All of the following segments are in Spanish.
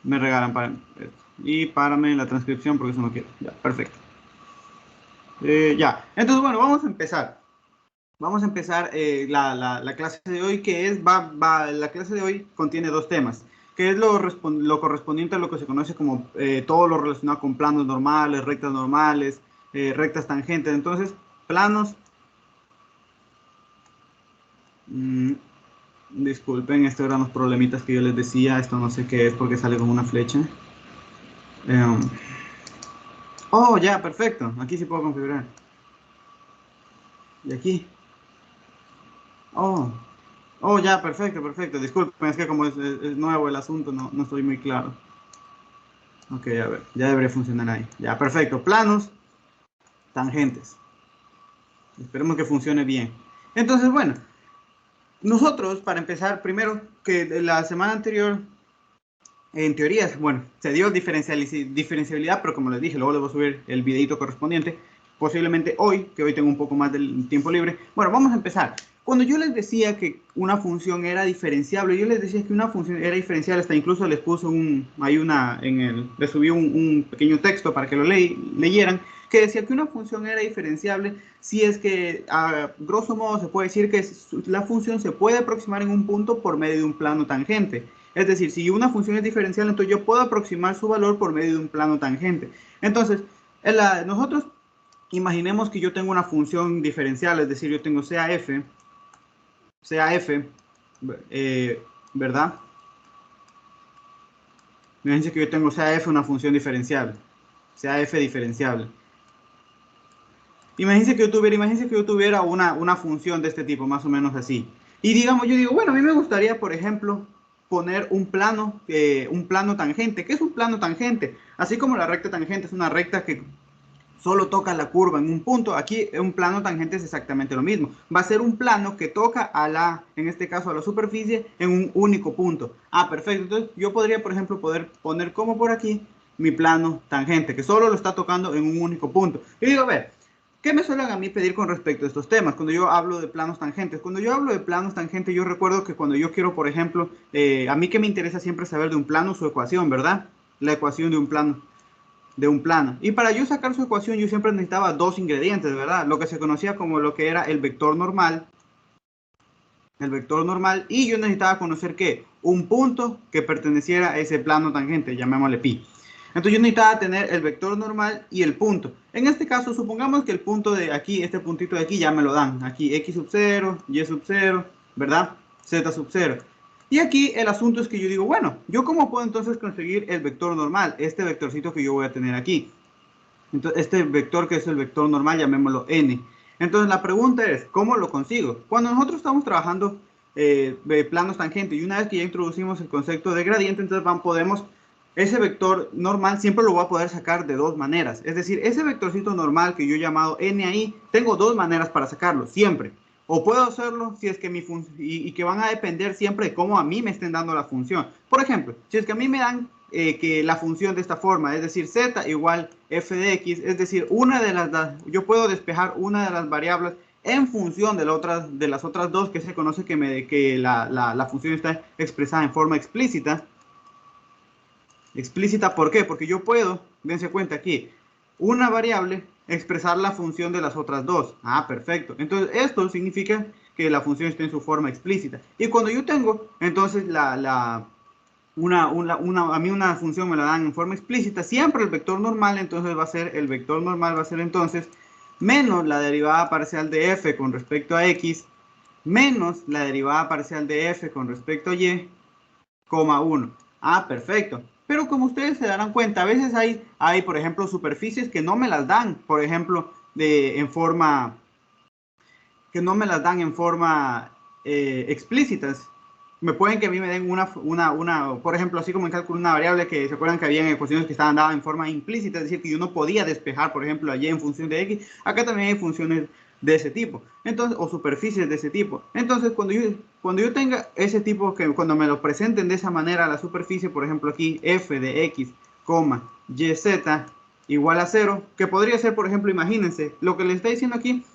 me regalan para y párame la transcripción porque eso no quiero. Ya, perfecto. Ya, entonces bueno, vamos a empezar. Vamos a empezar la clase de hoy, que es, la clase de hoy contiene dos temas, que es lo correspondiente a lo que se conoce como todo lo relacionado con planos normales, rectas tangentes. Entonces, planos, mmm, disculpen, estos eran los problemitas que yo les decía, esto no sé qué es porque sale como una flecha. Um, oh, ya, perfecto, aquí sí puedo configurar. Y aquí. Oh, oh, ya, perfecto, perfecto. Disculpen, es que como es nuevo el asunto, no estoy muy claro. Ok, a ver, ya debería funcionar ahí. Ya, perfecto. Planos, tangentes. Esperemos que funcione bien. Entonces, bueno, nosotros, para empezar, primero, que la semana anterior, en teoría, bueno, se dio diferenciabilidad, pero como les dije, luego les voy a subir el videito correspondiente. Posiblemente hoy, que hoy tengo un poco más del tiempo libre. Bueno, vamos a empezar. Cuando yo les decía que una función era diferenciable, yo les decía que una función era diferenciable, hasta incluso les puse les subí un pequeño texto para que lo leyeran, que decía que una función era diferenciable si es que, a grosso modo, se puede decir que la función se puede aproximar en un punto por medio de un plano tangente. Es decir, si una función es diferencial, entonces yo puedo aproximar su valor por medio de un plano tangente. Entonces, nosotros imaginemos que yo tengo una función diferencial, es decir, yo tengo CAF, ¿verdad? Fíjense que yo tengo CAF, una función diferencial, CAF diferenciable. Imagínense que yo tuviera una función de este tipo, más o menos así. Y digamos, yo digo, bueno, a mí me gustaría, por ejemplo, poner un plano tangente. ¿Qué es un plano tangente? Así como la recta tangente es una recta que solo toca la curva en un punto, aquí un plano tangente es exactamente lo mismo. Va a ser un plano que toca en este caso a la superficie en un único punto. Ah, perfecto. Entonces yo podría, por ejemplo, poder poner como por aquí mi plano tangente, que solo lo está tocando en un único punto. Y digo, a ver, ¿qué me suelen a mí pedir con respecto a estos temas? Cuando yo hablo de planos tangentes. Cuando yo hablo de planos tangentes, yo recuerdo que cuando yo quiero, por ejemplo, a mí que me interesa siempre saber de un plano su ecuación, ¿verdad? La ecuación de un plano. Y para yo sacar su ecuación, yo siempre necesitaba dos ingredientes, ¿verdad? Lo que se conocía como lo que era el vector normal, y yo necesitaba conocer ¿qué? Un punto que perteneciera a ese plano tangente, llamémosle pi. Entonces yo necesitaba tener el vector normal y el punto. En este caso, supongamos que el punto de aquí, este puntito de aquí, ya me lo dan. Aquí x sub 0, y sub 0, ¿verdad? Z sub 0. Y aquí el asunto es que yo digo, bueno, ¿yo cómo puedo entonces conseguir el vector normal? Este vectorcito que yo voy a tener aquí. Entonces, este vector que es el vector normal, llamémoslo n. Entonces, la pregunta es, ¿cómo lo consigo? Cuando nosotros estamos trabajando planos tangentes y una vez que ya introducimos el concepto de gradiente, entonces ese vector normal siempre lo voy a poder sacar de dos maneras. Es decir, ese vectorcito normal que yo he llamado n ahí, tengo dos maneras para sacarlo, siempre. O puedo hacerlo si es que y que van a depender siempre de cómo a mí me estén dando la función. Por ejemplo, si es que a mí me dan que la función de esta forma, es decir, z igual f de x, es decir, yo puedo despejar una de las variables en función de las otras dos, que se conoce que la función está expresada en forma explícita. Explícita, ¿por qué? Porque yo puedo, dense cuenta aquí, una variable expresar la función de las otras dos. Ah, perfecto. Entonces, esto significa que la función está en su forma explícita. Y cuando yo tengo, entonces, a mí una función me la dan en forma explícita, siempre el vector normal, entonces el vector normal va a ser entonces menos la derivada parcial de f con respecto a x, menos la derivada parcial de f con respecto a y, 1. Ah, perfecto. Pero como ustedes se darán cuenta, a veces hay, por ejemplo, superficies que no me las dan, por ejemplo, que no me las dan en forma explícitas. Me pueden que a mí me den por ejemplo, así como en cálculo, una variable que se acuerdan que había ecuaciones que estaban dadas en forma implícita, es decir, que yo no podía despejar, por ejemplo, a y en función de x. Acá también hay funciones de ese tipo, entonces, o superficies de ese tipo. Entonces, cuando yo tenga ese tipo, cuando me lo presenten de esa manera la superficie, por ejemplo, aquí f de x, y z igual a 0, que podría ser, por ejemplo, imagínense, lo que les está diciendo aquí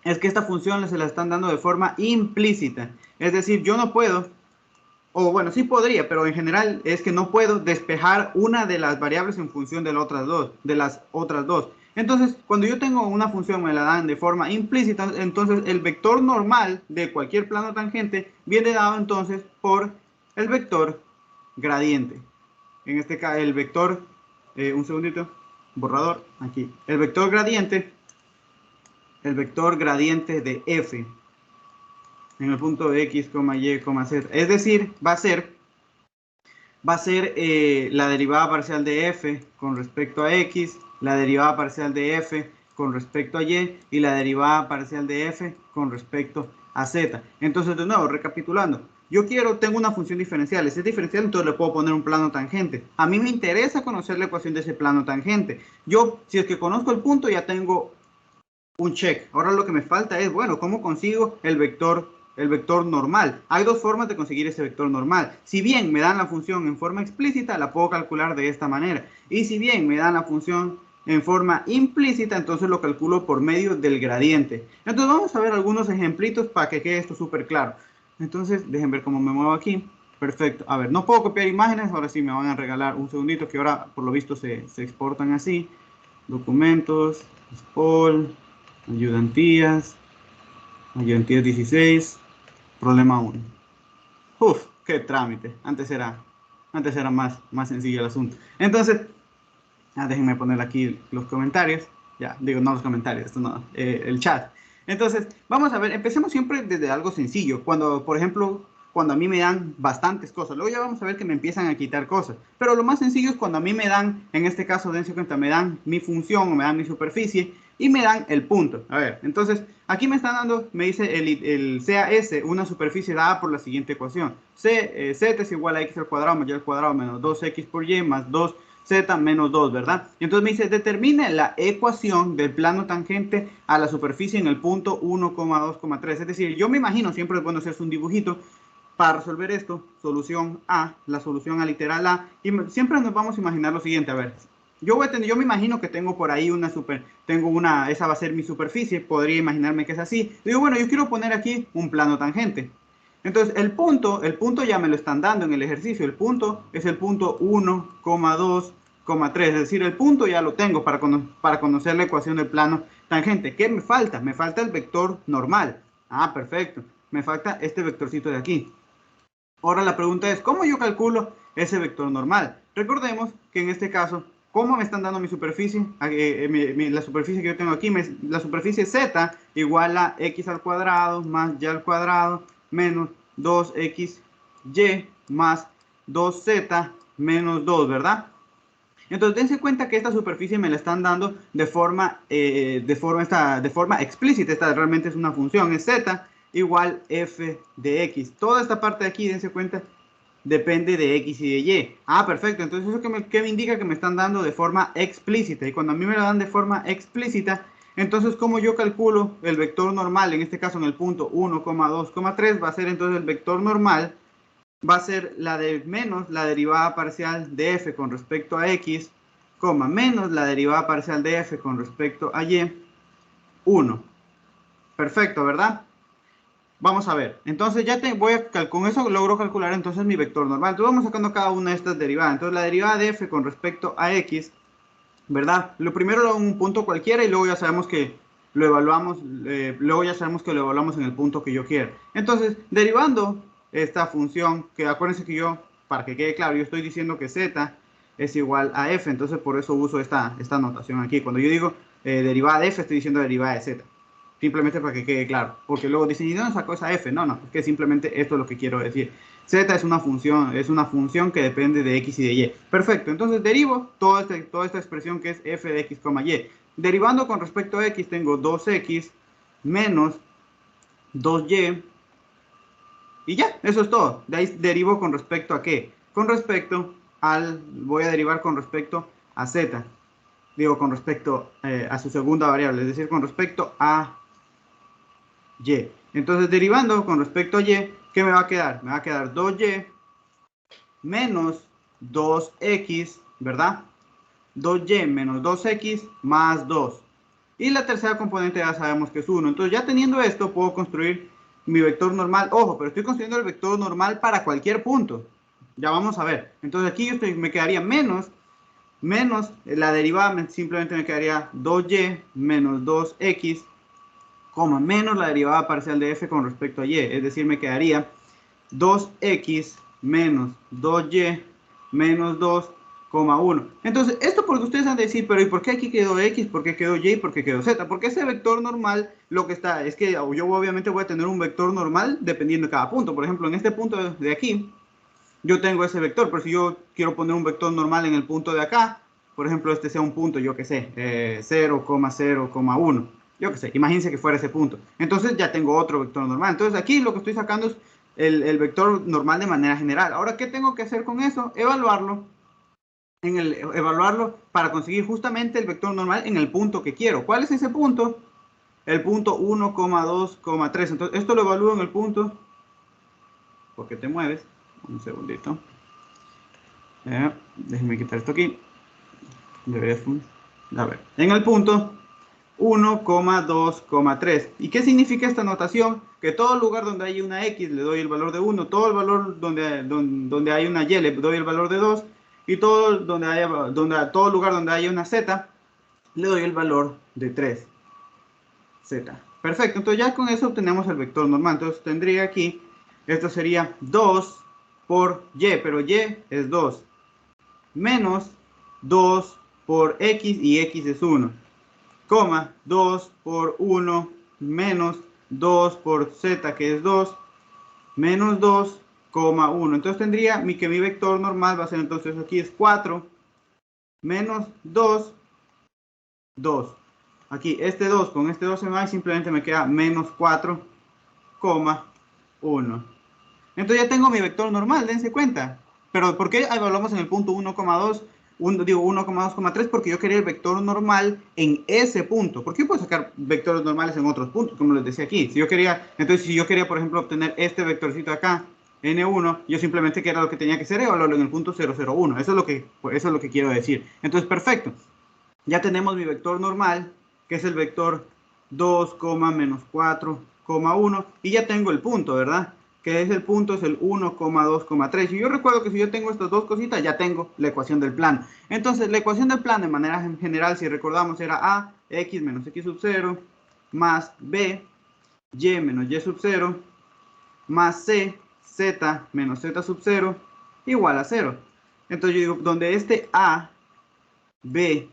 es que esta función se la están dando de forma implícita. Es decir, yo no puedo o bueno, sí podría, pero en general es que no puedo despejar una de las variables en función de las otras dos. Entonces, cuando yo tengo una función, me la dan de forma implícita, entonces el vector normal de cualquier plano tangente viene dado entonces por el vector gradiente. En este caso, el vector, un segundito, borrador, aquí. El vector gradiente de f en el punto de x, y, z. Es decir, va a ser la derivada parcial de f con respecto a x, la derivada parcial de f con respecto a y la derivada parcial de f con respecto a z. Entonces, de nuevo, recapitulando, tengo una función diferencial, es diferencial, entonces le puedo poner un plano tangente. A mí me interesa conocer la ecuación de ese plano tangente. Si es que conozco el punto, ya tengo un check. Ahora lo que me falta es, bueno, ¿cómo consigo el vector normal? Hay dos formas de conseguir ese vector normal. Si bien me dan la función en forma explícita, la puedo calcular de esta manera. Y si bien me dan la función en forma implícita, entonces lo calculo por medio del gradiente. Entonces vamos a ver algunos ejemplitos para que quede esto súper claro. Entonces, dejen ver cómo me muevo aquí. Perfecto. A ver, no puedo copiar imágenes. Ahora sí me van a regalar un segundito, que ahora por lo visto se exportan así. Documentos, Spol, ayudantías 16, problema 1. Uf, qué trámite. Antes era más sencillo el asunto. Entonces, déjenme poner aquí los comentarios. Ya, digo, no los comentarios, esto no, el chat. Entonces, vamos a ver, empecemos siempre desde algo sencillo. Por ejemplo, cuando a mí me dan bastantes cosas. Luego ya vamos a ver que me empiezan a quitar cosas. Pero lo más sencillo es cuando a mí me dan, en este caso, dense cuenta, me dan mi función o me dan mi superficie y me dan el punto. A ver, entonces, aquí me están dando, me dice el CAS, una superficie dada por la siguiente ecuación. Z es igual a x al cuadrado más y al cuadrado menos 2x por y más 2 z menos 2, ¿verdad? Entonces me dice, determine la ecuación del plano tangente a la superficie en el punto 1,2,3. Es decir, yo me imagino, siempre es bueno hacerse un dibujito para resolver esto. Solución A, la solución a literal A. Y siempre nos vamos a imaginar lo siguiente, a ver. Yo me imagino que tengo por ahí esa va a ser mi superficie, podría imaginarme que es así. Digo, bueno, yo quiero poner aquí un plano tangente. Entonces, el punto ya me lo están dando en el ejercicio. El punto es el punto 1,2,3. Es decir, el punto ya lo tengo para conocer la ecuación del plano tangente. ¿Qué me falta? Me falta el vector normal. Ah, perfecto. Me falta este vectorcito de aquí. Ahora la pregunta es, ¿cómo yo calculo ese vector normal? Recordemos que en este caso, ¿cómo me están dando mi superficie? La superficie que yo tengo aquí, la superficie z igual a x al cuadrado más y al cuadrado menos 2xy más 2z menos 2, ¿verdad? Entonces dense cuenta que esta superficie me la están dando de forma explícita. Esta realmente es una función, es z igual f de x. Toda esta parte de aquí, dense cuenta, depende de x y de y. Ah, perfecto. Entonces eso que me indica que me están dando de forma explícita. Y cuando a mí me lo dan de forma explícita, entonces como yo calculo el vector normal, en este caso en el punto 1,2,3, va a ser entonces el vector normal, va a ser la de menos la derivada parcial de f con respecto a x, menos la derivada parcial de f con respecto a y, 1. Perfecto, ¿verdad? Vamos a ver. Entonces con eso logro calcular entonces mi vector normal. Entonces vamos sacando cada una de estas derivadas. Entonces la derivada de f con respecto a x, ¿verdad? Lo primero lo hago en un punto cualquiera y luego ya sabemos que lo evaluamos, en el punto que yo quiera. Entonces, derivando esta función, que acuérdense que para que quede claro, yo estoy diciendo que z es igual a f, entonces por eso uso esta notación aquí. Cuando yo digo derivada de f, estoy diciendo derivada de z. Simplemente para que quede claro, porque luego dicen, ¿y dónde sacó esa f? No, es que simplemente esto es lo que quiero decir. Z es una función que depende de x y de y. Perfecto, entonces derivo toda esta expresión que es f de x, y. Derivando con respecto a x tengo 2x menos 2y. Y ya, eso es todo. De ahí derivo con respecto a qué. Voy a derivar con respecto a z. Digo, con respecto a su segunda variable, es decir, con respecto a y. Entonces, derivando con respecto a y, ¿qué me va a quedar? Me va a quedar 2y menos 2x, ¿verdad? 2y menos 2x más 2. Y la tercera componente ya sabemos que es 1. Entonces, ya teniendo esto, puedo construir mi vector normal, ojo, pero estoy construyendo el vector normal para cualquier punto. Ya vamos a ver. Entonces aquí me quedaría menos la derivada, simplemente me quedaría 2y menos 2x, menos la derivada parcial de f con respecto a y. Es decir, me quedaría 2x menos 2y menos 2, 1. Entonces, esto porque ustedes han de decir, pero ¿y por qué aquí quedó x? ¿Por qué quedó y? ¿Por qué quedó z? Porque ese vector normal, lo que está, es que yo obviamente voy a tener un vector normal dependiendo de cada punto. Por ejemplo, en este punto de aquí, yo tengo ese vector, pero si yo quiero poner un vector normal en el punto de acá, por ejemplo, este sea un punto, yo que sé, 0,0,1. Yo que sé, imagínense que fuera ese punto. Entonces ya tengo otro vector normal. Entonces aquí lo que estoy sacando es el vector normal de manera general. Ahora, ¿qué tengo que hacer con eso? Evaluarlo para conseguir justamente el vector normal en el punto que quiero. ¿Cuál es ese punto? El punto 1,2,3. Entonces, esto lo evalúo en el punto, porque te mueves. Un segundito. Déjenme quitar esto aquí. A ver, en el punto 1,2,3. ¿Y qué significa esta notación? Que todo lugar donde hay una x le doy el valor de 1, todo el valor donde hay una y le doy el valor de 2, y todo lugar donde haya una z le doy el valor de 3. Z. Perfecto, entonces ya con eso obtenemos el vector normal. Entonces tendría aquí, esto sería 2 por y, pero y es 2, menos 2 por x, y x es 1, 2 por 1 menos 2 por z, que es 2, menos 2, 1. Entonces tendría que mi vector normal va a ser, entonces aquí es 4 menos 2, 2. Aquí este 2 con este 2 se va y simplemente me queda menos 4, 1. Entonces ya tengo mi vector normal, dense cuenta. Pero ¿por qué evaluamos en el punto 1,2? Digo 1,2,3 porque yo quería el vector normal en ese punto. ¿Por qué puedo sacar vectores normales en otros puntos? Como les decía aquí. Si yo quería, por ejemplo, obtener este vectorcito acá, N1, yo simplemente que era lo que tenía que hacer, evaluarlo en el punto 0,01. Eso es lo que quiero decir. Entonces, perfecto. Ya tenemos mi vector normal, que es el vector 2, menos 4, 1, y ya tengo el punto, ¿verdad? Que es el punto, es el 1,2,3. Y yo recuerdo que si yo tengo estas dos cositas, ya tengo la ecuación del plano. Entonces, la ecuación del plano, de manera general, si recordamos, era A, x menos x sub 0, más B, y menos y sub 0, más C, z menos z sub 0, igual a 0. Entonces yo digo, donde este A, B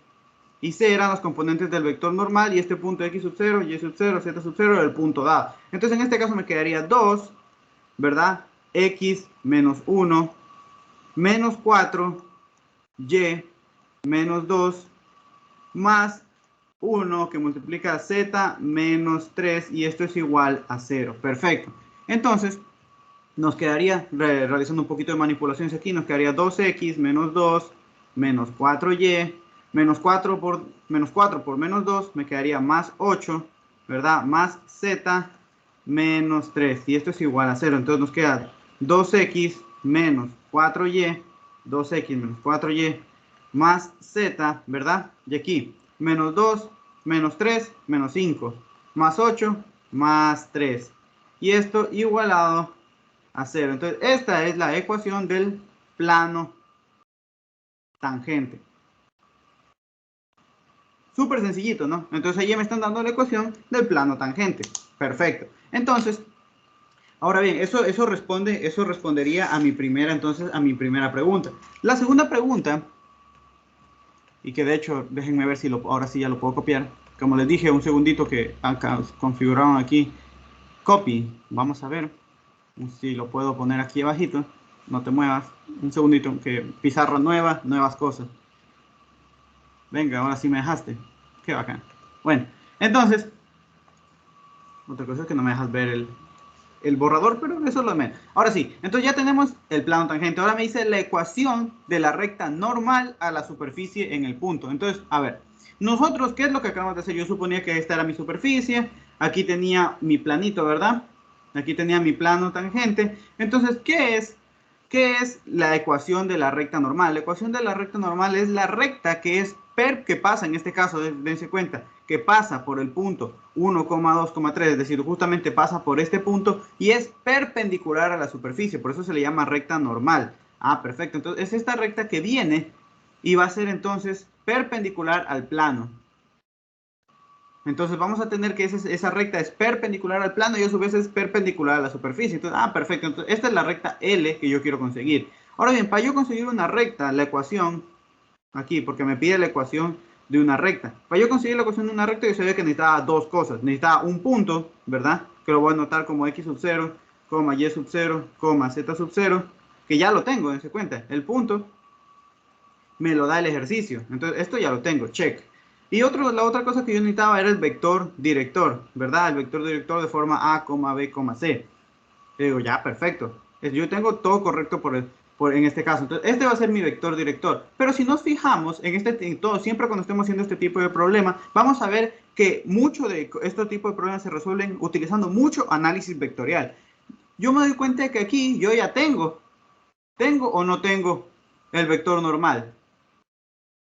y C eran los componentes del vector normal, y este punto x sub 0, y sub 0, z sub 0 era el punto dado. Entonces en este caso me quedaría 2, ¿verdad? X menos 1 menos 4 y menos 2 más 1 que multiplica z menos 3, y esto es igual a 0. Perfecto. Entonces nos quedaría, realizando un poquito de manipulaciones aquí, nos quedaría 2x menos 2 menos 4y menos 4 por menos 2 me quedaría más 8, ¿verdad? Más z menos 3, y esto es igual a 0. Entonces nos queda 2x menos 4y, 2x menos 4y más z, ¿verdad? Y aquí, menos 2, menos 3, menos 5, más 8, más 3. Y esto igualado a 0. Entonces, esta es la ecuación del plano tangente. Súper sencillito, ¿no? Entonces, ahí ya me están dando la ecuación del plano tangente. Perfecto. Entonces, ahora bien, eso respondería a mi primera pregunta. La segunda pregunta, y que de hecho, déjenme ver si ahora sí ya lo puedo copiar. Como les dije, un segundito que acá configuraron aquí. Copy. Vamos a ver si lo puedo poner aquí abajito. No te muevas. Un segundito, que pizarra nueva, nuevas cosas. Venga, ahora sí me dejaste. Qué bacán. Bueno, entonces, otra cosa es que no me dejas ver el borrador, pero eso es lo de menos. Ahora sí, entonces ya tenemos el plano tangente. Ahora me dice la ecuación de la recta normal a la superficie en el punto. Entonces, a ver, nosotros, ¿qué es lo que acabamos de hacer? Yo suponía que esta era mi superficie. Aquí tenía mi planito, ¿verdad? Aquí tenía mi plano tangente. Entonces, ¿qué es la ecuación de la recta normal? La ecuación de la recta normal es la recta que pasa, en este caso, dense cuenta, que pasa por el punto 1,2,3, es decir, justamente pasa por este punto y es perpendicular a la superficie, por eso se le llama recta normal. Ah, perfecto, entonces es esta recta que viene y va a ser entonces perpendicular al plano. Entonces vamos a tener que esa recta es perpendicular al plano y a su vez es perpendicular a la superficie. Entonces, perfecto. Entonces, esta es la recta L que yo quiero conseguir. Ahora bien, para yo conseguir una recta, la ecuación, aquí, porque me pide la ecuación de una recta. Para yo conseguir la ecuación de una recta, yo sabía que necesitaba dos cosas. Necesitaba un punto, ¿verdad? Que lo voy a anotar como x sub 0, y sub 0, z sub 0, que ya lo tengo, dense cuenta. El punto me lo da el ejercicio. Entonces, esto ya lo tengo, check. Y la otra cosa que yo necesitaba era el vector director, ¿verdad? El vector director de forma A, B, C. Y digo, ya, perfecto. Yo tengo todo correcto en este caso. Entonces, este va a ser mi vector director. Pero si nos fijamos siempre cuando estemos haciendo este tipo de problema, vamos a ver que mucho de este tipo de problemas se resuelven utilizando mucho análisis vectorial. Yo me doy cuenta de que aquí yo ya tengo o no tengo el vector normal,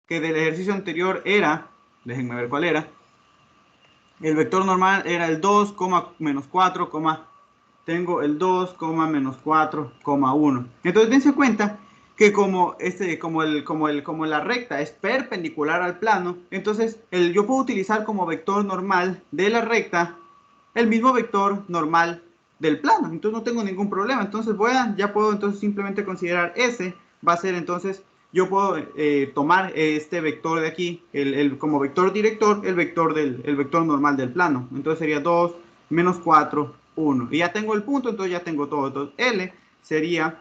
que del ejercicio anterior era, déjenme ver cuál era, el vector normal era el 2, menos 4, tengo el 2, menos 4, 1. Entonces dense cuenta que como la recta es perpendicular al plano, entonces yo puedo utilizar como vector normal de la recta el mismo vector normal del plano. Entonces no tengo ningún problema. Entonces ya puedo entonces simplemente considerar ese va a ser entonces yo puedo tomar este vector de aquí, como vector director, el vector normal del plano. Entonces sería 2, menos 4, 1. Y ya tengo el punto, entonces ya tengo todo. Entonces L sería,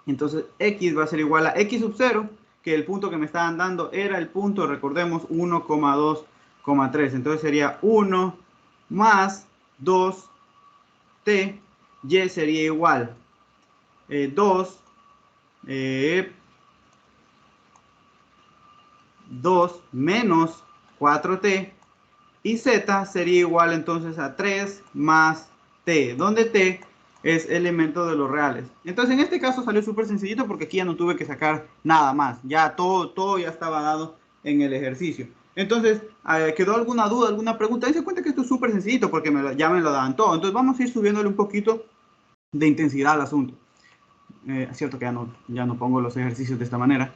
entonces X va a ser igual a X sub 0, que el punto que me estaban dando era el punto, recordemos, 1,2,3. Entonces sería 1 más 2t, y sería igual 2 menos 4t, y z sería igual entonces a 3 más t, donde t es elemento de los reales. Entonces en este caso salió súper sencillito porque aquí ya no tuve que sacar nada más, ya todo ya estaba dado en el ejercicio. Entonces, ¿quedó alguna duda, alguna pregunta? Dense cuenta que esto es súper sencillito porque ya me lo daban todo. Entonces vamos a ir subiéndole un poquito de intensidad al asunto. Es cierto que ya no pongo los ejercicios de esta manera.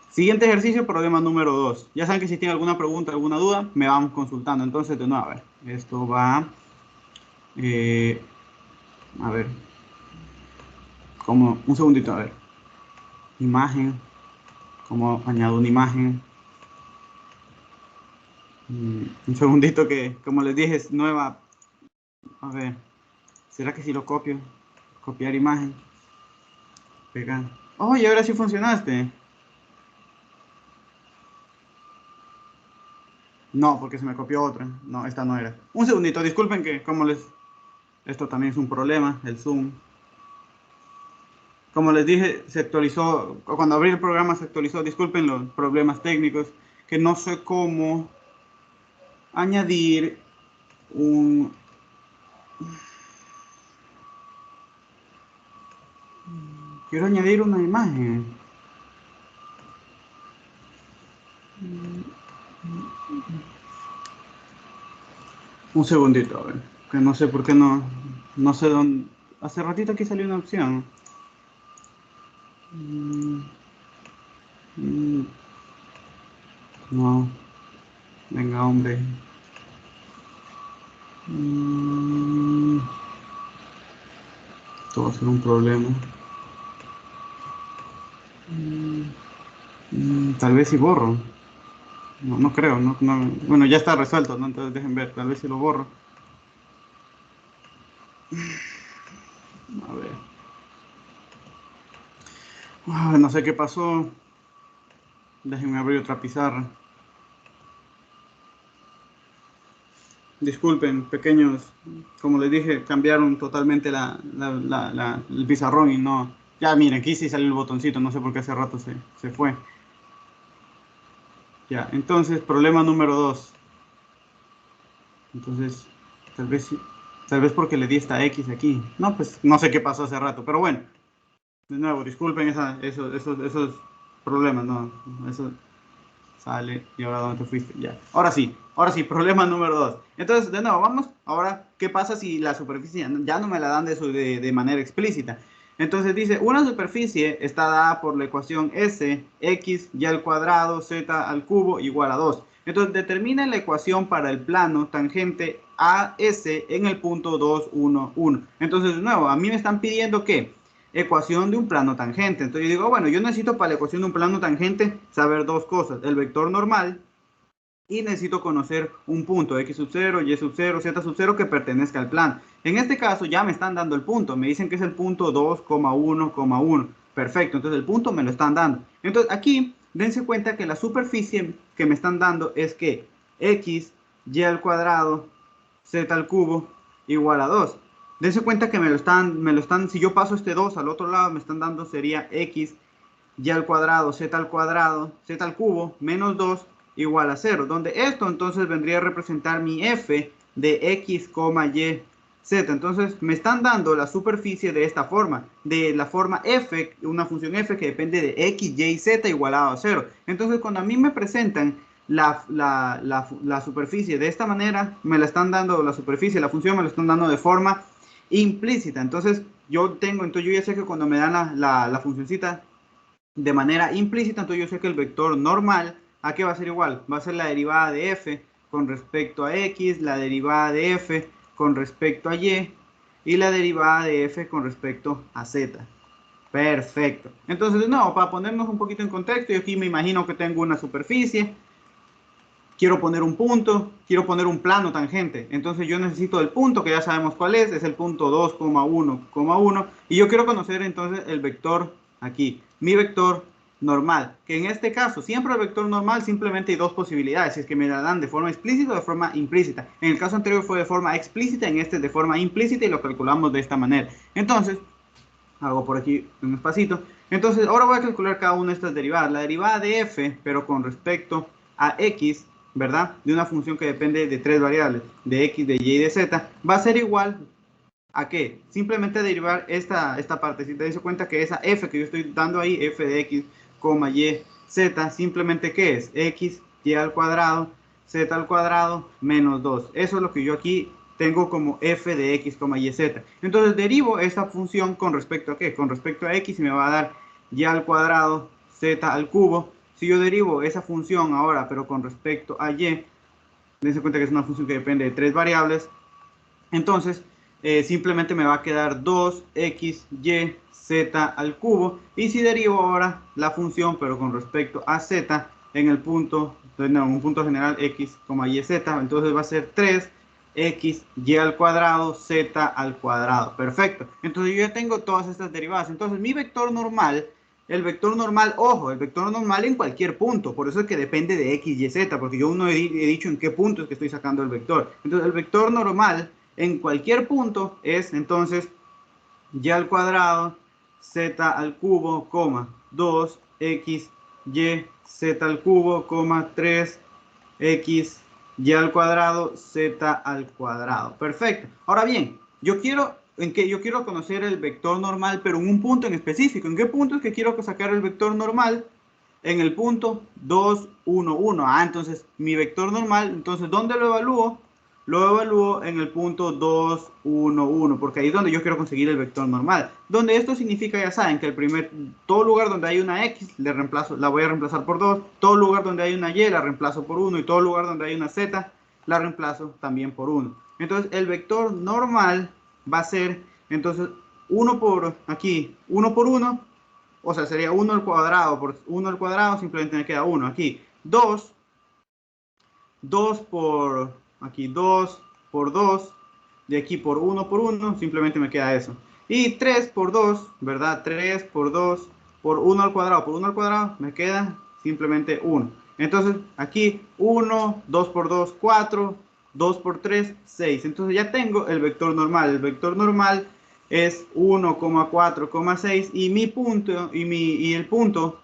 Siguiente ejercicio, problema número 2. Ya saben que si tienen alguna pregunta, alguna duda, me van consultando. Entonces, de nuevo, a ver. Esto va... a ver. Un segundito, a ver. Imagen. ¿Cómo añado una imagen? Un segundito que, como les dije, es nueva. A ver. ¿Será que si lo copio? Copiar imagen. Pegar. Oh, y ahora sí funcionaste. No, porque se me copió otra. No, esta no era. Un segundito, disculpen que como esto también es un problema, el Zoom. Como les dije, se actualizó, cuando abrí el programa se actualizó, disculpen los problemas técnicos, que no sé cómo añadir un... Quiero añadir una imagen. Un segundito, a ver, que no sé por qué no sé dónde... Hace ratito aquí salió una opción. No, venga hombre. Esto va a ser un problema. Tal vez si borro. No creo, bueno, ya está resuelto, ¿no? Entonces dejen ver, tal vez si lo borro. A ver. No sé qué pasó. Déjenme abrir otra pizarra. Disculpen, pequeños, como les dije, cambiaron totalmente el pizarrón y no... Ya miren, aquí sí salió el botoncito, no sé por qué hace rato se fue. Ya, entonces, problema número 2. Entonces, tal vez porque le di esta X aquí. No, pues no sé qué pasó hace rato, pero bueno. De nuevo, disculpen esos problemas, no. Eso, sale, y ahora ¿dónde te fuiste? Ya, ahora sí, problema número 2. Entonces, de nuevo, vamos, ahora, ¿qué pasa si la superficie ya no me la dan de manera explícita? Entonces dice, una superficie está dada por la ecuación S, X, Y al cuadrado, Z al cubo, igual a 2. Entonces determina la ecuación para el plano tangente AS en el punto 2, 1, 1. Entonces, de nuevo, a mí me están pidiendo que ecuación de un plano tangente. Entonces yo digo, bueno, yo necesito para la ecuación de un plano tangente saber dos cosas, el vector normal y necesito conocer un punto x sub 0, y sub 0, z sub 0 que pertenezca al plano. En este caso ya me están dando el punto, me dicen que es el punto 2,1,1. Perfecto, entonces el punto me lo están dando. Entonces aquí dense cuenta que la superficie que me están dando es que x, y al cuadrado, z al cubo igual a 2. Dense cuenta que me lo están, si yo paso este 2 al otro lado, me están dando sería x, y al cuadrado, z al cubo, menos 2 igual a 0, donde esto entonces vendría a representar mi f de x, y, z. Entonces me están dando la superficie de esta forma, de la forma f, una función f que depende de x, y, z igualado a 0. Entonces cuando a mí me presentan la superficie de esta manera, me la están dando, la superficie, la función me la están dando de forma implícita. Entonces yo ya sé que cuando me dan la funcioncita de manera implícita, entonces yo sé que el vector normal, ¿a qué va a ser igual? Va a ser la derivada de f con respecto a x, la derivada de f con respecto a y la derivada de f con respecto a z. Perfecto. Entonces, no, para ponernos un poquito en contexto, yo aquí me imagino que tengo una superficie, quiero poner un punto, quiero poner un plano tangente. Entonces yo necesito el punto, que ya sabemos cuál es el punto 2,1,1. Y yo quiero conocer entonces el vector aquí, mi vector normal. Que en este caso, siempre el vector normal simplemente hay dos posibilidades. Si es que me la dan de forma explícita o de forma implícita. En el caso anterior fue de forma explícita, en este de forma implícita y lo calculamos de esta manera. Entonces, hago por aquí un espacito. Entonces, ahora voy a calcular cada una de estas derivadas. La derivada de f, pero con respecto a x, ¿verdad? De una función que depende de tres variables, de x, de y y de z, va a ser igual a qué? Simplemente derivar esta partecita. Dense cuenta que esa f que yo estoy dando ahí, f de x, y, z, simplemente ¿qué es? X, y al cuadrado, z al cuadrado, menos 2. Eso es lo que yo aquí tengo como f de x, y, z. Entonces derivo esta función con respecto a qué? Con respecto a x y me va a dar y al cuadrado, z al cubo. Si yo derivo esa función ahora, pero con respecto a y, dense cuenta que es una función que depende de tres variables, entonces simplemente me va a quedar 2x, y, z al cubo. Y si derivo ahora la función, pero con respecto a z, en el punto, en un punto general x, y, z, entonces va a ser 3x, y al cuadrado, z al cuadrado. Perfecto. Entonces yo ya tengo todas estas derivadas. Entonces mi vector normal, el vector normal, ojo, el vector normal en cualquier punto, por eso es que depende de x, y, z, porque yo no he dicho en qué punto es que estoy sacando el vector. Entonces el vector normal en cualquier punto es entonces y al cuadrado, z al cubo, 2x, y, z al cubo, 3x, y al cuadrado, z al cuadrado. Perfecto. Ahora bien, yo quiero conocer el vector normal, pero en un punto en específico. ¿En qué punto es que quiero sacar el vector normal? En el punto 2, 1, 1. Entonces mi vector normal, entonces ¿dónde lo evalúo? Lo evalúo en el punto 2, 1, 1, porque ahí es donde yo quiero conseguir el vector normal. Donde esto significa, ya saben, que todo lugar donde hay una x, la voy a reemplazar por 2. Todo lugar donde hay una y, la reemplazo por 1. Y todo lugar donde hay una z, la reemplazo también por 1. Entonces el vector normal va a ser, entonces, 1 por aquí, 1 por 1. O sea, sería 1 al cuadrado por 1 al cuadrado, simplemente me queda 1 aquí. 2 por aquí, 2 por 2, de aquí por 1, simplemente me queda eso. Y 3 por 2, ¿verdad? 3 por 2 por 1 al cuadrado, me queda simplemente 1. Entonces, aquí 1, 2 por 2, 4, 2 por 3, 6. Entonces ya tengo el vector normal. El vector normal es 1,4,6 y mi punto, y el punto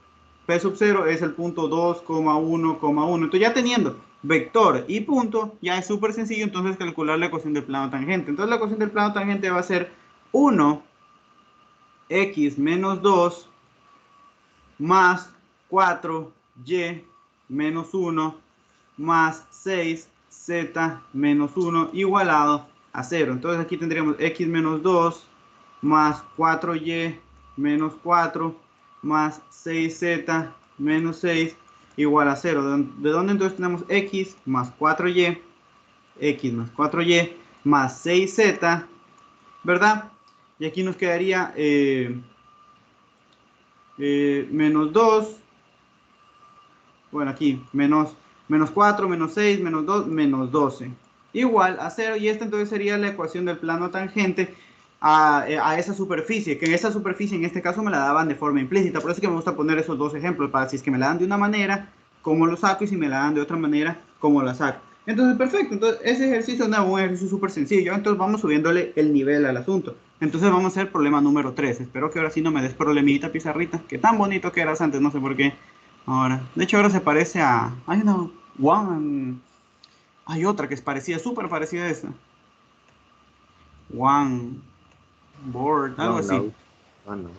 P sub 0 es el punto 2,1,1. Entonces ya teniendo vector y punto, ya es súper sencillo entonces calcular la ecuación del plano tangente. Entonces la ecuación del plano tangente va a ser 1x menos 2 más 4y menos 1 más 6z menos 1 igualado a 0. Entonces aquí tendríamos x menos 2 más 4y menos 4 más 6z menos 6 igual a 0. ¿De dónde entonces tenemos x más 4y? X más 4y más 6z, ¿verdad? Y aquí nos quedaría menos 2, bueno, aquí menos 4, menos 6, menos 2, menos 12, igual a 0. Y esta entonces sería la ecuación del plano tangente a esa superficie, que en esa superficie en este caso me la daban de forma implícita. Por eso es que me gusta poner esos dos ejemplos, para si es que me la dan de una manera, cómo lo saco, y si me la dan de otra manera, cómo la saco. Entonces, perfecto. Entonces, ese ejercicio no es un ejercicio súper sencillo. Entonces, vamos subiéndole el nivel al asunto. Entonces, vamos a hacer problema número 3. Espero que ahora sí no me des problemita, pizarrita. Que tan bonito que eras antes, no sé por qué. Ahora, de hecho, ahora se parece a... Hay una One... Hay otra que es parecida, súper parecida a esta. One Board, algo así. OneNote. OneNote.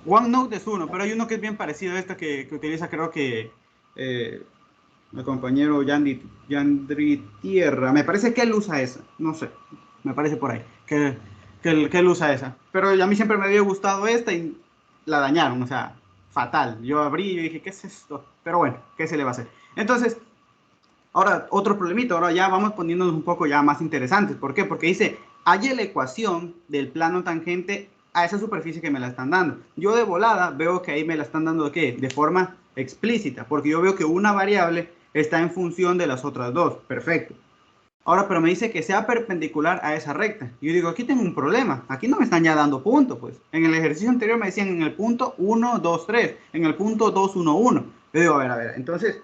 OneNote es uno, pero hay uno que es bien parecido a esta que utiliza, creo que el compañero Yandri Tierra. Me parece que él usa esa, no sé, me parece por ahí, que él usa esa. Pero a mí siempre me había gustado esta y la dañaron, o sea, fatal. Yo abrí y dije, ¿qué es esto? Pero bueno, ¿qué se le va a hacer? Entonces, ahora otro problemita, ahora ya vamos poniéndonos un poco ya más interesantes. ¿Por qué? Porque dice, halle la ecuación del plano tangente a esa superficie que me la están dando. Yo de volada veo que ahí me la están dando ¿de qué? De forma explícita, porque yo veo que una variable está en función de las otras dos. Perfecto. Ahora, pero me dice que sea perpendicular a esa recta. Yo digo, aquí tengo un problema. Aquí no me están ya dando puntos, pues. En el ejercicio anterior me decían en el punto 1, 2, 3, en el punto 2, 1, 1. Yo digo, a ver, entonces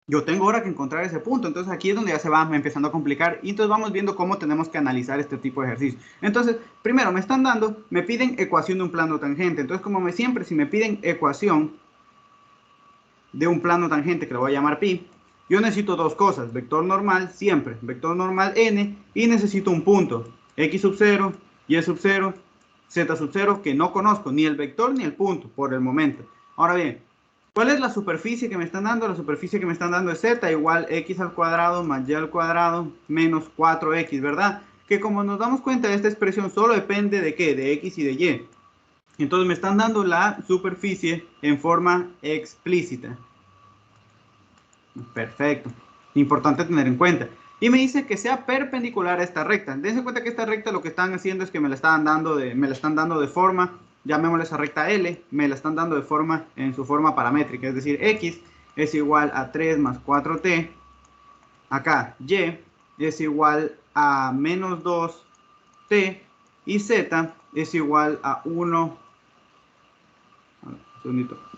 yo tengo ahora que encontrar ese punto. Entonces aquí es donde ya se va empezando a complicar, y entonces vamos viendo cómo tenemos que analizar este tipo de ejercicios. Entonces, primero me piden ecuación de un plano tangente. Entonces, como siempre, si me piden ecuación de un plano tangente, que lo voy a llamar pi, yo necesito dos cosas: vector normal, siempre, vector normal n, y necesito un punto, x sub 0, y sub 0, z sub 0, que no conozco ni el vector ni el punto por el momento. Ahora bien, ¿cuál es la superficie que me están dando? La superficie que me están dando es z igual x al cuadrado más y al cuadrado menos 4x, ¿verdad? Que como nos damos cuenta, esta expresión solo depende de ¿qué? De x y de y. Entonces me están dando la superficie en forma explícita. Perfecto. Importante tener en cuenta. Y me dice que sea perpendicular a esta recta. Dense cuenta que esta recta lo que están haciendo es que me la están dando de forma, llamémosle esa recta L, me la están dando de forma, en su forma paramétrica. Es decir, X es igual a 3 más 4T. Acá Y es igual a menos 2T. Y Z es igual a 1,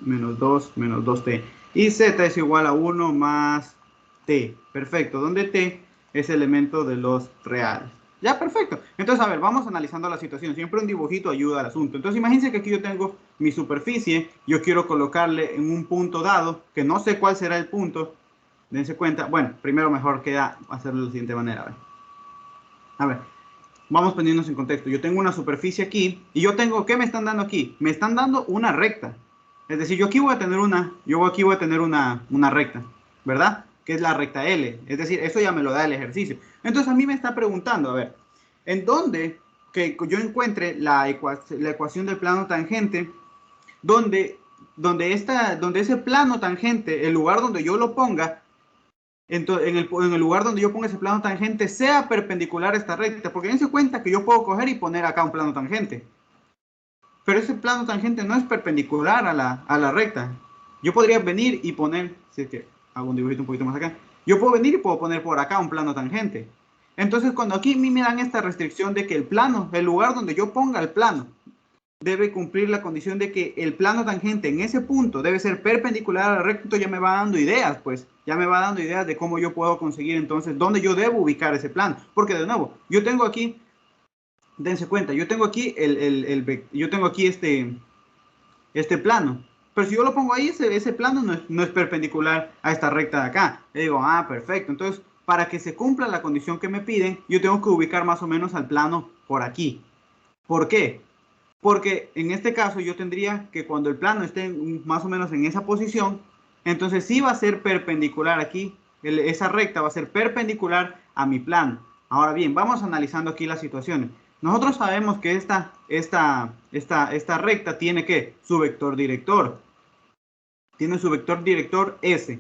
menos 2t. Y z es igual a 1 más t. Perfecto, donde t es elemento de los reales. Ya, perfecto. Entonces, a ver, vamos analizando la situación. Siempre un dibujito ayuda al asunto. Entonces, imagínense que aquí yo tengo mi superficie. Yo quiero colocarle en un punto dado, que no sé cuál será el punto. Dense cuenta. Bueno, primero mejor queda hacerlo de la siguiente manera. A ver, vamos poniéndonos en contexto. Yo tengo una superficie aquí y yo tengo, ¿qué me están dando aquí? Me están dando una recta. Es decir, yo aquí voy a tener una recta, ¿verdad? Que es la recta L. Es decir, eso ya me lo da el ejercicio. Entonces a mí me está preguntando, a ver, ¿en dónde que yo encuentre la ecuación del plano tangente donde ese plano tangente, el lugar donde yo lo ponga, entonces, en el lugar donde yo ponga ese plano tangente sea perpendicular a esta recta? Porque dense cuenta que yo puedo coger y poner acá un plano tangente, pero ese plano tangente no es perpendicular a la recta. Yo podría venir y poner, si es que hago un dibujito un poquito más acá, yo puedo venir y puedo poner por acá un plano tangente. Entonces, cuando aquí a mí me dan esta restricción de que el lugar donde yo ponga el plano, debe cumplir la condición de que el plano tangente en ese punto debe ser perpendicular a la recta, ya me va dando ideas, pues, ya me va dando ideas de cómo yo puedo conseguir entonces dónde yo debo ubicar ese plano. Porque de nuevo, yo tengo aquí, dense cuenta, yo tengo aquí este plano. Pero si yo lo pongo ahí, ese plano no es perpendicular a esta recta de acá. Le digo, perfecto. Entonces, para que se cumpla la condición que me piden, yo tengo que ubicar más o menos al plano por aquí. ¿Por qué? Porque en este caso yo tendría que, cuando el plano esté más o menos en esa posición, Entonces sí va a ser perpendicular aquí, esa recta va a ser perpendicular a mi plano. Ahora bien, vamos analizando aquí las situaciones. Nosotros sabemos que esta recta tiene que su vector director. Tiene su vector director S.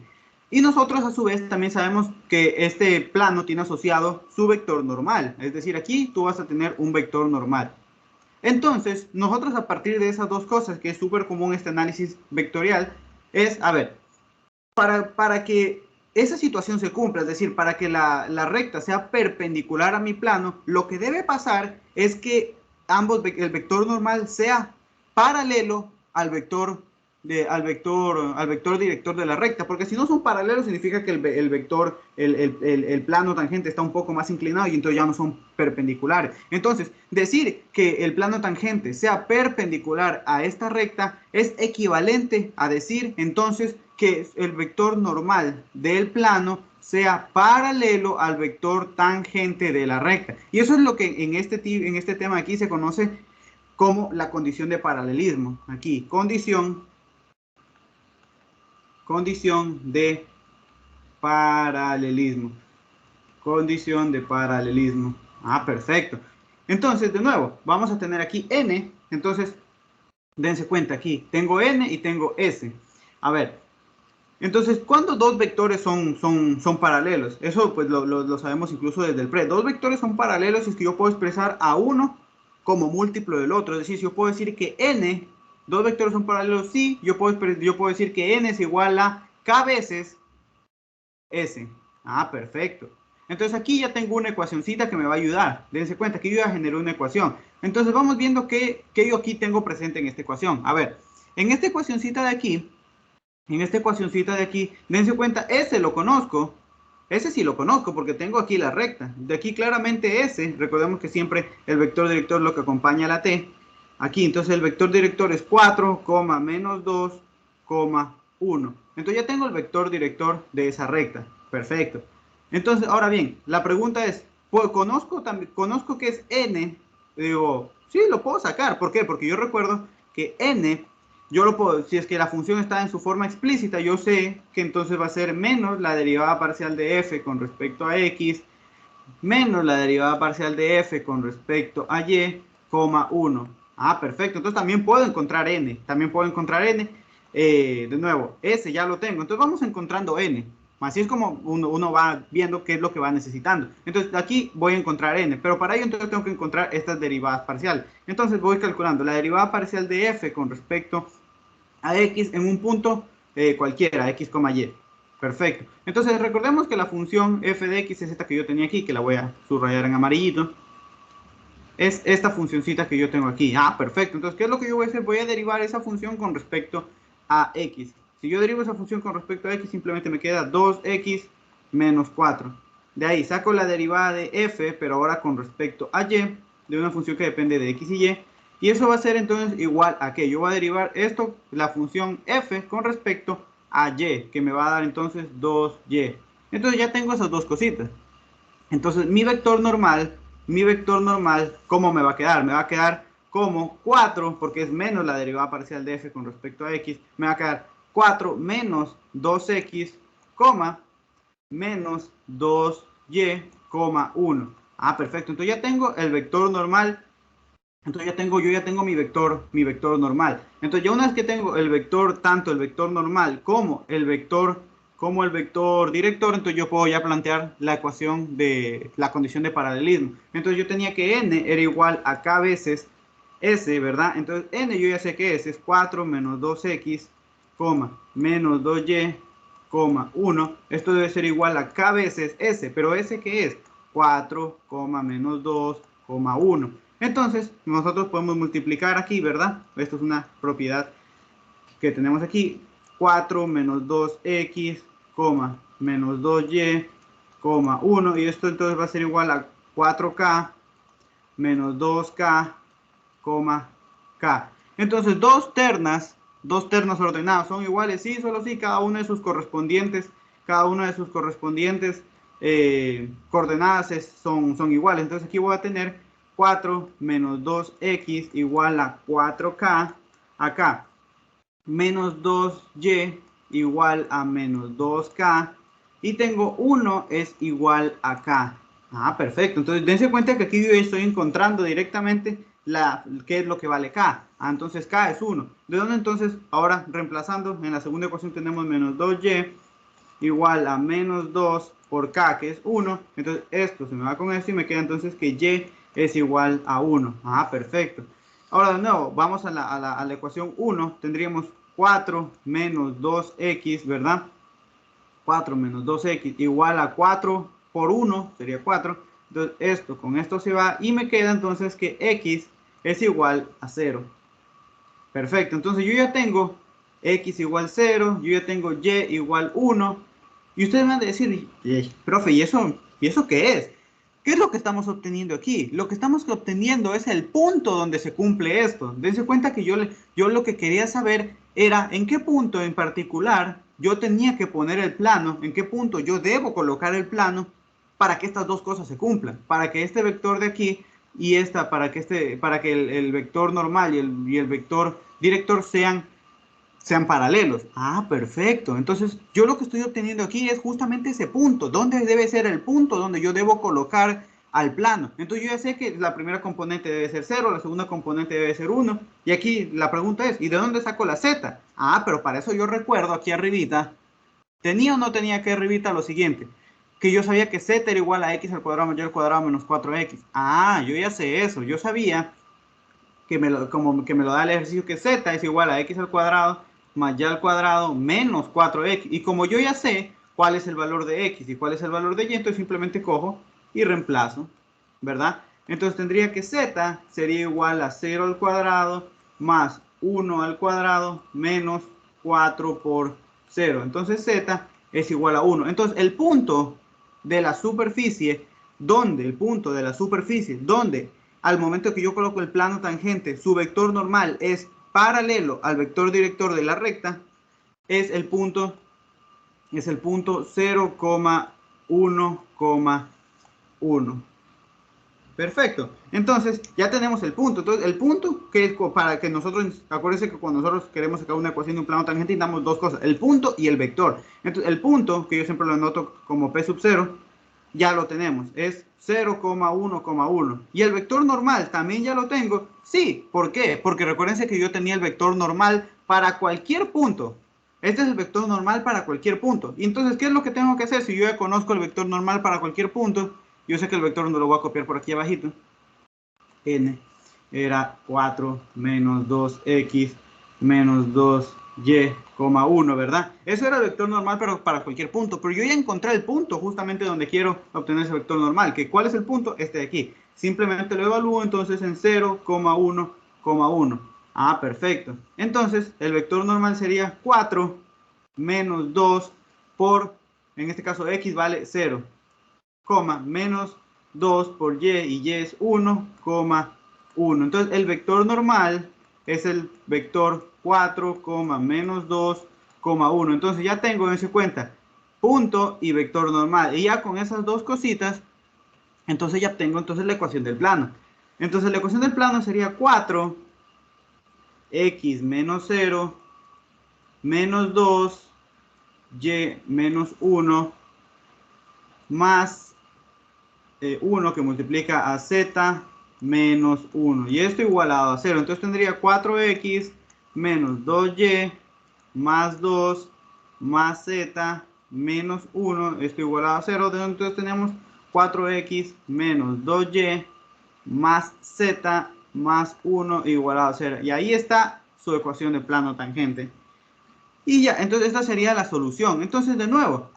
Y nosotros a su vez también sabemos que este plano tiene asociado su vector normal. Es decir, aquí tú vas a tener un vector normal. Entonces, nosotros a partir de esas dos cosas, que es súper común este análisis vectorial, es, a ver, para que esa situación se cumpla, es decir, para que la recta sea perpendicular a mi plano, lo que debe pasar es que el vector normal sea paralelo al vector director de la recta, porque si no son paralelos significa que el plano tangente está un poco más inclinado y entonces ya no son perpendiculares. Entonces, decir que el plano tangente sea perpendicular a esta recta es equivalente a decir entonces que el vector normal del plano sea paralelo al vector tangente de la recta. Y eso es lo que en este tema aquí se conoce como la condición de paralelismo. Aquí, condición de paralelismo. Condición de paralelismo. Ah, perfecto. Entonces, de nuevo, vamos a tener aquí n. Entonces, dense cuenta aquí. Tengo n y tengo s. A ver. Entonces, ¿cuándo dos vectores son paralelos? Eso pues lo sabemos incluso desde el pre. Dos vectores son paralelos y es que yo puedo expresar a uno como múltiplo del otro. Es decir, si yo puedo decir que n, dos vectores son paralelos, sí, yo puedo decir que n es igual a k veces s. Ah, perfecto. Entonces aquí ya tengo una ecuacióncita que me va a ayudar. Dense cuenta que yo ya generé una ecuación. Entonces vamos viendo qué yo aquí tengo presente en esta ecuación. A ver, en esta ecuacióncita de aquí, dense cuenta, S lo conozco. S sí lo conozco porque tengo aquí la recta. De aquí claramente S, recordemos que siempre el vector director es lo que acompaña a la T. Aquí, entonces el vector director es 4, menos 2, 1. Entonces ya tengo el vector director de esa recta. Perfecto. Entonces, ahora bien, la pregunta es, pues, conozco que es N. Digo, sí, lo puedo sacar. ¿Por qué? Porque yo recuerdo que N yo lo puedo, si es que la función está en su forma explícita, yo sé que entonces va a ser menos la derivada parcial de f con respecto a x, menos la derivada parcial de f con respecto a y, 1. Ah, perfecto. Entonces también puedo encontrar n. De nuevo, s ya lo tengo. Entonces vamos encontrando n. Así es como uno va viendo qué es lo que va necesitando. Entonces aquí voy a encontrar n, pero para ello entonces tengo que encontrar estas derivadas parciales. Entonces voy calculando la derivada parcial de f con respecto a x en un punto cualquiera, x, y. Perfecto. Entonces recordemos que la función f de x es esta que yo tenía aquí, que la voy a subrayar en amarillito. Es esta funcioncita que yo tengo aquí. Ah, perfecto. Entonces, ¿qué es lo que yo voy a hacer? Voy a derivar esa función con respecto a x. Si yo derivo esa función con respecto a x, simplemente me queda 2x menos 4. De ahí saco la derivada de f, pero ahora con respecto a y, de una función que depende de x y y. Y eso va a ser entonces igual a que yo voy a derivar esto, la función f, con respecto a y, que me va a dar entonces 2y. Entonces ya tengo esas dos cositas. Entonces mi vector normal, ¿cómo me va a quedar? Me va a quedar como 4, porque es menos la derivada parcial de f con respecto a x. Me va a quedar 4 menos 2x, menos 2y, 1. Ah, perfecto. Entonces ya tengo el vector normal. Entonces yo ya tengo mi vector normal. Entonces ya una vez que tengo el vector, tanto el vector normal como el vector director, entonces yo puedo ya plantear la ecuación de la condición de paralelismo. Entonces yo tenía que n era igual a k veces s, ¿verdad? Entonces n yo ya sé que es 4 menos 2x, menos 2y, 1. Esto debe ser igual a k veces s, pero s ¿qué es? 4, menos 2, 1. Entonces nosotros podemos multiplicar aquí, ¿verdad? Esto es una propiedad que tenemos aquí. 4 menos 2x, menos 2y, 1. Y esto entonces va a ser igual a 4k menos 2k, k. Entonces dos ternas ordenadas son iguales, sí, solo sí, cada una de sus correspondientes coordenadas son iguales. Entonces aquí voy a tener 4 menos 2x igual a 4k, acá menos 2y igual a menos 2k y tengo 1 es igual a k. Ah, perfecto. Entonces, dense cuenta que aquí yo estoy encontrando directamente qué es lo que vale k. Ah, entonces k es 1. ¿De dónde entonces? Ahora, reemplazando, en la segunda ecuación tenemos menos 2y igual a menos 2 por k, que es 1. Entonces, esto se me va con esto y me queda entonces que y es igual a 1. Ah, perfecto. Ahora, de nuevo, vamos a la ecuación 1. Tendríamos 4 menos 2x, ¿verdad? 4 menos 2x igual a 4 por 1, sería 4. Entonces, esto con esto se va y me queda entonces que x es igual a 0. Perfecto, entonces yo ya tengo x igual 0, yo ya tengo y igual 1. Y ustedes me van a decir, profe, ¿y eso qué es? ¿Qué es lo que estamos obteniendo aquí? Lo que estamos obteniendo es el punto donde se cumple esto. Dense cuenta que yo lo que quería saber era en qué punto en particular yo tenía que poner el plano, en qué punto yo debo colocar el plano para que estas dos cosas se cumplan, para que este vector de aquí y esta, para que el vector normal y el vector director sean paralelos. Ah, perfecto. Entonces, yo lo que estoy obteniendo aquí es justamente ese punto. ¿Dónde debe ser el punto donde yo debo colocar al plano? Entonces, yo ya sé que la primera componente debe ser 0, la segunda componente debe ser 1. Y aquí la pregunta es, ¿y de dónde saco la z? Ah, pero para eso yo recuerdo aquí arribita, ¿tenía o no tenía que arribita lo siguiente? Que yo sabía que z era igual a x al cuadrado mayor al cuadrado menos 4x. Ah, yo ya sé eso. Yo sabía como que me lo da el ejercicio que z es igual a x al cuadrado más y al cuadrado menos 4x. Y como yo ya sé cuál es el valor de x y cuál es el valor de y, entonces simplemente cojo y reemplazo, ¿verdad? Entonces tendría que z sería igual a 0 al cuadrado más 1 al cuadrado menos 4 por 0. Entonces z es igual a 1. Entonces el punto de la superficie, donde al momento que yo coloco el plano tangente, su vector normal es paralelo al vector director de la recta, es el punto 0,1,1. Perfecto. Entonces, ya tenemos el punto. Entonces, el punto que es para que nosotros, acuérdense que cuando nosotros queremos sacar una ecuación de un plano tangente, necesitamos dos cosas, el punto y el vector. Entonces, el punto, que yo siempre lo anoto como P sub 0, ya lo tenemos, es 0,1,1. ¿Y el vector normal también ya lo tengo? Sí, ¿por qué? Porque recuérdense que yo tenía el vector normal para cualquier punto. Este es el vector normal para cualquier punto. Y entonces, ¿qué es lo que tengo que hacer si yo ya conozco el vector normal para cualquier punto? Yo sé que el vector no lo voy a copiar por aquí abajito. N era 4 menos 2x menos 2y, 1, ¿verdad? Eso era el vector normal pero para cualquier punto. Pero yo ya encontré el punto justamente donde quiero obtener ese vector normal. ¿Cuál es el punto? Este de aquí. Simplemente lo evalúo entonces en 0,1,1. Ah, perfecto. Entonces el vector normal sería 4 menos 2 por, en este caso x vale 0, menos 2 por y y es 1, 1. Entonces el vector normal es el vector 4, menos 2, 1. Entonces ya tengo en cuenta punto y vector normal. Y ya con esas dos cositas, entonces ya tengo entonces la ecuación del plano. Entonces la ecuación del plano sería 4, x menos 0, menos 2, y menos 1, más 1 que multiplica a z menos 1. Y esto igualado a 0. Entonces tendría 4x menos 2y más 2 más z menos 1. Esto igualado a 0. Entonces tenemos 4x menos 2y más z más 1 igualado a 0. Y ahí está su ecuación de plano tangente. Y ya, entonces esta sería la solución. Entonces, de nuevo,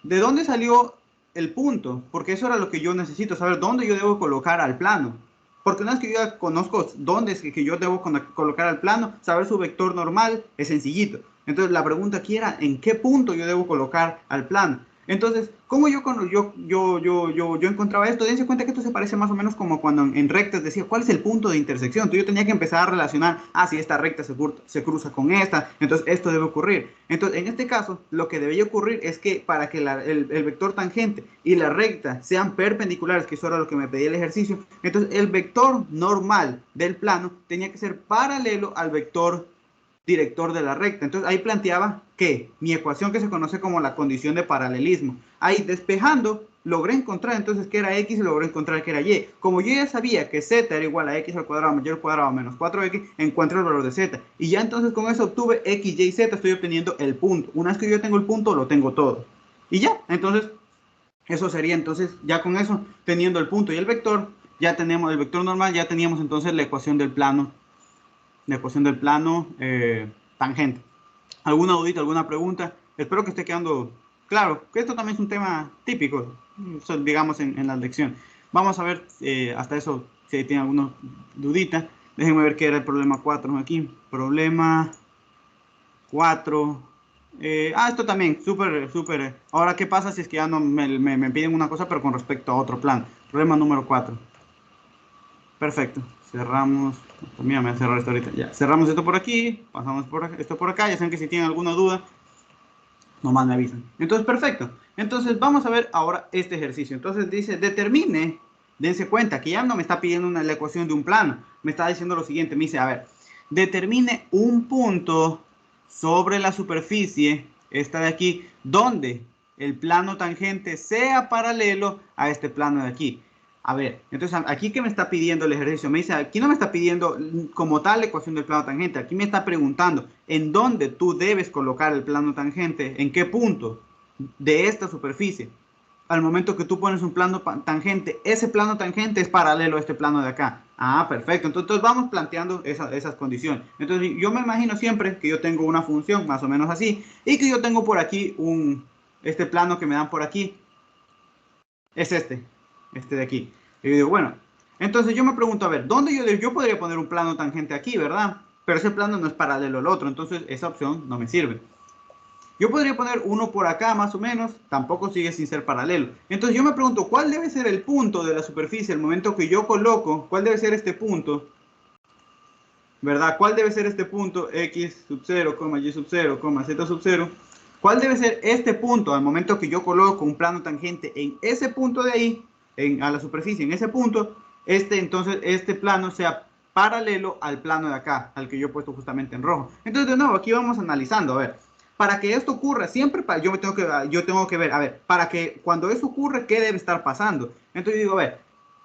¿de dónde salió el punto? Porque eso era lo que yo necesito, saber dónde yo debo colocar al plano. Porque una vez que yo ya conozco dónde es que yo debo colocar al plano, saber su vector normal es sencillito. Entonces la pregunta aquí era, ¿en qué punto yo debo colocar al plano? Entonces, ¿cómo yo encontraba esto? Dense cuenta que esto se parece más o menos como cuando en rectas decía, ¿cuál es el punto de intersección? Entonces yo tenía que empezar a relacionar, si esta recta se cruza con esta, entonces esto debe ocurrir. Entonces, en este caso, lo que debería ocurrir es que para que el vector tangente y la recta sean perpendiculares, que eso era lo que me pedía el ejercicio, entonces el vector normal del plano tenía que ser paralelo al vector director de la recta. Entonces ahí planteaba que mi ecuación que se conoce como la condición de paralelismo. Ahí despejando logré encontrar entonces que era x y logré encontrar que era y. Como yo ya sabía que z era igual a x al cuadrado mayor cuadrado menos 4x, encuentro el valor de z. Y ya entonces con eso obtuve x, y, z, estoy obteniendo el punto. Una vez que yo tengo el punto, lo tengo todo. Y ya, entonces, eso sería entonces, ya con eso, teniendo el punto y el vector, ya tenemos el vector normal, ya teníamos entonces la ecuación del plano tangente. ¿Alguna dudita, alguna pregunta? Espero que esté quedando claro, que esto también es un tema típico, digamos, en la lección. Vamos a ver hasta eso si tienen alguna dudita. Déjenme ver qué era el problema 4 aquí. Problema 4. Esto también, súper. Ahora, ¿qué pasa si es que ya no me piden una cosa, pero con respecto a otro plan? Problema número 4. Perfecto. Cerramos. Mira, me voy a cerrar esto ahorita. Ya. Cerramos esto por aquí. Pasamos esto por acá. Ya saben que si tienen alguna duda, nomás me avisan. Entonces, perfecto. Entonces, vamos a ver ahora este ejercicio. Entonces, dice, determine. Dense cuenta que ya no me está pidiendo la ecuación de un plano. Me está diciendo lo siguiente. Me dice, a ver, determine un punto sobre la superficie, esta de aquí, donde el plano tangente sea paralelo a este plano de aquí. A ver, entonces aquí que me está pidiendo el ejercicio, me dice, aquí no me está pidiendo como tal la ecuación del plano tangente, aquí me está preguntando en dónde tú debes colocar el plano tangente, en qué punto de esta superficie. Al momento que tú pones un plano tangente, ese plano tangente es paralelo a este plano de acá. Ah, perfecto. Entonces vamos planteando esas condiciones. Entonces yo me imagino siempre que yo tengo una función más o menos así y que yo tengo por aquí este plano que me dan por aquí. Es este de aquí. Y yo digo, bueno, entonces yo me pregunto, a ver, ¿dónde yo podría poner un plano tangente aquí, verdad? Pero ese plano no es paralelo al otro, entonces esa opción no me sirve. Yo podría poner uno por acá más o menos, tampoco sigue sin ser paralelo. Entonces yo me pregunto, ¿cuál debe ser el punto de la superficie al momento que yo coloco? ¿Cuál debe ser este punto? ¿Verdad? ¿Cuál debe ser este punto? X sub 0, y sub 0, z sub 0. ¿Cuál debe ser este punto al momento que yo coloco un plano tangente en ese punto de ahí, a la superficie, en ese punto? Entonces este plano sea paralelo al plano de acá, al que yo he puesto justamente en rojo. Entonces de nuevo, aquí vamos analizando, a ver. Para que esto ocurra, siempre yo tengo que ver, a ver, para que cuando eso ocurre, ¿qué debe estar pasando? Entonces yo digo, a ver,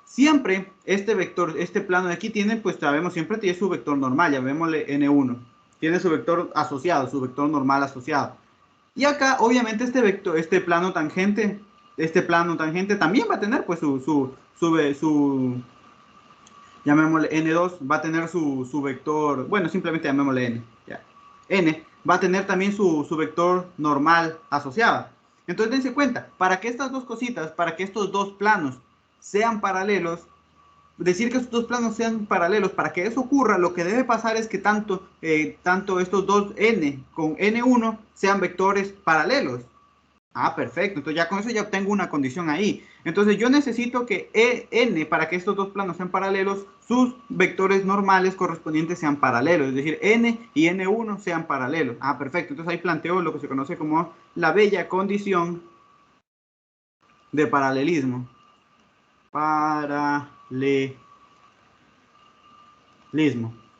siempre este vector, este plano de aquí tiene, pues sabemos, siempre tiene su vector normal, llamémosle N1. Tiene su vector asociado, su vector normal asociado. Y acá, obviamente, este plano tangente también va a tener, pues, llamémosle N2, va a tener su vector, bueno, simplemente llamémosle N, ya. N va a tener también su vector normal asociado. Entonces, dense cuenta, para que estas dos cositas, para que estos dos planos sean paralelos, decir que estos dos planos sean paralelos, para que eso ocurra, lo que debe pasar es que tanto estos dos n con n1 sean vectores paralelos. Ah, perfecto. Entonces ya con eso ya obtengo una condición ahí. Entonces yo necesito que n, para que estos dos planos sean paralelos, sus vectores normales correspondientes sean paralelos. Es decir, n y n1 sean paralelos. Ah, perfecto. Entonces ahí planteo lo que se conoce como la bella condición de paralelismo. Paralelismo.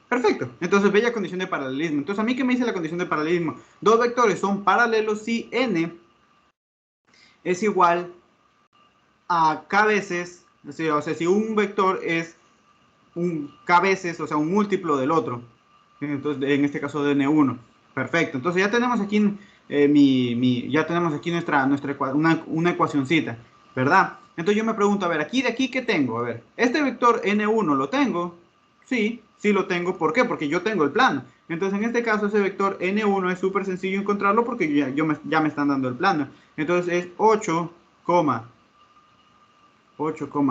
Perfecto. Entonces, bella condición de paralelismo. Entonces, ¿a mí qué me dice la condición de paralelismo? Dos vectores son paralelos si n es igual a k veces, o sea, si un vector es un k veces, o sea, un múltiplo del otro. Entonces, en este caso de n1. Perfecto. Entonces, ya tenemos aquí ya tenemos aquí una ecuacioncita, ¿verdad? Entonces yo me pregunto, a ver, aquí de aquí, ¿qué tengo? A ver, este vector n1 lo tengo. Sí, sí lo tengo. ¿Por qué? Porque yo tengo el plano. Entonces, en este caso, ese vector n1 es súper sencillo encontrarlo porque ya me están dando el plano. Entonces, es 8,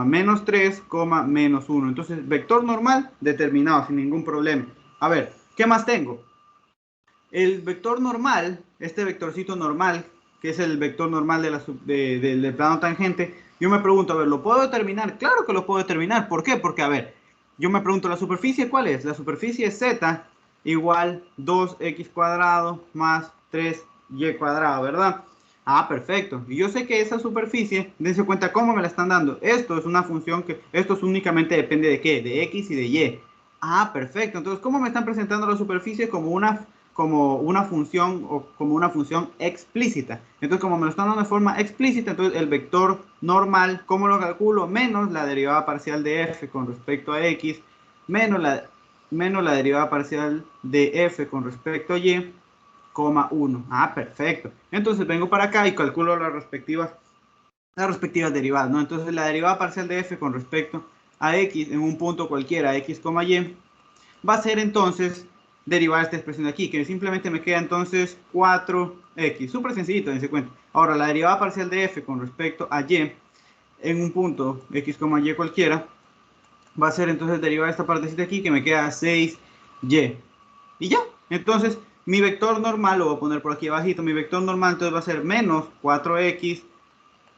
menos 3, menos 1. Entonces, vector normal determinado sin ningún problema. A ver, ¿qué más tengo? El vector normal, este vectorcito normal, que es el vector normal del plano tangente, yo me pregunto, a ver, ¿lo puedo determinar? Claro que lo puedo determinar. ¿Por qué? Porque, a ver, yo me pregunto, ¿la superficie cuál es? La superficie es z igual 2x cuadrado más 3y cuadrado, ¿verdad? Ah, perfecto. Y yo sé que esa superficie, dense cuenta cómo me la están dando. Esto es una función esto únicamente depende de qué, de x y de y. Ah, perfecto. Entonces, ¿cómo me están presentando la superficie? Como como una función o como una función explícita. Entonces, como me lo están dando de forma explícita, entonces el vector normal, ¿cómo lo calculo? Menos la derivada parcial de f con respecto a x, menos la derivada parcial de f con respecto a y, coma 1. Ah, perfecto. Entonces vengo para acá y calculo las respectivas derivadas, ¿no? Entonces la derivada parcial de f con respecto a x en un punto cualquiera, x, y, va a ser entonces derivar esta expresión de aquí, que simplemente me queda entonces 4x. Súper sencillito, dense cuenta. Ahora, la derivada parcial de f con respecto a y en un punto x, y cualquiera, va a ser entonces derivar esta partecita aquí, que me queda 6y. Y ya, entonces mi vector normal, lo voy a poner por aquí abajito, mi vector normal entonces va a ser menos 4x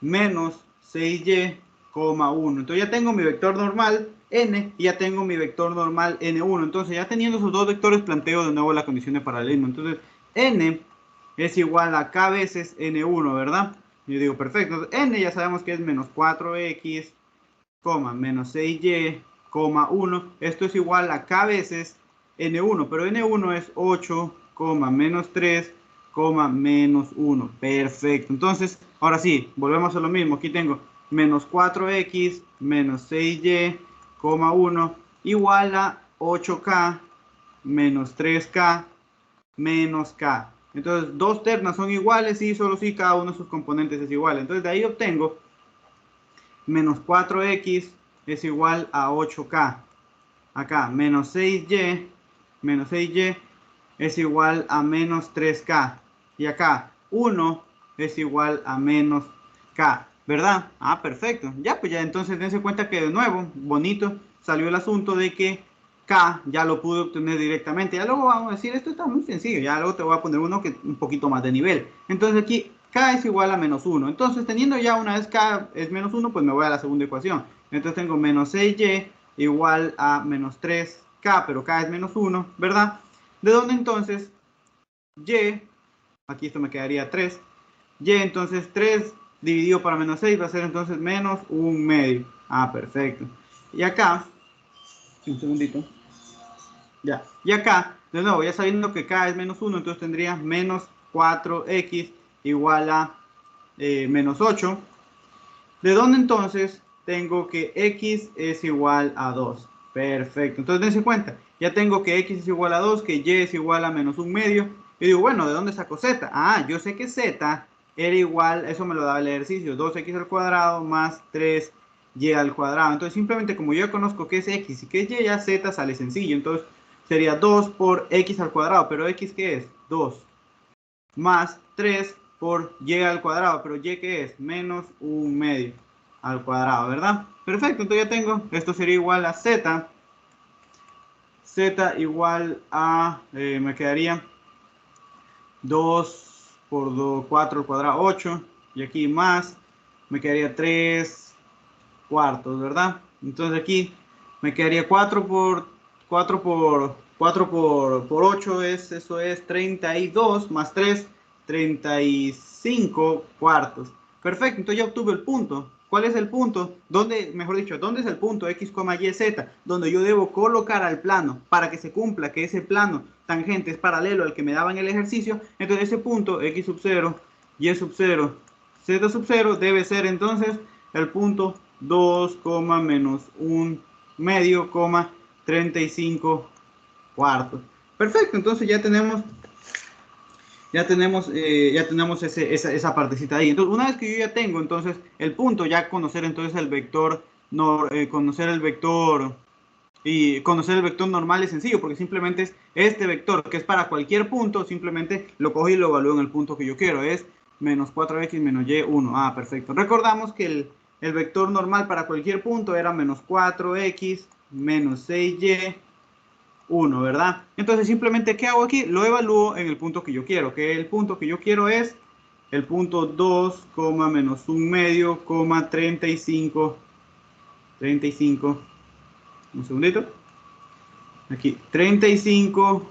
menos 6y, 1. Entonces ya tengo mi vector normal n y ya tengo mi vector normal n1. Entonces ya teniendo esos dos vectores planteo de nuevo la condición de paralelismo. Entonces n es igual a k veces n1, ¿verdad? Yo digo, perfecto. Entonces, n ya sabemos que es menos 4x, menos 6y, 1. Esto es igual a k veces n1, pero n1 es 8, menos 3, menos 1. Perfecto. Entonces, ahora sí, volvemos a lo mismo. Aquí tengo menos 4x menos 6y, 1 igual a 8k menos 3k menos k. Entonces, dos ternas son iguales y solo si cada uno de sus componentes es igual. Entonces, de ahí obtengo menos 4x es igual a 8k. Acá, menos 6y es igual a menos 3k. Y acá, 1 es igual a menos k. ¿Verdad? Ah, perfecto. Ya, pues ya entonces dense cuenta que de nuevo, bonito, salió el asunto de que k ya lo pude obtener directamente. Ya luego vamos a decir, esto está muy sencillo. Ya luego te voy a poner uno que un poquito más de nivel. Entonces aquí k es igual a menos 1. Entonces teniendo ya una vez k es menos 1, pues me voy a la segunda ecuación. Entonces tengo menos 6y igual a menos 3k, pero k es menos 1, ¿verdad? ¿De dónde entonces y, aquí esto me quedaría 3, y entonces 3 dividido para menos 6 va a ser entonces menos 1 medio. Ah, perfecto. Y acá, un segundito, ya. Y acá, de nuevo, ya sabiendo que k es menos 1, entonces tendría menos 4x igual a menos 8. ¿De dónde entonces tengo que x es igual a 2? Perfecto. Entonces dense cuenta, ya tengo que x es igual a 2, que y es igual a menos 1 medio. Y digo, bueno, ¿de dónde saco z? Ah, yo sé que z era igual, eso me lo daba el ejercicio, 2x al cuadrado más 3y al cuadrado. Entonces simplemente como yo ya conozco que es x y que es y, ya z sale sencillo. Entonces sería 2 por x al cuadrado, pero x ¿qué es? 2 más 3 por y al cuadrado, pero y ¿qué es? Menos 1 medio al cuadrado, ¿verdad? Perfecto, entonces ya tengo, esto sería igual a z igual a, me quedaría 2 por 2, 4 al cuadrado, 8, y aquí más, me quedaría 3 cuartos, ¿verdad? Entonces aquí me quedaría 4 por 8 eso es 32 más 3, 35 cuartos. Perfecto, entonces ya obtuve el punto. ¿Cuál es el punto? ¿Dónde, mejor dicho, dónde es el punto x, y, z? Donde yo debo colocar al plano para que se cumpla que ese plano tangente es paralelo al que me daba en el ejercicio. Entonces ese punto x sub 0, y sub 0, z sub 0 debe ser entonces el punto 2, menos 1 medio, 35 cuartos. Perfecto, entonces ya tenemos esa partecita ahí. Entonces, una vez que yo ya tengo entonces el punto, ya conocer entonces el vector, no, conocer el vector y conocer el vector normal es sencillo, porque simplemente es este vector, que es para cualquier punto, simplemente lo cojo y lo evalúo en el punto que yo quiero, es menos 4x menos y 1. Ah, perfecto. Recordamos que el vector normal para cualquier punto era menos 4x menos 6y 1, ¿verdad? Entonces simplemente, ¿qué hago aquí? Lo evalúo en el punto que yo quiero, que el punto que yo quiero es el punto 2, menos 1 medio, 35, un segundito, aquí, 35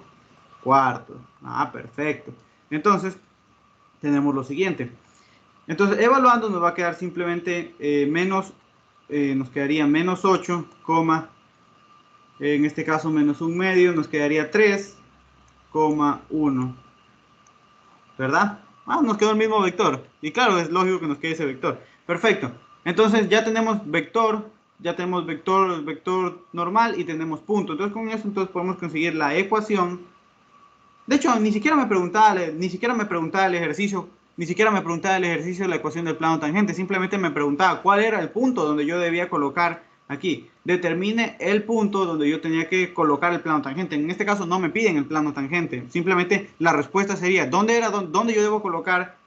cuartos. Ah, perfecto. Entonces, tenemos lo siguiente. Entonces, evaluando nos va a quedar simplemente nos quedaría menos 8, en este caso menos 1 medio, nos quedaría 3, 1, ¿verdad? Nos quedó el mismo vector. Y claro, es lógico que nos quede ese vector. Perfecto. Entonces ya tenemos vector normal y tenemos punto. Entonces con eso podemos conseguir la ecuación. De hecho, ni siquiera me preguntaba el ejercicio, de la ecuación del plano tangente. Simplemente me preguntaba cuál era el punto donde yo debía colocar aquí. Determine el punto donde yo tenía que colocar el plano tangente. En este caso no me piden el plano tangente. Simplemente la respuesta sería dónde yo debo colocar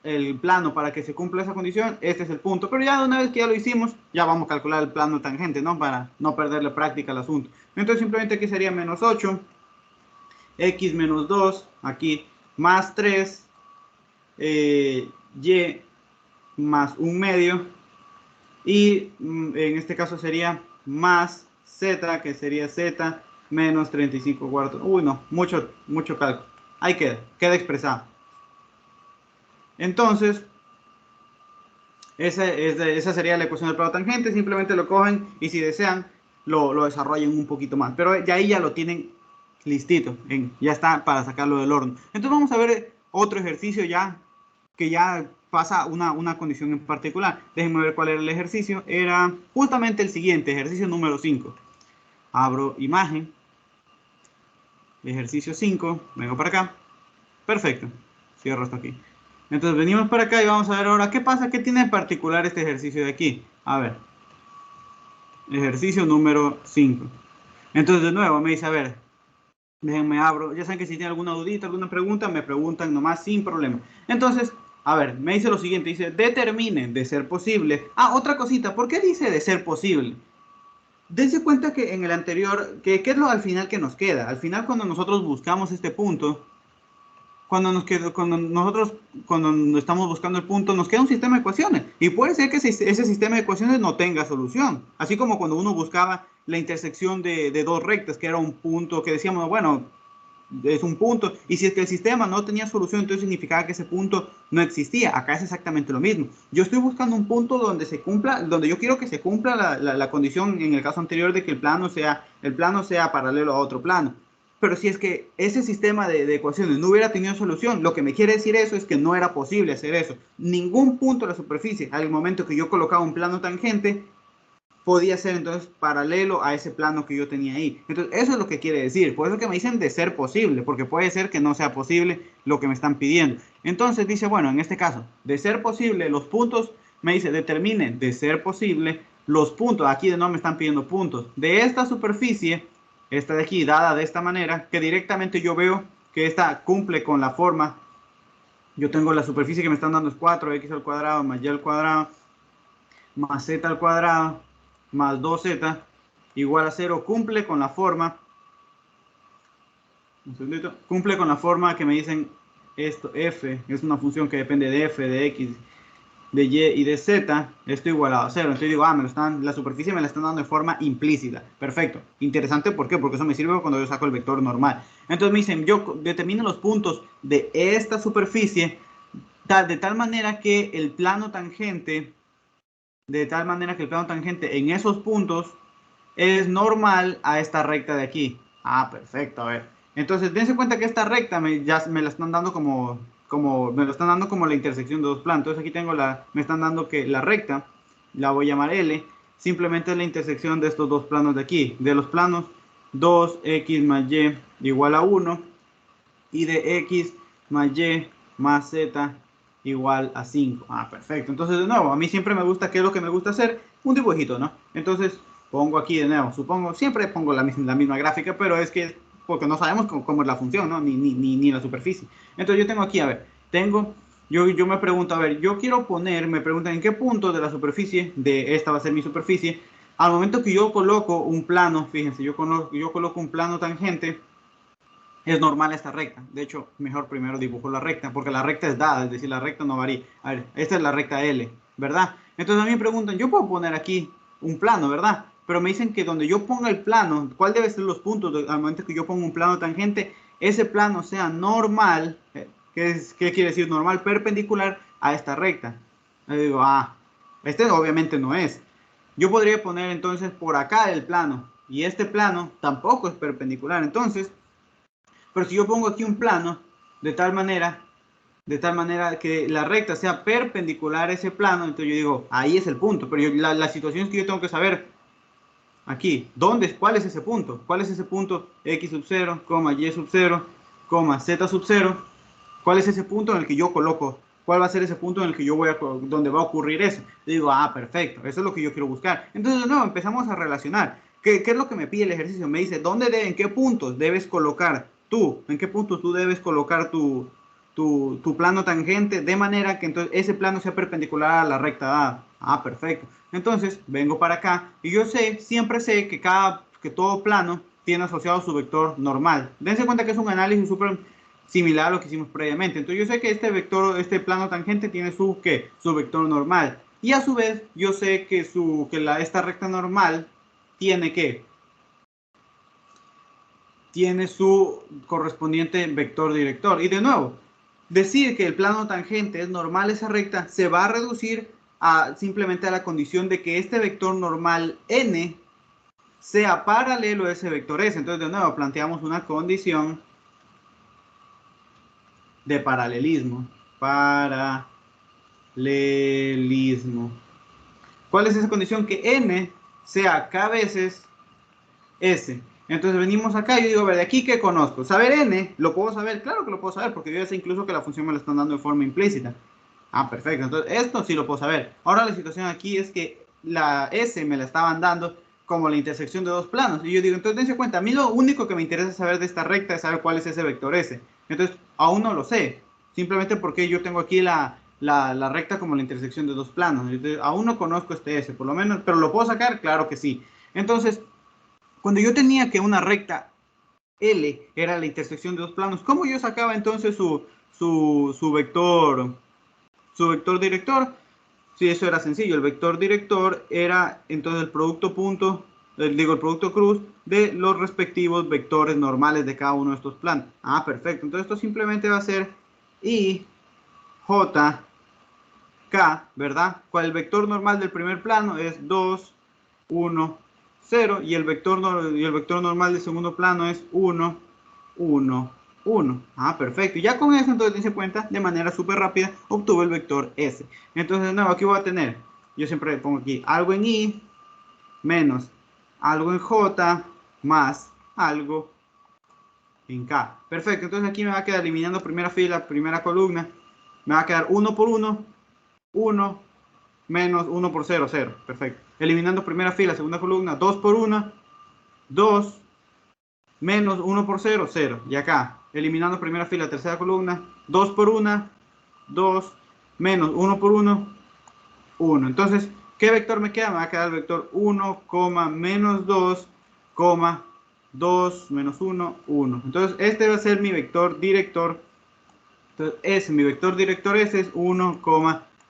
el plano para que se cumpla esa condición. Este es el punto. Pero ya una vez que ya lo hicimos, ya vamos a calcular el plano tangente, ¿no? Para no perderle práctica al asunto. Entonces simplemente aquí sería menos 8. X menos 2, aquí, más 3, y más 1 medio, y en este caso sería más z, que sería z menos 35 cuartos. Uy, no, mucho cálculo. Ahí queda expresado. Entonces, esa sería la ecuación del plano tangente. Simplemente lo cogen y si desean, lo desarrollan un poquito más. Pero ya ahí ya lo tienen listito, ya está para sacarlo del horno. Entonces vamos a ver otro ejercicio que ya pasa una condición en particular. Déjenme ver cuál era el ejercicio. Era justamente el siguiente, ejercicio número 5. Abro imagen. Ejercicio 5. Vengo para acá. Perfecto. Cierro esto aquí. Entonces venimos para acá y vamos a ver ahora qué pasa, qué tiene en particular este ejercicio de aquí. A ver. Ejercicio número 5. Entonces de nuevo me dice, a ver, déjenme abro. Ya saben que si tienen alguna dudita, alguna pregunta, me preguntan nomás sin problema. Entonces, a ver, me dice lo siguiente. Dice, determine de ser posible. Otra cosita. ¿Por qué dice de ser posible? Dense cuenta que en el anterior, ¿qué es lo al final que nos queda? Al final cuando nosotros buscamos este punto, cuando estamos buscando el punto, nos queda un sistema de ecuaciones. Y puede ser que ese sistema de ecuaciones no tenga solución. Así como cuando uno buscaba la intersección de dos rectas, que era un punto que decíamos, bueno, es un punto, y si es que el sistema no tenía solución, entonces significaba que ese punto no existía. Acá es exactamente lo mismo. Yo estoy buscando un punto donde yo quiero que se cumpla la condición en el caso anterior de que el plano sea paralelo a otro plano. Pero si es que ese sistema de ecuaciones no hubiera tenido solución, lo que me quiere decir eso es que no era posible hacer eso. Ningún punto de la superficie, al momento que yo colocaba un plano tangente, podía ser entonces paralelo a ese plano que yo tenía ahí. Entonces, eso es lo que quiere decir. Por eso que me dicen de ser posible, porque puede ser que no sea posible lo que me están pidiendo. Entonces dice, bueno, en este caso, de ser posible, los puntos, me dice, determine de ser posible los puntos. Aquí de nuevo me están pidiendo puntos. De esta superficie, esta de aquí, dada de esta manera, que directamente yo veo que esta cumple con la forma. Yo tengo la superficie que me están dando es 4x al cuadrado más y al cuadrado más z al cuadrado más 2z igual a 0, cumple con la forma, que me dicen esto, f es una función que depende de f, de x, de y y de z, esto igualado a 0. Entonces digo, la superficie me la están dando de forma implícita. Perfecto. Interesante, ¿por qué? Porque eso me sirve cuando yo saco el vector normal. Entonces me dicen, yo determino los puntos de esta superficie de tal manera que el plano tangente en esos puntos es normal a esta recta de aquí. Perfecto, a ver. Entonces, dense cuenta que esta recta ya me la están dando como la intersección de dos planos. Entonces aquí me están dando que la recta, la voy a llamar L, simplemente es la intersección de estos dos planos de aquí. De los planos 2x más y igual a 1 y de x más y más z igual a 5. Perfecto. Entonces, de nuevo, a mí siempre me gusta, ¿qué es lo que me gusta hacer? Un dibujito, ¿no? Entonces, pongo aquí de nuevo, siempre pongo la misma gráfica, pero es que, porque no sabemos cómo es la función, ¿no? Ni la superficie. Entonces, yo tengo aquí, a ver, yo me pregunto, a ver, me preguntan en qué punto de la superficie, de esta va a ser mi superficie, al momento que yo coloco un plano, fíjense, yo coloco un plano tangente, es normal esta recta. De hecho, mejor primero dibujo la recta, porque la recta es dada, es decir, la recta no varía. A ver, esta es la recta L, ¿verdad? Entonces a mí me preguntan, yo puedo poner aquí un plano, ¿verdad? Pero me dicen que donde yo ponga el plano, ¿cuál debe ser los puntos al momento que yo pongo un plano tangente? Ese plano sea normal, ¿qué quiere decir? Normal perpendicular a esta recta. Le digo, este obviamente no es. Yo podría poner entonces por acá el plano, y este plano tampoco es perpendicular. Entonces, Pero si yo pongo aquí un plano de tal manera que la recta sea perpendicular a ese plano, entonces yo digo, ahí es el punto. Pero la situación es que yo tengo que saber aquí, ¿cuál es ese punto? ¿Cuál es ese punto? X sub 0, Y sub 0, Z sub 0. ¿Cuál es ese punto en el que yo coloco? ¿Cuál va a ser ese punto en el que yo donde va a ocurrir eso? Yo digo, perfecto, eso es lo que yo quiero buscar. Entonces, de nuevo, empezamos a relacionar. ¿Qué es lo que me pide el ejercicio? Me dice, en qué puntos debes colocar tú? ¿En qué puntos tú debes colocar tu plano tangente de manera que entonces ese plano sea perpendicular a la recta dada? Perfecto. Entonces, vengo para acá y yo siempre sé que todo plano tiene asociado su vector normal. Dense cuenta que es un análisis súper similar a lo que hicimos previamente. Entonces yo sé que este plano tangente tiene su vector normal. Y a su vez, yo sé que esta recta normal tiene su correspondiente vector director. Y de nuevo, decir que el plano tangente es normal esa recta se va a reducir simplemente a la condición de que este vector normal n sea paralelo a ese vector s. Entonces de nuevo planteamos una condición de paralelismo. ¿Cuál es esa condición? Que n sea k veces s. Entonces venimos acá y yo digo, a ver, de aquí que conozco. ¿Saber n? ¿Lo puedo saber? Claro que lo puedo saber, porque yo ya sé incluso que la función me la están dando de forma implícita. Perfecto. Entonces esto sí lo puedo saber. Ahora la situación aquí es que la s me la estaban dando como la intersección de dos planos. Y yo digo, entonces dense cuenta, a mí lo único que me interesa saber de esta recta es saber cuál es ese vector s. Entonces aún no lo sé. Simplemente porque yo tengo aquí la recta como la intersección de dos planos. Entonces, aún no conozco este s, por lo menos, pero ¿lo puedo sacar? Claro que sí. Entonces, cuando yo tenía que una recta L era la intersección de dos planos, ¿cómo yo sacaba entonces su vector director? Sí, eso era sencillo. El vector director era entonces el producto cruz de los respectivos vectores normales de cada uno de estos planos. Perfecto. Entonces esto simplemente va a ser I, J, K, ¿verdad? El vector normal del primer plano es 2, 1, 0 y el vector normal del segundo plano es 1, 1, 1. Perfecto. Y ya con eso entonces dense cuenta, de manera súper rápida, obtuve el vector S. Entonces de nuevo aquí voy a tener, yo siempre pongo aquí algo en I menos algo en J más algo en K. Perfecto. Entonces aquí me va a quedar eliminando primera fila, primera columna. Me va a quedar 1 por 1, 1 menos 1 por 0, 0. Perfecto. Eliminando primera fila, segunda columna, 2 por 1, 2 menos 1 por 0, 0. Y acá, eliminando primera fila, tercera columna, 2 por 1, 2 menos 1 por 1, 1. Entonces, ¿qué vector me queda? Me va a quedar el vector 1, menos 2, 2 menos 1, 1. Entonces, este va a ser mi vector director. Entonces, mi vector director S es 1,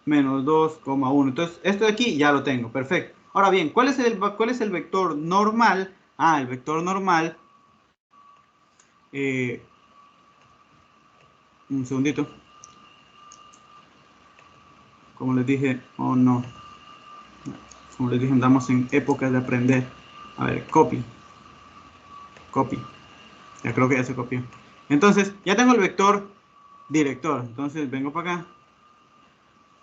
menos 2, 1. Entonces, esto de aquí ya lo tengo. Perfecto. Ahora bien, ¿cuál es el vector normal? El vector normal. Un segundito. Como les dije, no. Como les dije, andamos en épocas de aprender. A ver, copy. Ya creo que ya se copió. Entonces, ya tengo el vector director. Entonces, vengo para acá.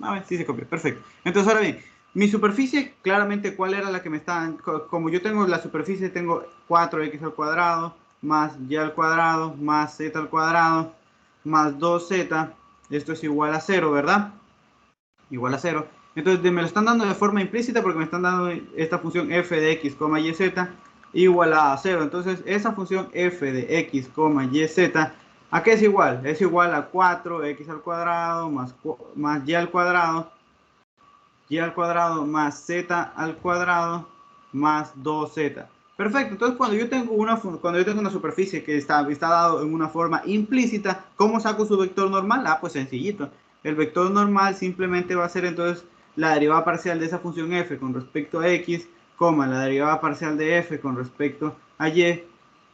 A ver, sí se copió. Perfecto. Entonces, ahora bien, mi superficie, claramente, ¿cuál era la que me estaban? Como yo tengo la superficie, tengo 4x al cuadrado, más y al cuadrado, más z al cuadrado, más 2z. Esto es igual a 0, ¿verdad? Igual a 0. Entonces, me lo están dando de forma implícita porque me están dando esta función f de x, y z igual a 0. Entonces, esa función f de x, y z, ¿a qué es igual? Es igual a 4x al cuadrado más y al cuadrado más z al cuadrado más 2z. Perfecto. Entonces, cuando yo tengo una superficie que está dado en una forma implícita, ¿cómo saco su vector normal? Pues sencillito. El vector normal simplemente va a ser entonces la derivada parcial de esa función f con respecto a x, la derivada parcial de f con respecto a y,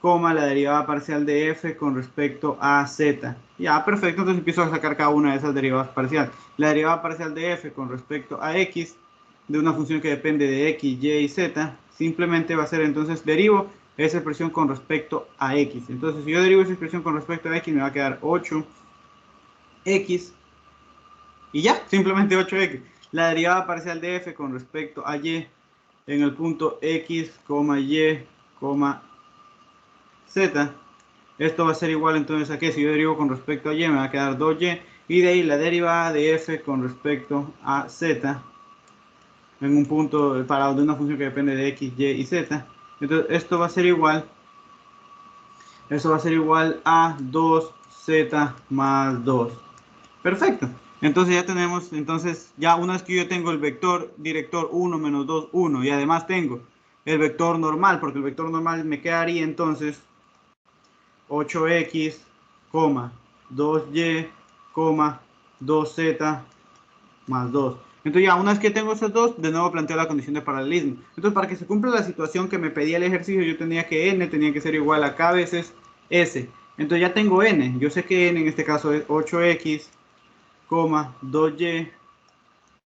la derivada parcial de f con respecto a z. Ya, perfecto. Entonces empiezo a sacar cada una de esas derivadas parciales. La derivada parcial de f con respecto a x de una función que depende de x, y y z simplemente va a ser entonces derivo esa expresión con respecto a x. Entonces, si yo derivo esa expresión con respecto a x, me va a quedar 8x y ya, simplemente 8x. La derivada parcial de f con respecto a y en el punto x, y, z. Esto va a ser igual entonces a que si yo derivo con respecto a y me va a quedar 2y, y de ahí la derivada de f con respecto a z en un punto para de una función que depende de x, y y z. Entonces esto va a ser igual, eso va a ser igual a 2z más 2. Perfecto. Entonces ya tenemos, entonces ya una vez que yo tengo el vector director 1 menos 2, 1, y además tengo el vector normal, porque el vector normal me quedaría entonces 8x, 2y, 2z más 2. Entonces ya una vez que tengo esos dos, de nuevo planteo la condición de paralelismo. Entonces para que se cumpla la situación que me pedía el ejercicio, yo tenía que n tenía que ser igual a k veces s. Entonces ya tengo n. Yo sé que n en este caso es 8x, 2y,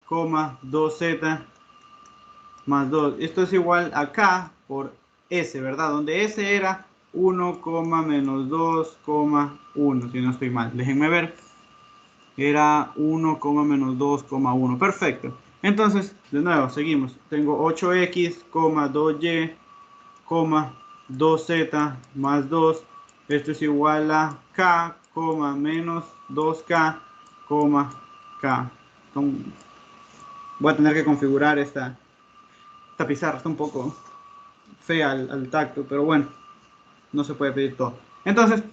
2z más 2. Esto es igual a k por s, ¿verdad? Donde s era 1, menos 2, 1, si no estoy mal. Déjenme ver. Era 1, menos 2, 1. Perfecto. Entonces, de nuevo, seguimos. Tengo 8x, 2y, 2z más 2. Esto es igual a k, menos 2k, k. Voy a tener que configurar esta pizarra. Está un poco fea al tacto, pero bueno, no se puede pedir todo. Entonces,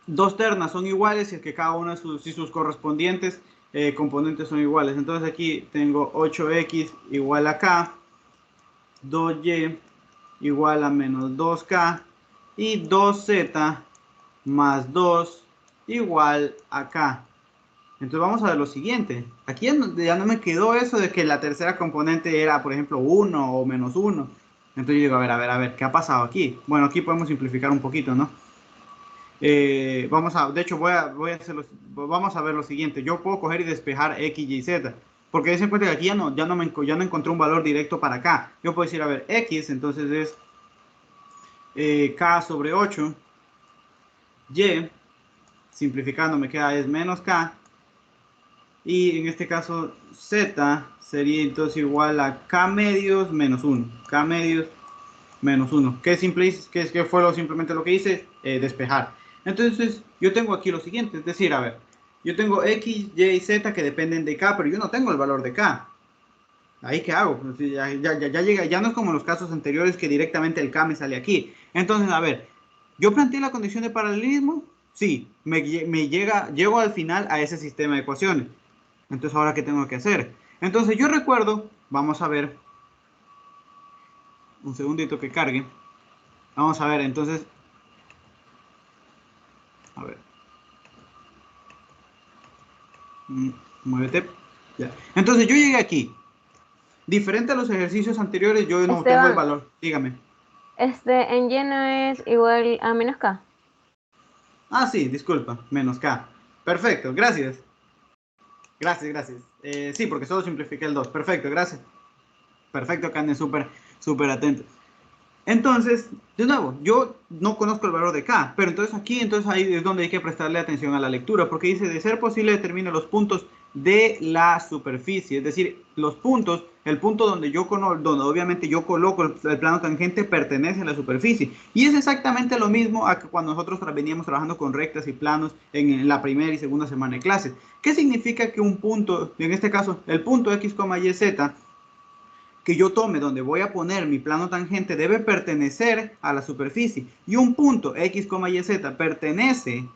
dos ternas son iguales si es que cada una de sus correspondientes componentes son iguales. Entonces aquí tengo 8x igual a k, 2y igual a menos 2k y 2z más 2 igual a k. Entonces vamos a ver lo siguiente. Aquí ya no me quedó eso de que la tercera componente era, por ejemplo, 1 o menos 1. Entonces yo digo, a ver, ¿qué ha pasado aquí? Bueno, aquí podemos simplificar un poquito, ¿no? De hecho, vamos a ver lo siguiente. Yo puedo coger y despejar x, y, z. Porque dense cuenta que aquí ya no encontré un valor directo para acá. Yo puedo decir, a ver, x, entonces es k sobre 8. Y, simplificando, me queda es menos k. Y en este caso, z sería entonces igual a k medios menos 1. K medios menos 1. ¿Qué fue simplemente lo que hice? Despejar. Entonces, yo tengo aquí lo siguiente. Es decir, a ver, yo tengo x, y y z que dependen de k, pero yo no tengo el valor de k. ¿Ahí qué hago? Pues ya no es como en los casos anteriores que directamente el k me sale aquí. Entonces, a ver, yo planteé la condición de paralelismo. Sí, llego al final a ese sistema de ecuaciones. Entonces, ¿ahora qué tengo que hacer? Entonces, yo recuerdo, vamos a ver, un segundito que cargue. Vamos a ver, entonces, a ver, muévete. Ya. Entonces, yo llegué aquí. Diferente a los ejercicios anteriores, yo no tengo el Esteban, valor. Dígame. en lleno es igual a menos k. Ah, sí, disculpa, menos K. Perfecto, gracias. Gracias. Sí, porque solo simplifiqué el 2. Perfecto, gracias. Perfecto, Kane, súper atento. Entonces, de nuevo, yo no conozco el valor de K, pero entonces ahí es donde hay que prestarle atención a la lectura, porque dice, de ser posible, determine los puntos de la superficie, es decir, los puntos, el punto donde donde obviamente yo coloco el plano tangente pertenece a la superficie, y es exactamente lo mismo a que cuando nosotros veníamos trabajando con rectas y planos en la primera y segunda semana de clases. ¿Qué significa que un punto, en este caso, el punto X, Y, Z, que yo tome donde voy a poner mi plano tangente debe pertenecer a la superficie, y un punto x, y, z pertenece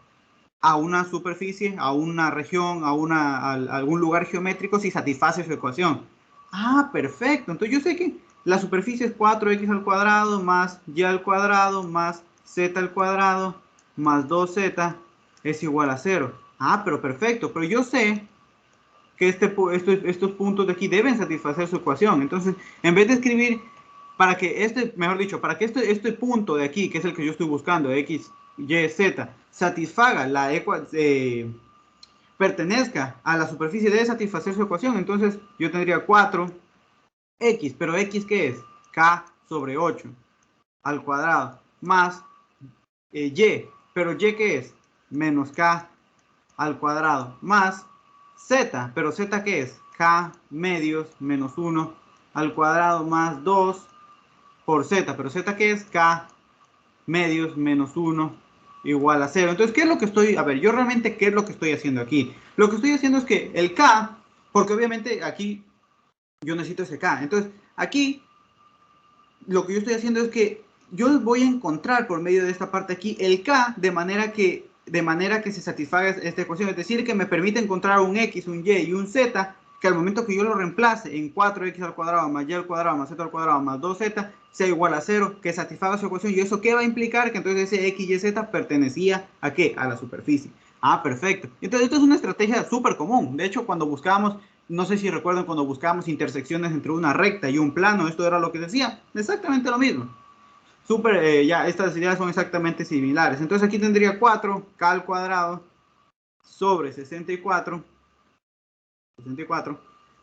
a una superficie, a una región, a algún lugar geométrico si satisface su ecuación? Ah, perfecto. Entonces yo sé que la superficie es 4x al cuadrado más y al cuadrado más z al cuadrado más 2z es igual a 0. Ah, pero perfecto. Pero yo sé que estos puntos de aquí deben satisfacer su ecuación. Entonces, en vez de escribir, mejor dicho, para que este punto de aquí, que es el que yo estoy buscando, x, y, z, satisfaga pertenezca a la superficie, debe satisfacer su ecuación. Entonces, yo tendría 4x, pero x, ¿qué es? K sobre 8. al cuadrado más y, pero y ¿qué es? Menos k al cuadrado más z, pero z ¿qué es? K medios menos 1 al cuadrado más 2 por z, pero z ¿qué es? K medios menos 1 igual a 0. Entonces, ¿qué es lo que estoy? A ver, yo realmente, ¿qué es lo que estoy haciendo aquí? Lo que estoy haciendo es que el k, porque obviamente aquí yo necesito ese k. Entonces, aquí lo que yo estoy haciendo es que yo voy a encontrar por medio de esta parte aquí el k de manera que se satisfaga esta ecuación, es decir, que me permite encontrar un x, un y y un z, que al momento que yo lo reemplace en 4x al cuadrado más y al cuadrado más z al cuadrado más 2z sea igual a 0, que satisfaga su ecuación. ¿Y eso qué va a implicar? Que entonces ese x y z pertenecía ¿a qué? A la superficie. Ah, perfecto. Entonces esto es una estrategia súper común. De hecho, cuando buscábamos, no sé si recuerdan cuando buscábamos intersecciones entre una recta y un plano, esto era lo que decía, exactamente lo mismo. Ya estas ideas son exactamente similares. Entonces aquí tendría 4k al cuadrado sobre 64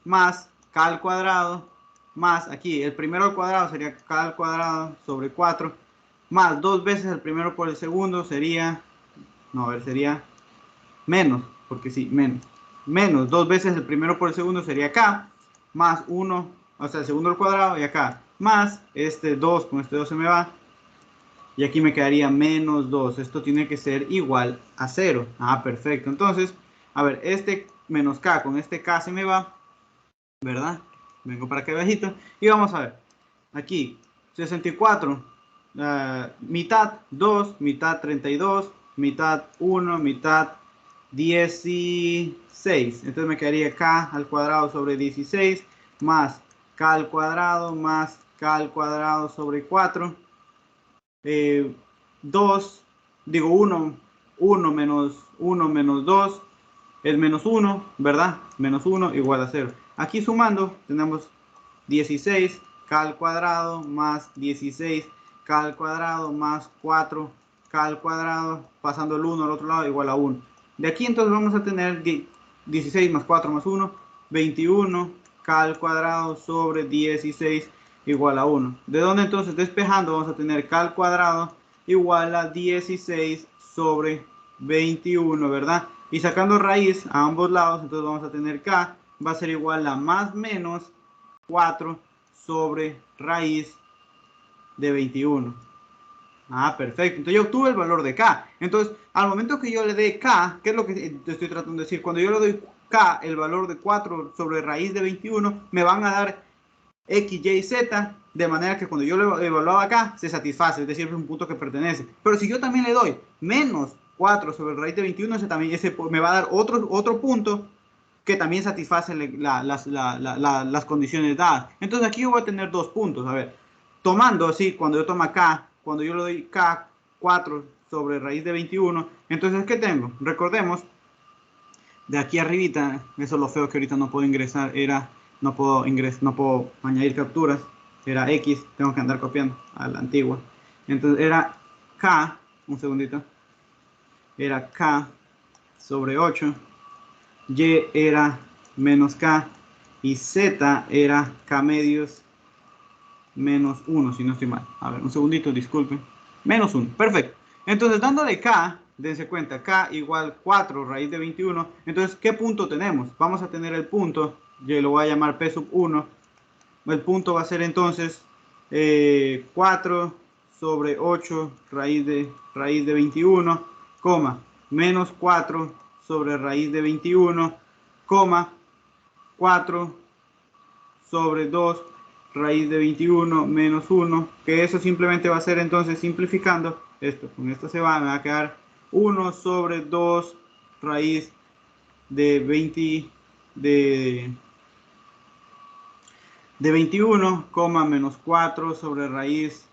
más k al cuadrado más aquí el primero al cuadrado sería k al cuadrado sobre 4 más 2 veces el primero por el segundo sería, no, a ver, sería menos, porque sí, menos 2 veces el primero por el segundo sería k, más 1, o sea, el segundo al cuadrado y acá, más este 2, con este 2 se me va, y aquí me quedaría menos 2, esto tiene que ser igual a 0, ah, perfecto, entonces, a ver, este menos k, con este k se me va, ¿verdad? Vengo para acá abajito, y vamos a ver, aquí, 64, mitad 2, mitad 32, mitad 1, mitad 16. Entonces me quedaría k al cuadrado sobre 16 más k al cuadrado más k al cuadrado sobre 4. 2, digo 1 menos 2 es menos 1, ¿verdad? Menos 1 igual a 0. Aquí sumando tenemos 16 k al cuadrado más 16 k al cuadrado más 4 k al cuadrado, pasando el 1 al otro lado igual a 1. De aquí entonces vamos a tener 16 más 4 más 1, 21 k al cuadrado sobre 16 igual a 1. ¿De dónde entonces? Despejando vamos a tener k al cuadrado igual a 16 sobre 21, ¿verdad? Y sacando raíz a ambos lados, entonces vamos a tener k va a ser igual a más menos 4 sobre raíz de 21. Ah, perfecto. Entonces yo obtuve el valor de k. Entonces, al momento que yo le dé k, ¿qué es lo que te estoy tratando de decir? Cuando yo le doy k, el valor de 4 sobre raíz de 21, me van a dar x, y, z, de manera que cuando yo lo evaluaba acá, se satisface, es decir, es un punto que pertenece. Pero si yo también le doy menos 4 sobre raíz de 21, ese me va a dar otro punto que también satisface las condiciones dadas. Entonces aquí yo voy a tener dos puntos. A ver, tomando así, cuando yo tomo k, cuando yo le doy k 4 sobre raíz de 21, entonces ¿qué tengo? Recordemos, de aquí arribita, eso es lo feo que ahorita no puedo ingresar, no puedo añadir capturas, era x, tengo que andar copiando a la antigua. Entonces era k, un segundito, era k sobre 8, y era menos k y z era k medios menos 1, si no estoy mal. A ver, un segundito, disculpen. Menos 1, perfecto. Entonces, dándole k, dense cuenta, k igual 4 raíz de 21. Entonces, ¿qué punto tenemos? Vamos a tener el punto, yo lo voy a llamar p sub 1. El punto va a ser entonces 4 sobre 8 raíz de 21, coma, menos 4 sobre raíz de 21, coma, 4 sobre 2 raíz de 21 menos 1, que eso simplemente va a ser entonces simplificando esto, con esto me va a quedar 1 sobre 2 raíz de 20 de 21, menos 4 sobre raíz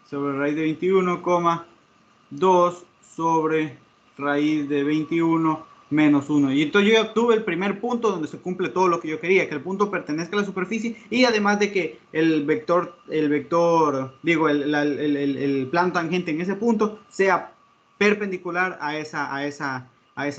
de 21, 2 sobre raíz de 21 menos 1. Y entonces yo ya obtuve el primer punto donde se cumple todo lo que yo quería, que el punto pertenezca a la superficie y además de que el plano tangente en ese punto sea perpendicular a esa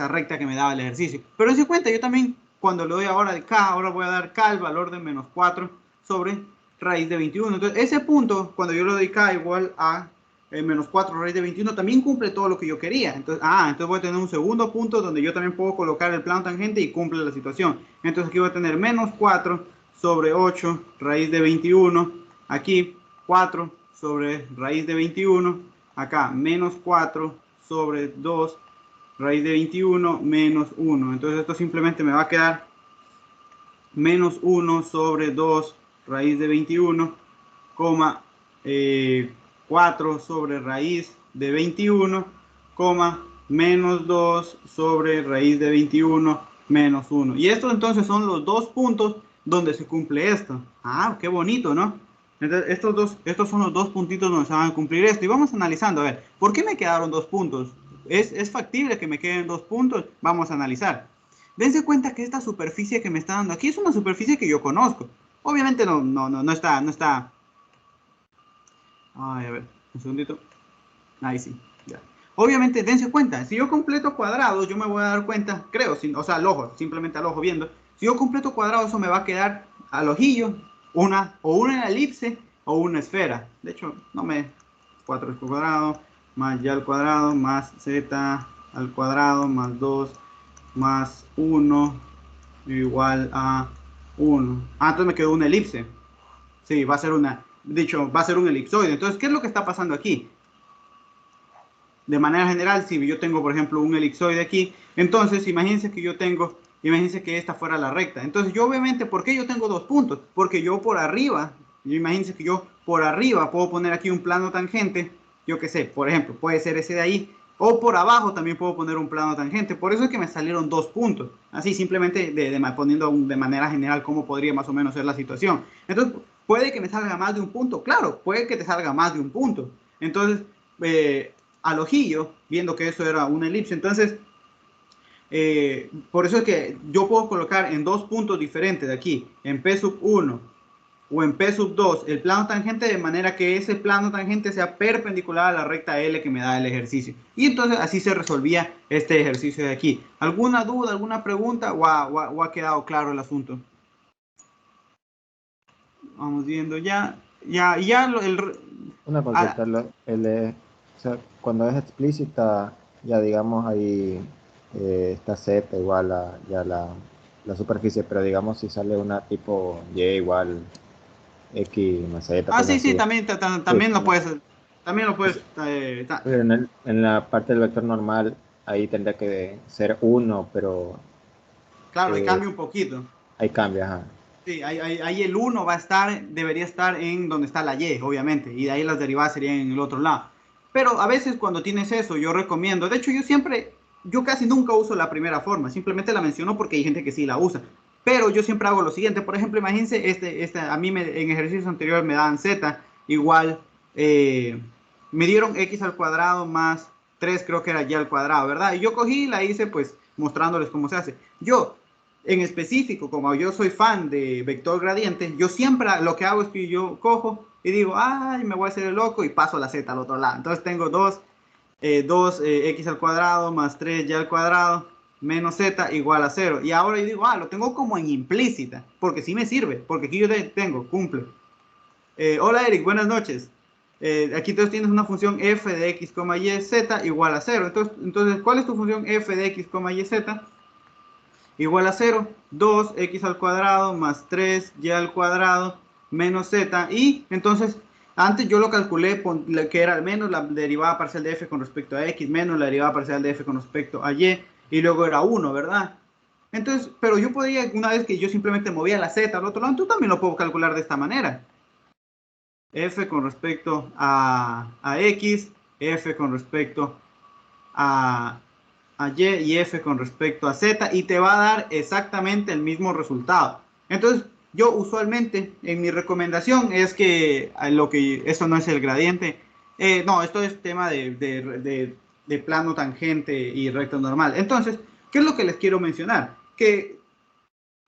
recta que me daba el ejercicio. Pero en cuenta, yo también cuando le doy ahora de k, ahora voy a dar k el valor de menos 4 sobre raíz de 21. Entonces, ese punto, cuando yo le doy k igual a menos 4 raíz de 21, también cumple todo lo que yo quería. Entonces voy a tener un segundo punto donde yo también puedo colocar el plano tangente y cumple la situación. Entonces aquí voy a tener menos 4 sobre 8 raíz de 21. Aquí 4 sobre raíz de 21. Acá menos 4 sobre 2 raíz de 21 menos 1. Entonces esto simplemente me va a quedar menos 1 sobre 2 raíz de 21, coma 4 sobre raíz de 21, coma menos 2 sobre raíz de 21 menos 1. Y estos entonces son los dos puntos donde se cumple esto. Ah, qué bonito, ¿no? Entonces, estos son los dos puntitos donde se van a cumplir esto. Y vamos analizando, a ver, ¿por qué me quedaron dos puntos? ¿Es factible que me queden dos puntos? Vamos a analizar. Dense cuenta que esta superficie que me está dando aquí es una superficie que yo conozco. Obviamente no está. Ay, a ver, un segundito. Ahí sí, ya. Obviamente, dense cuenta, si yo completo cuadrados, yo me voy a dar cuenta, creo, o sea, al ojo, simplemente al ojo viendo. Si yo completo cuadrados, eso me va a quedar al ojillo una elipse o una esfera. De hecho, 4 al cuadrado, más y al cuadrado, más z al cuadrado, más 2, más 1, igual a 1. Entonces me quedó una elipse. Sí, va a ser va a ser un elipsoide. Entonces, ¿qué es lo que está pasando aquí? De manera general, si yo tengo, por ejemplo, un elipsoide aquí, entonces imagínense que esta fuera la recta. Entonces, yo obviamente, ¿por qué yo tengo dos puntos? Porque yo por arriba, imagínense que yo por arriba puedo poner aquí un plano tangente, yo qué sé, por ejemplo, puede ser ese de ahí, o por abajo también puedo poner un plano tangente. Por eso es que me salieron dos puntos. Así, simplemente poniendo de manera general cómo podría más o menos ser la situación. Entonces, puede que me salga más de un punto. Claro, puede que te salga más de un punto. Entonces, al ojillo, viendo que eso era una elipse. Entonces, por eso es que yo puedo colocar en dos puntos diferentes de aquí, en P sub 1 o en P sub 2, el plano tangente de manera que ese plano tangente sea perpendicular a la recta L que me da el ejercicio. Y entonces así se resolvía este ejercicio de aquí. ¿Alguna duda, alguna pregunta o ha quedado claro el asunto? Vamos viendo ya. Una consulta, o sea, cuando es explícita, ya digamos ahí está Z igual a ya la superficie, pero digamos si sale una tipo Y igual X más Z, cosas Sí, así. también, Sí, también lo puedes. También lo puedes. pero en la parte del vector normal, ahí tendría que ser 1, pero Claro, y eh, cambia un poquito. ahí cambia, ajá. Sí, ahí el uno debería estar en donde está la Y, obviamente, y de ahí las derivadas serían en el otro lado. Pero a veces cuando tienes eso, yo recomiendo, de hecho yo casi nunca uso la primera forma, simplemente la menciono porque hay gente que sí la usa. Pero yo siempre hago lo siguiente, por ejemplo, imagínense, a mí en ejercicios anteriores me daban Z igual, me dieron X al cuadrado más 3 creo que era Y al cuadrado, ¿verdad? Y yo cogí y la hice pues mostrándoles cómo se hace. Yo en específico, como yo soy fan de vector gradiente, yo siempre lo que hago es que yo cojo y digo, ay, me voy a hacer el loco y paso la z al otro lado. Entonces tengo 2 x al cuadrado más 3 y al cuadrado menos z igual a 0. Y ahora yo digo, lo tengo como en implícita, porque sí me sirve, porque aquí yo tengo, cumple. Hola Eric, buenas noches. Aquí entonces tienes una función f de x, y, z igual a 0. Entonces, ¿cuál es tu función f de x, y, z? Igual a 0, 2x al cuadrado más 3y al cuadrado menos z. Y entonces, antes yo lo calculé que era menos la derivada parcial de f con respecto a x, menos la derivada parcial de f con respecto a y luego era 1, ¿verdad? Entonces, pero yo podría, una vez que yo simplemente movía la z al otro lado, tú también lo puedo calcular de esta manera. F con respecto a x, f con respecto a y f con respecto a z y te va a dar exactamente el mismo resultado. Entonces, yo usualmente en mi recomendación es que eso no es el gradiente, no, esto es tema de plano tangente y recto normal. Entonces, ¿qué es lo que les quiero mencionar? Que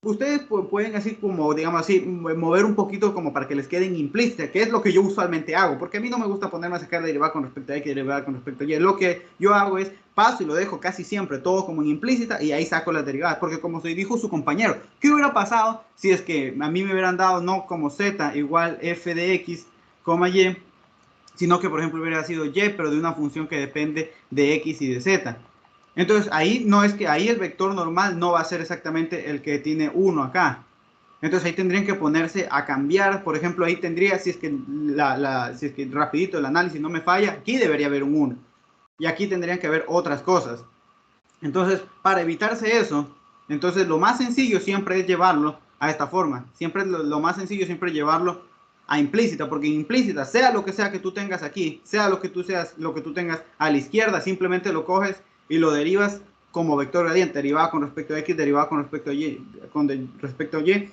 ustedes pueden así como, digamos así, mover un poquito como para que les queden implícitas, que es lo que yo usualmente hago, porque a mí no me gusta ponerme a sacar derivada con respecto a X, derivada con respecto a Y. Lo que yo hago es paso y lo dejo casi siempre todo como en implícita y ahí saco las derivadas, porque como se dijo su compañero, ¿qué hubiera pasado si es que a mí me hubieran dado no como Z igual f de X, Y, sino que por ejemplo hubiera sido Y, pero de una función que depende de X y de Z? Entonces ahí no es que ahí el vector normal no va a ser exactamente el que tiene 1 acá. Entonces ahí tendrían que ponerse a cambiar. Por ejemplo, ahí tendría, si es que, si es que rapidito el análisis no me falla, aquí debería haber un 1. Y aquí tendrían que haber otras cosas. Entonces, para evitarse eso, entonces lo más sencillo siempre es llevarlo a esta forma. Siempre lo más sencillo siempre es llevarlo a implícita, porque implícita, sea lo que sea que tú tengas aquí, sea lo que tú seas, lo que tú tengas a la izquierda, simplemente lo coges y lo derivas como vector gradiente, derivada con respecto a X, derivada con respecto a Y, respecto a Y,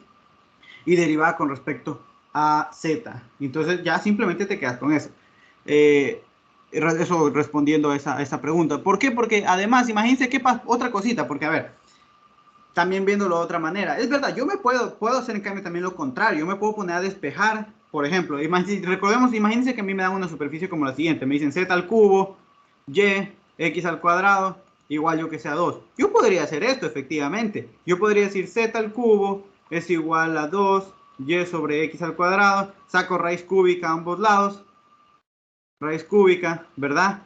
y derivada con respecto a Z. Entonces ya simplemente te quedas con eso. Eso respondiendo a esa pregunta. ¿Por qué? Porque además, imagínense qué pasa, otra cosita, porque a ver, también viéndolo de otra manera. Es verdad, yo puedo hacer en cambio también lo contrario. Yo me puedo poner a despejar, por ejemplo. Recordemos, imagínense que a mí me dan una superficie como la siguiente. Me dicen z al cubo, y, x al cuadrado, igual yo que sea 2. Yo podría hacer esto, efectivamente. Yo podría decir z al cubo es igual a 2, y sobre x al cuadrado. Saco raíz cúbica a ambos lados. Raíz cúbica, ¿verdad?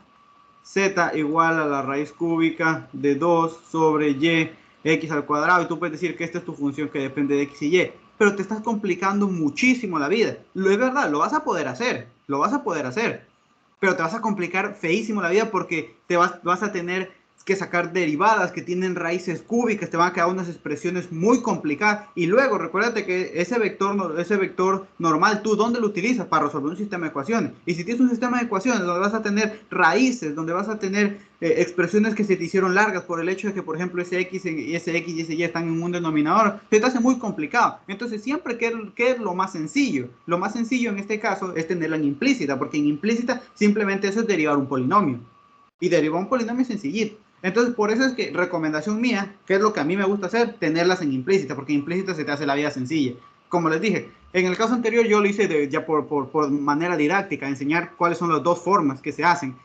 Z igual a la raíz cúbica de 2 sobre y x al cuadrado, y tú puedes decir que esta es tu función que depende de x y y, pero te estás complicando muchísimo la vida. Lo es verdad, lo vas a poder hacer, pero te vas a complicar feísimo la vida porque vas a tener que sacar derivadas que tienen raíces cúbicas, te van a quedar unas expresiones muy complicadas, y luego recuérdate que ese vector normal, ¿tú dónde lo utilizas? Para resolver un sistema de ecuaciones. Y si tienes un sistema de ecuaciones donde vas a tener raíces, donde vas a tener expresiones que se te hicieron largas por el hecho de que, por ejemplo, ese x y ese y están en un denominador, se te hace muy complicado. Entonces, siempre, ¿qué es lo más sencillo? Lo más sencillo en este caso es tenerla en implícita, porque en implícita simplemente eso es derivar un polinomio. Y derivar un polinomio es sencillito. Entonces, por eso es que recomendación mía, que es lo que a mí me gusta hacer, tenerlas en implícita, porque en implícita se te hace la vida sencilla. Como les dije, en el caso anterior yo lo hice ya por manera didáctica, enseñar cuáles son las dos formas que se hacen.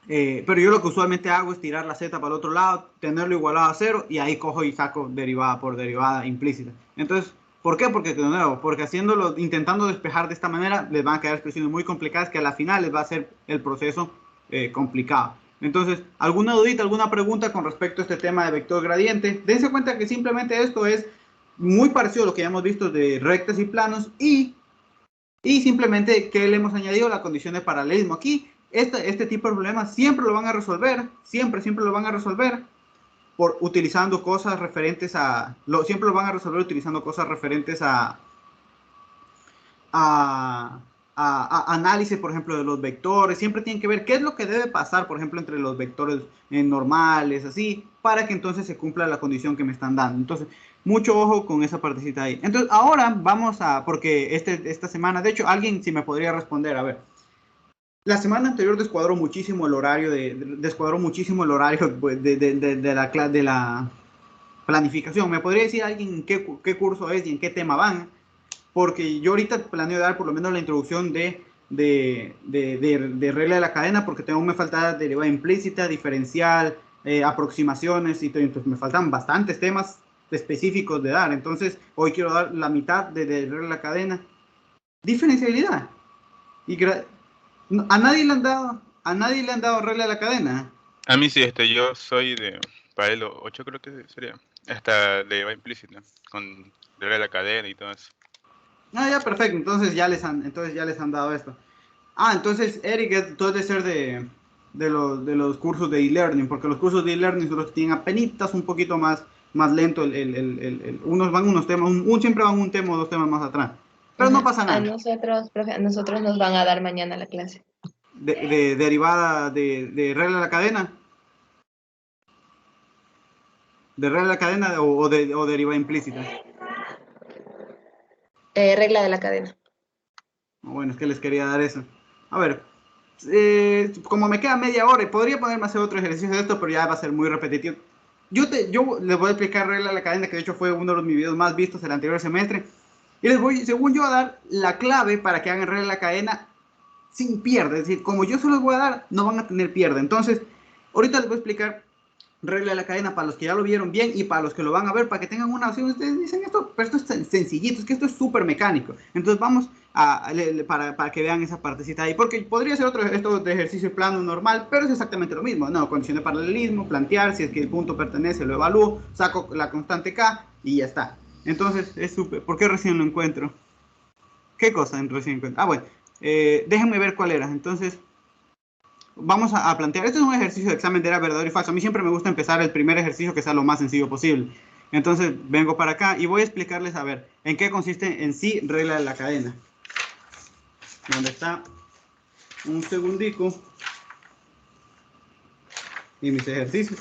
Pero yo lo que usualmente hago es tirar la z para el otro lado, tenerlo igualado a 0, y ahí cojo y saco derivada por derivada implícita. Entonces, ¿por qué? Porque, de nuevo, porque haciéndolo, intentando despejar de esta manera, les van a quedar expresiones muy complicadas que a la final les va a hacer el proceso complicado. Entonces, ¿alguna dudita, alguna pregunta con respecto a este tema de vector gradiente? Dense cuenta que simplemente esto es muy parecido a lo que ya hemos visto de rectas y planos, y simplemente que le hemos añadido la condición de paralelismo. Aquí, este tipo de problemas siempre lo van a resolver, siempre lo van a resolver utilizando cosas referentes a, siempre lo van a resolver utilizando cosas referentes a análisis, por ejemplo, de los vectores. Siempre tienen que ver qué es lo que debe pasar, por ejemplo, entre los vectores normales, así, para que entonces se cumpla la condición que me están dando. Entonces, mucho ojo con esa partecita ahí. Entonces, ahora vamos porque esta semana, de hecho, alguien si me podría responder, a ver. La semana anterior descuadró muchísimo el horario pues, de la planificación. ¿Me podría decir alguien qué curso es y en qué tema van? Porque yo ahorita planeo dar por lo menos la introducción de regla de la cadena, porque me falta derivada implícita, diferencial, aproximaciones, y entonces me faltan bastantes temas específicos de dar. Entonces, hoy quiero dar la mitad de regla de la cadena. Diferencialidad. Y a nadie le han dado regla de la cadena. A mí sí, yo soy de paralelo 8, creo que sería. Hasta de va implícita, con regla de la cadena y todo eso. Ah, ya, perfecto. Entonces ya les han dado esto. Entonces Eric, todo debe ser de los cursos de e-learning, porque los cursos de e-learning son los que tienen apenitas un poquito más lento. Unos van unos temas, siempre van un tema o dos temas más atrás. Pero no pasa nada. A nosotros, profe, a nosotros nos van a dar mañana la clase. De derivada de regla de la cadena. ¿De regla de la cadena o derivada implícita? Regla de la cadena. Bueno, es que les quería dar eso. A ver, como me queda media hora y podría ponerme a hacer otro ejercicio de esto, pero ya va a ser muy repetitivo. yo les voy a explicar regla de la cadena, que de hecho fue uno de mis videos más vistos el anterior semestre. Y les voy, según yo, a dar la clave para que hagan regla de la cadena sin pierde. Es decir, como yo se los voy a dar, no van a tener pierde. Entonces, ahorita les voy a explicar regla de la cadena para los que ya lo vieron bien y para los que lo van a ver, para que tengan una opción. Ustedes dicen esto, pero esto es sencillito, es que esto es súper mecánico. Entonces vamos para que vean esa partecita ahí, porque podría ser esto de ejercicio plano normal, pero es exactamente lo mismo. No, condición de paralelismo, plantear, si es que el punto pertenece, lo evalúo, saco la constante K y ya está. Entonces es súper. ¿Por qué recién lo encuentro? ¿Qué cosa recién encuentro? Ah, bueno, déjenme ver cuál era. Entonces vamos a plantear, este es un ejercicio de examen de era verdadero y falso. A mí siempre me gusta empezar el primer ejercicio que sea lo más sencillo posible. Entonces vengo para acá y voy a explicarles, a ver, en qué consiste en sí regla de la cadena. ¿Dónde está? Un segundico. Y mis ejercicios.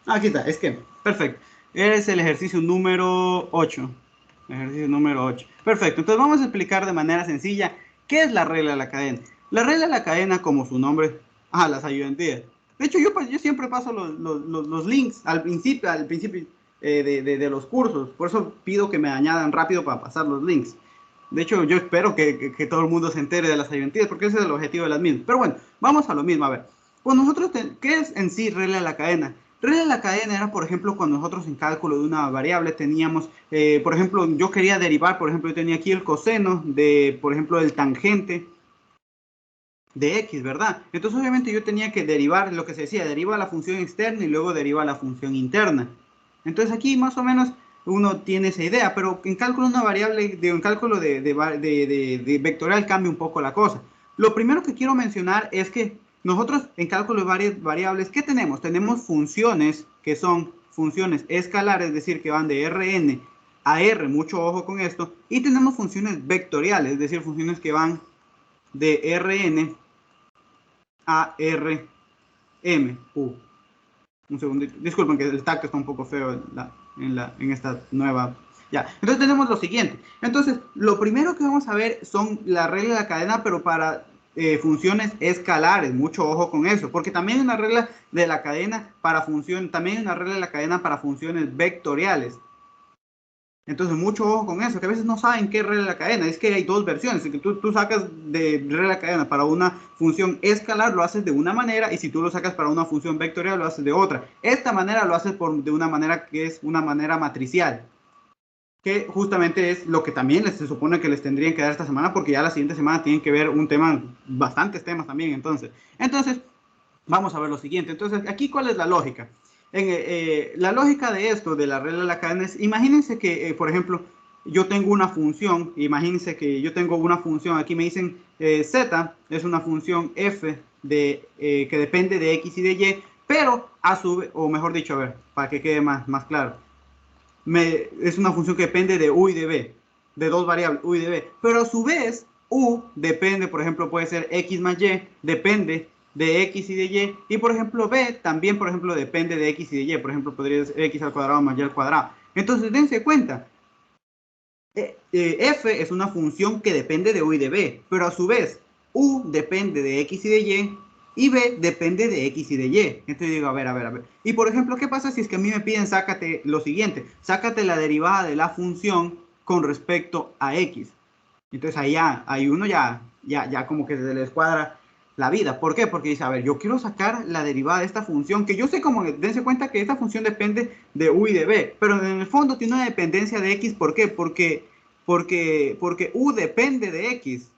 Aquí está, esquema. Perfecto. Es el ejercicio número 8. Ejercicio número 8. Perfecto. Entonces vamos a explicar de manera sencilla qué es la regla de la cadena. La regla de la cadena, como su nombre, las ayudantías. De hecho, yo siempre paso los links al principio de los cursos. Por eso pido que me añadan rápido para pasar los links. De hecho, yo espero que todo el mundo se entere de las ayudantías, porque ese es el objetivo de las mismas. Pero bueno, vamos a lo mismo. A ver, pues nosotros, ¿qué es en sí regla de la cadena? Regla de la cadena era, por ejemplo, cuando nosotros en cálculo de una variable teníamos, por ejemplo, yo quería derivar, por ejemplo, yo tenía aquí el coseno de, por ejemplo, el tangente de x, ¿verdad? Entonces, obviamente, yo tenía que derivar lo que se decía, deriva la función externa y luego deriva la función interna. Entonces, aquí más o menos uno tiene esa idea, pero en cálculo de una variable, en cálculo de vectorial cambia un poco la cosa. Lo primero que quiero mencionar es que nosotros en cálculo de variables, ¿qué tenemos? Tenemos funciones que son funciones escalares, es decir, que van de Rn a R, mucho ojo con esto, y tenemos funciones vectoriales, es decir, funciones que van de Rn a Rm. Un segundito, disculpen que el tacto está un poco feo en esta nueva. Ya, entonces tenemos lo siguiente. Entonces, lo primero que vamos a ver son la regla de la cadena, pero para funciones escalares. Mucho ojo con eso, porque también hay una regla de la cadena para funciones, también hay una regla de la cadena para funciones vectoriales. Entonces, mucho ojo con eso, que a veces no saben qué regla de la cadena. Es que hay dos versiones. Si tú sacas de regla de la cadena para una función escalar, lo haces de una manera, y si tú lo sacas para una función vectorial, lo haces de otra. Esta manera lo haces de una manera que es una manera matricial, que justamente es lo que también se supone que les tendrían que dar esta semana, porque ya la siguiente semana tienen que ver un tema, bastantes temas también. Entonces vamos a ver lo siguiente. Entonces, aquí, ¿cuál es la lógica? La lógica de esto, de la regla de la cadena, es, imagínense que, por ejemplo, yo tengo una función, imagínense que yo tengo una función, aquí me dicen z, es una función f que depende de x y de y, pero a su vez, o mejor dicho, a ver, para que quede más claro, es una función que depende de u y de b, de dos variables, u y de b, pero a su vez, u depende, por ejemplo, puede ser x más y, depende de x y de y, y por ejemplo b también, por ejemplo, depende de x y de y, por ejemplo, podría ser x al cuadrado más y al cuadrado. Entonces, dense cuenta, f es una función que depende de u y de b, pero a su vez, u depende de x y de y b depende de x y de y. Entonces digo, a ver. Y por ejemplo, ¿qué pasa si es que a mí me piden sácate lo siguiente? Sácate la derivada de la función con respecto a x. Entonces ahí uno ya como que se le descuadra la vida. ¿Por qué? Porque dice, a ver, yo quiero sacar la derivada de esta función, que yo sé como, dense cuenta que esta función depende de u y de b, pero en el fondo tiene una dependencia de x. ¿Por qué? Porque u depende de x.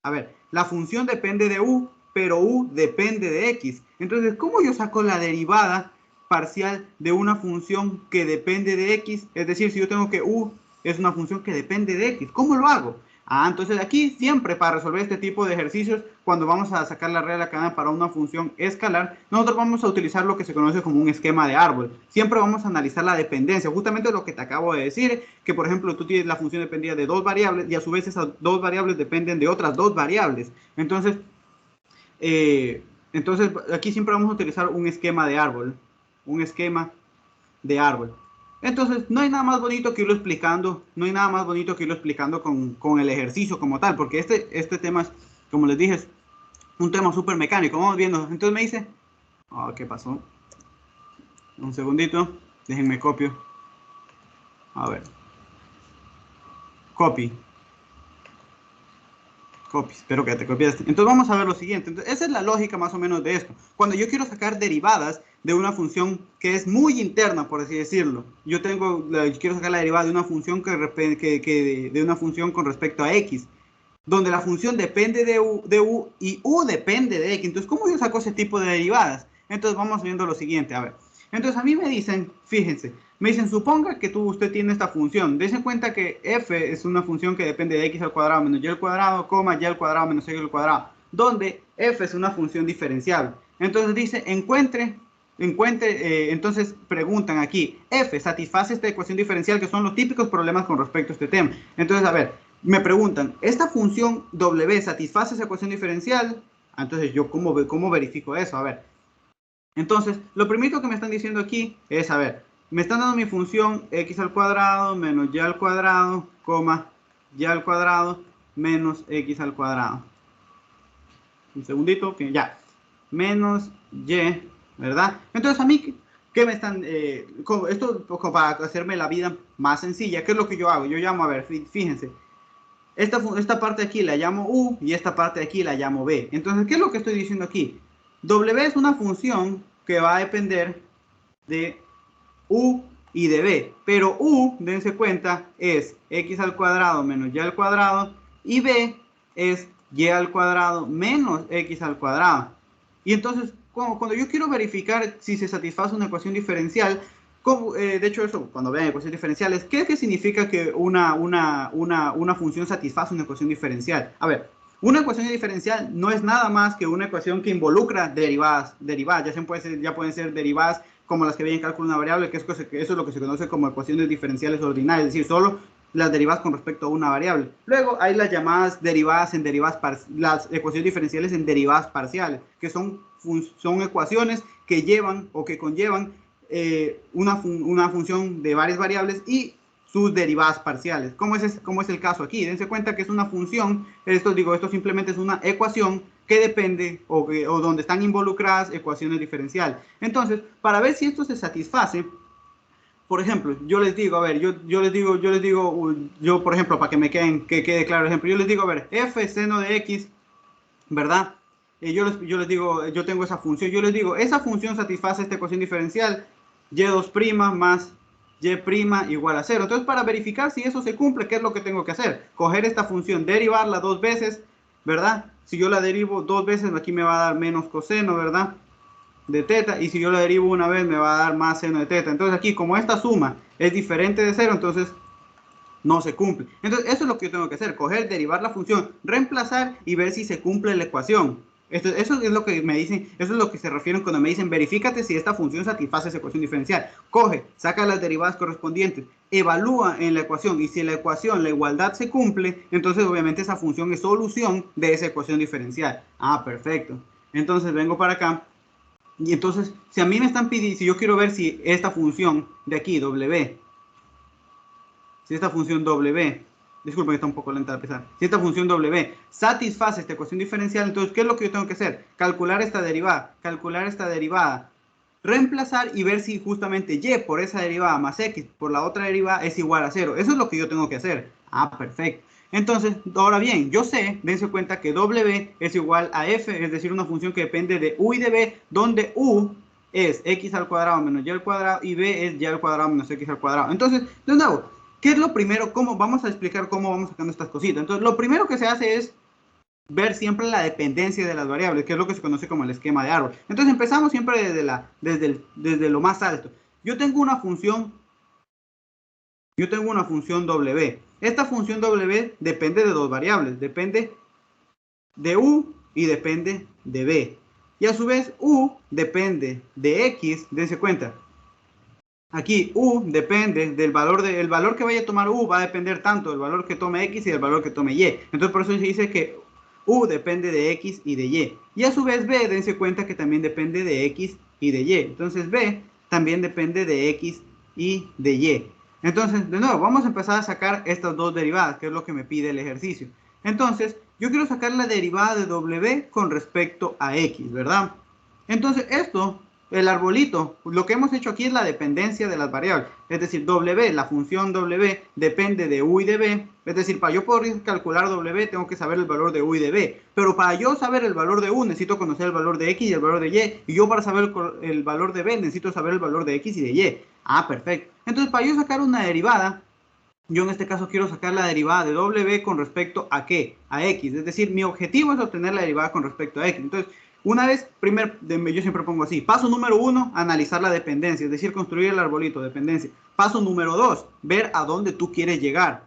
A ver, la función depende de u, pero u depende de x. Entonces, ¿cómo yo saco la derivada parcial de una función que depende de x? Es decir, si yo tengo que u es una función que depende de x, ¿cómo lo hago? Entonces aquí siempre para resolver este tipo de ejercicios, cuando vamos a sacar la regla de la cadena para una función escalar, nosotros vamos a utilizar lo que se conoce como un esquema de árbol. Siempre vamos a analizar la dependencia, justamente lo que te acabo de decir, que por ejemplo tú tienes la función dependida de dos variables y a su vez esas dos variables dependen de otras dos variables. Entonces aquí siempre vamos a utilizar un esquema de árbol, Entonces, no hay nada más bonito que irlo explicando, con el ejercicio como tal, porque este tema es, como les dije, es un tema súper mecánico. Vamos viendo. Entonces me dice, ¿qué pasó? Un segundito, déjenme copio. A ver. Copy, espero que te copiaste. Entonces vamos a ver lo siguiente. Entonces, esa es la lógica más o menos de esto. Cuando yo quiero sacar derivadas de una función que es muy interna, por así decirlo. Yo quiero sacar la derivada de una función de una función con respecto a x, donde la función depende de u y u depende de x. Entonces, ¿cómo yo saco ese tipo de derivadas? Entonces vamos viendo lo siguiente. A ver. Entonces a mí me dicen, fíjense, me dicen, suponga que usted tiene esta función. Dense cuenta que f es una función que depende de x al cuadrado menos y al cuadrado, coma, y al cuadrado menos x al cuadrado, donde f es una función diferenciable. Entonces dice, entonces preguntan aquí, f satisface esta ecuación diferencial, que son los típicos problemas con respecto a este tema. Entonces, a ver, me preguntan, ¿esta función w satisface esa ecuación diferencial? Entonces, ¿yo cómo verifico eso? A ver. Entonces, lo primero que me están diciendo aquí es, a ver, me están dando mi función x al cuadrado menos y al cuadrado, coma, y al cuadrado menos x al cuadrado. Un segundito, que ya. Menos y, ¿verdad? Entonces, a mí, ¿qué me están, esto para hacerme la vida más sencilla, ¿qué es lo que yo hago? Yo llamo, a ver, fíjense. Esta parte de aquí la llamo u y esta parte de aquí la llamo b. Entonces, ¿qué es lo que estoy diciendo aquí? W es una función que va a depender de u y de b, pero u, dense cuenta, es x al cuadrado menos y al cuadrado y b es y al cuadrado menos x al cuadrado. Y entonces, cuando yo quiero verificar si se satisface una ecuación diferencial, de hecho, eso, cuando vean ecuaciones diferenciales, ¿qué significa que una función satisface una ecuación diferencial? A ver, una ecuación diferencial no es nada más que una ecuación que involucra derivadas. Ya pueden ser derivadas como las que vienen en cálculo de una variable, que eso es lo que se conoce como ecuaciones diferenciales ordinarias, es decir, solo las derivadas con respecto a una variable. Luego hay las llamadas derivadas en las ecuaciones diferenciales en derivadas parciales, que son ecuaciones que llevan o que conllevan una función de varias variables y sus derivadas parciales. ¿Cómo es el caso aquí? Dense cuenta que es una función, esto simplemente es una ecuación que depende o donde están involucradas ecuaciones diferenciales. Entonces, para ver si esto se satisface, por ejemplo, yo les digo, a ver, yo por ejemplo, para que quede claro el ejemplo, yo les digo, a ver, f seno de x, ¿verdad? Yo les digo, yo tengo esa función, yo les digo, esa función satisface esta ecuación diferencial, y2' más y' igual a 0. Entonces, para verificar si eso se cumple, ¿qué es lo que tengo que hacer? Coger esta función, derivarla 2 veces, ¿verdad? Si yo la derivo 2 veces, aquí me va a dar menos coseno, ¿verdad? De teta, y si yo la derivo una vez, me va a dar más seno de teta. Entonces, aquí, como esta suma es diferente de 0, entonces no se cumple. Entonces, eso es lo que yo tengo que hacer, coger, derivar la función, reemplazar y ver si se cumple la ecuación. Eso es lo que me dicen, eso es lo que se refieren cuando me dicen, verifícate si esta función satisface esa ecuación diferencial. Coge, saca las derivadas correspondientes, evalúa en la ecuación, y si la ecuación, la igualdad se cumple, entonces obviamente esa función es solución de esa ecuación diferencial. Ah, perfecto. Entonces vengo para acá, y entonces, si a mí me están pidiendo, si yo quiero ver si esta función de aquí, w, si esta función w, disculpen que está un poco lenta de empezar, si esta función w satisface esta ecuación diferencial, entonces, ¿qué es lo que yo tengo que hacer? Calcular esta derivada, reemplazar y ver si justamente y por esa derivada más x por la otra derivada es igual a 0. Eso es lo que yo tengo que hacer. Ah, perfecto. Entonces, ahora bien, yo sé, dense cuenta que w es igual a f, es decir, una función que depende de u y de b, donde u es x al cuadrado menos y al cuadrado y b es y al cuadrado menos x al cuadrado. Entonces, de nuevo, ¿qué es lo primero? Vamos a explicar cómo vamos sacando estas cositas. Entonces, lo primero que se hace es ver siempre la dependencia de las variables, que es lo que se conoce como el esquema de árbol. Entonces, empezamos siempre desde lo más alto. Yo tengo una función w. Esta función w depende de dos variables, depende de u y depende de b. Y a su vez u depende de x, dense cuenta. Aquí u depende del valor, el valor que vaya a tomar u va a depender tanto del valor que tome x y del valor que tome y. Entonces por eso se dice que u depende de x y de y. Y a su vez b, dense cuenta que también depende de x y de y. Entonces b también depende de x y de y. Entonces, de nuevo, vamos a empezar a sacar estas dos derivadas, que es lo que me pide el ejercicio. Entonces, yo quiero sacar la derivada de w con respecto a x, ¿verdad? Entonces, esto el arbolito, lo que hemos hecho aquí es la dependencia de las variables. Es decir, W, la función W depende de U y de B. Es decir, para yo poder calcular W tengo que saber el valor de U y de B. Pero para yo saber el valor de U necesito conocer el valor de X y el valor de Y. Y yo para saber el valor de B necesito saber el valor de X y de Y. Ah, perfecto. Entonces, para yo sacar una derivada, yo en este caso quiero sacar la derivada de W con respecto a ¿qué? A X. Es decir, mi objetivo es obtener la derivada con respecto a X. Entonces, una vez, yo siempre pongo así. Paso número 1, analizar la dependencia, es decir, construir el arbolito, dependencia. Paso número 2, ver a dónde tú quieres llegar.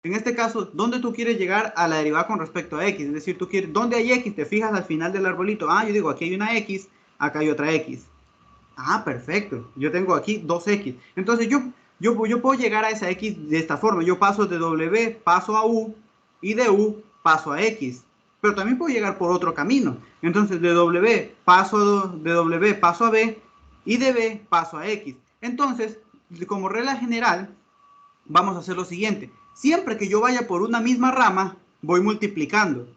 En este caso, ¿dónde tú quieres llegar a la derivada con respecto a X? Es decir, tú quieres, ¿dónde hay X? Te fijas al final del arbolito. Ah, yo digo, aquí hay una X, acá hay otra X. Ah, perfecto. Yo tengo aquí 2X. Entonces, yo puedo llegar a esa X de esta forma. Yo paso de W, paso a U, y de U paso a X. Pero también puedo llegar por otro camino. Entonces, de W paso a B, y de B paso a X. Entonces, como regla general, vamos a hacer lo siguiente. Siempre que yo vaya por una misma rama, voy multiplicando.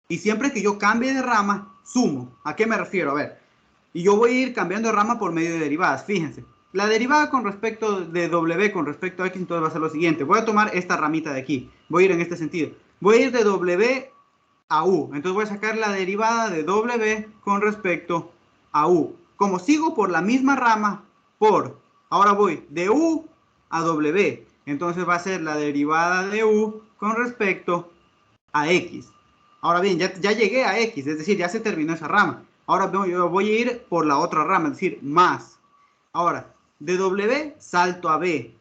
Y siempre que yo cambie de rama, sumo. ¿A qué me refiero? A ver. Y yo voy a ir cambiando de rama por medio de derivadas. Fíjense. La derivada con respecto de W con respecto a X, entonces va a ser lo siguiente. Voy a tomar esta ramita de aquí. Voy a ir en este sentido. Voy a ir de W a U. Entonces voy a sacar la derivada de W con respecto a U. Como sigo por la misma rama, ahora voy de U a W. Entonces va a ser la derivada de U con respecto a X. Ahora bien, ya llegué a X, es decir, ya se terminó esa rama. Ahora yo voy a ir por la otra rama, es decir, más. Ahora, de W salto a B.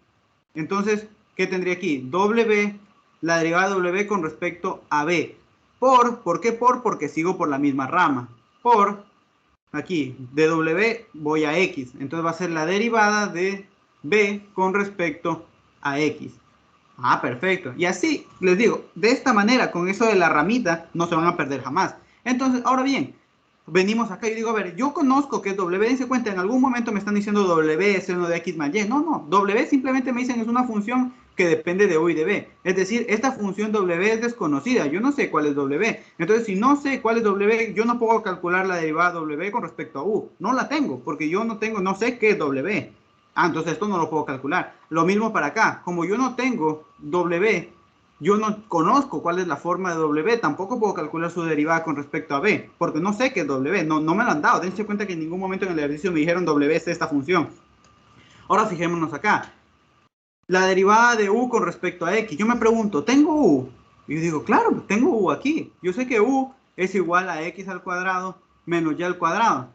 Entonces, ¿qué tendría aquí? W, la derivada de W con respecto a B. ¿Por qué por? Porque sigo por la misma rama. Aquí, de W voy a X. Entonces va a ser la derivada de B con respecto a X. Ah, perfecto. Y así, les digo, de esta manera, con eso de la ramita, no se van a perder jamás. Entonces, ahora bien, venimos acá y digo, a ver, yo conozco que es W, dense cuenta, en algún momento me están diciendo W es seno de X más Y. No, W simplemente me dicen es una función que depende de U y de B. Es decir, esta función W es desconocida, yo no sé cuál es W. Entonces, si no sé cuál es W, yo no puedo calcular la derivada W con respecto a U. No la tengo, porque yo no sé qué es W. Ah, entonces esto no lo puedo calcular. Lo mismo para acá. Como yo no tengo W, yo no conozco cuál es la forma de W, tampoco puedo calcular su derivada con respecto a B, porque no sé qué es W, no me lo han dado. Dense cuenta que en ningún momento en el ejercicio me dijeron W es esta función. Ahora fijémonos acá. La derivada de U con respecto a X. Yo me pregunto, ¿tengo U? Y yo digo, claro, tengo U aquí. Yo sé que U es igual a X al cuadrado menos Y al cuadrado.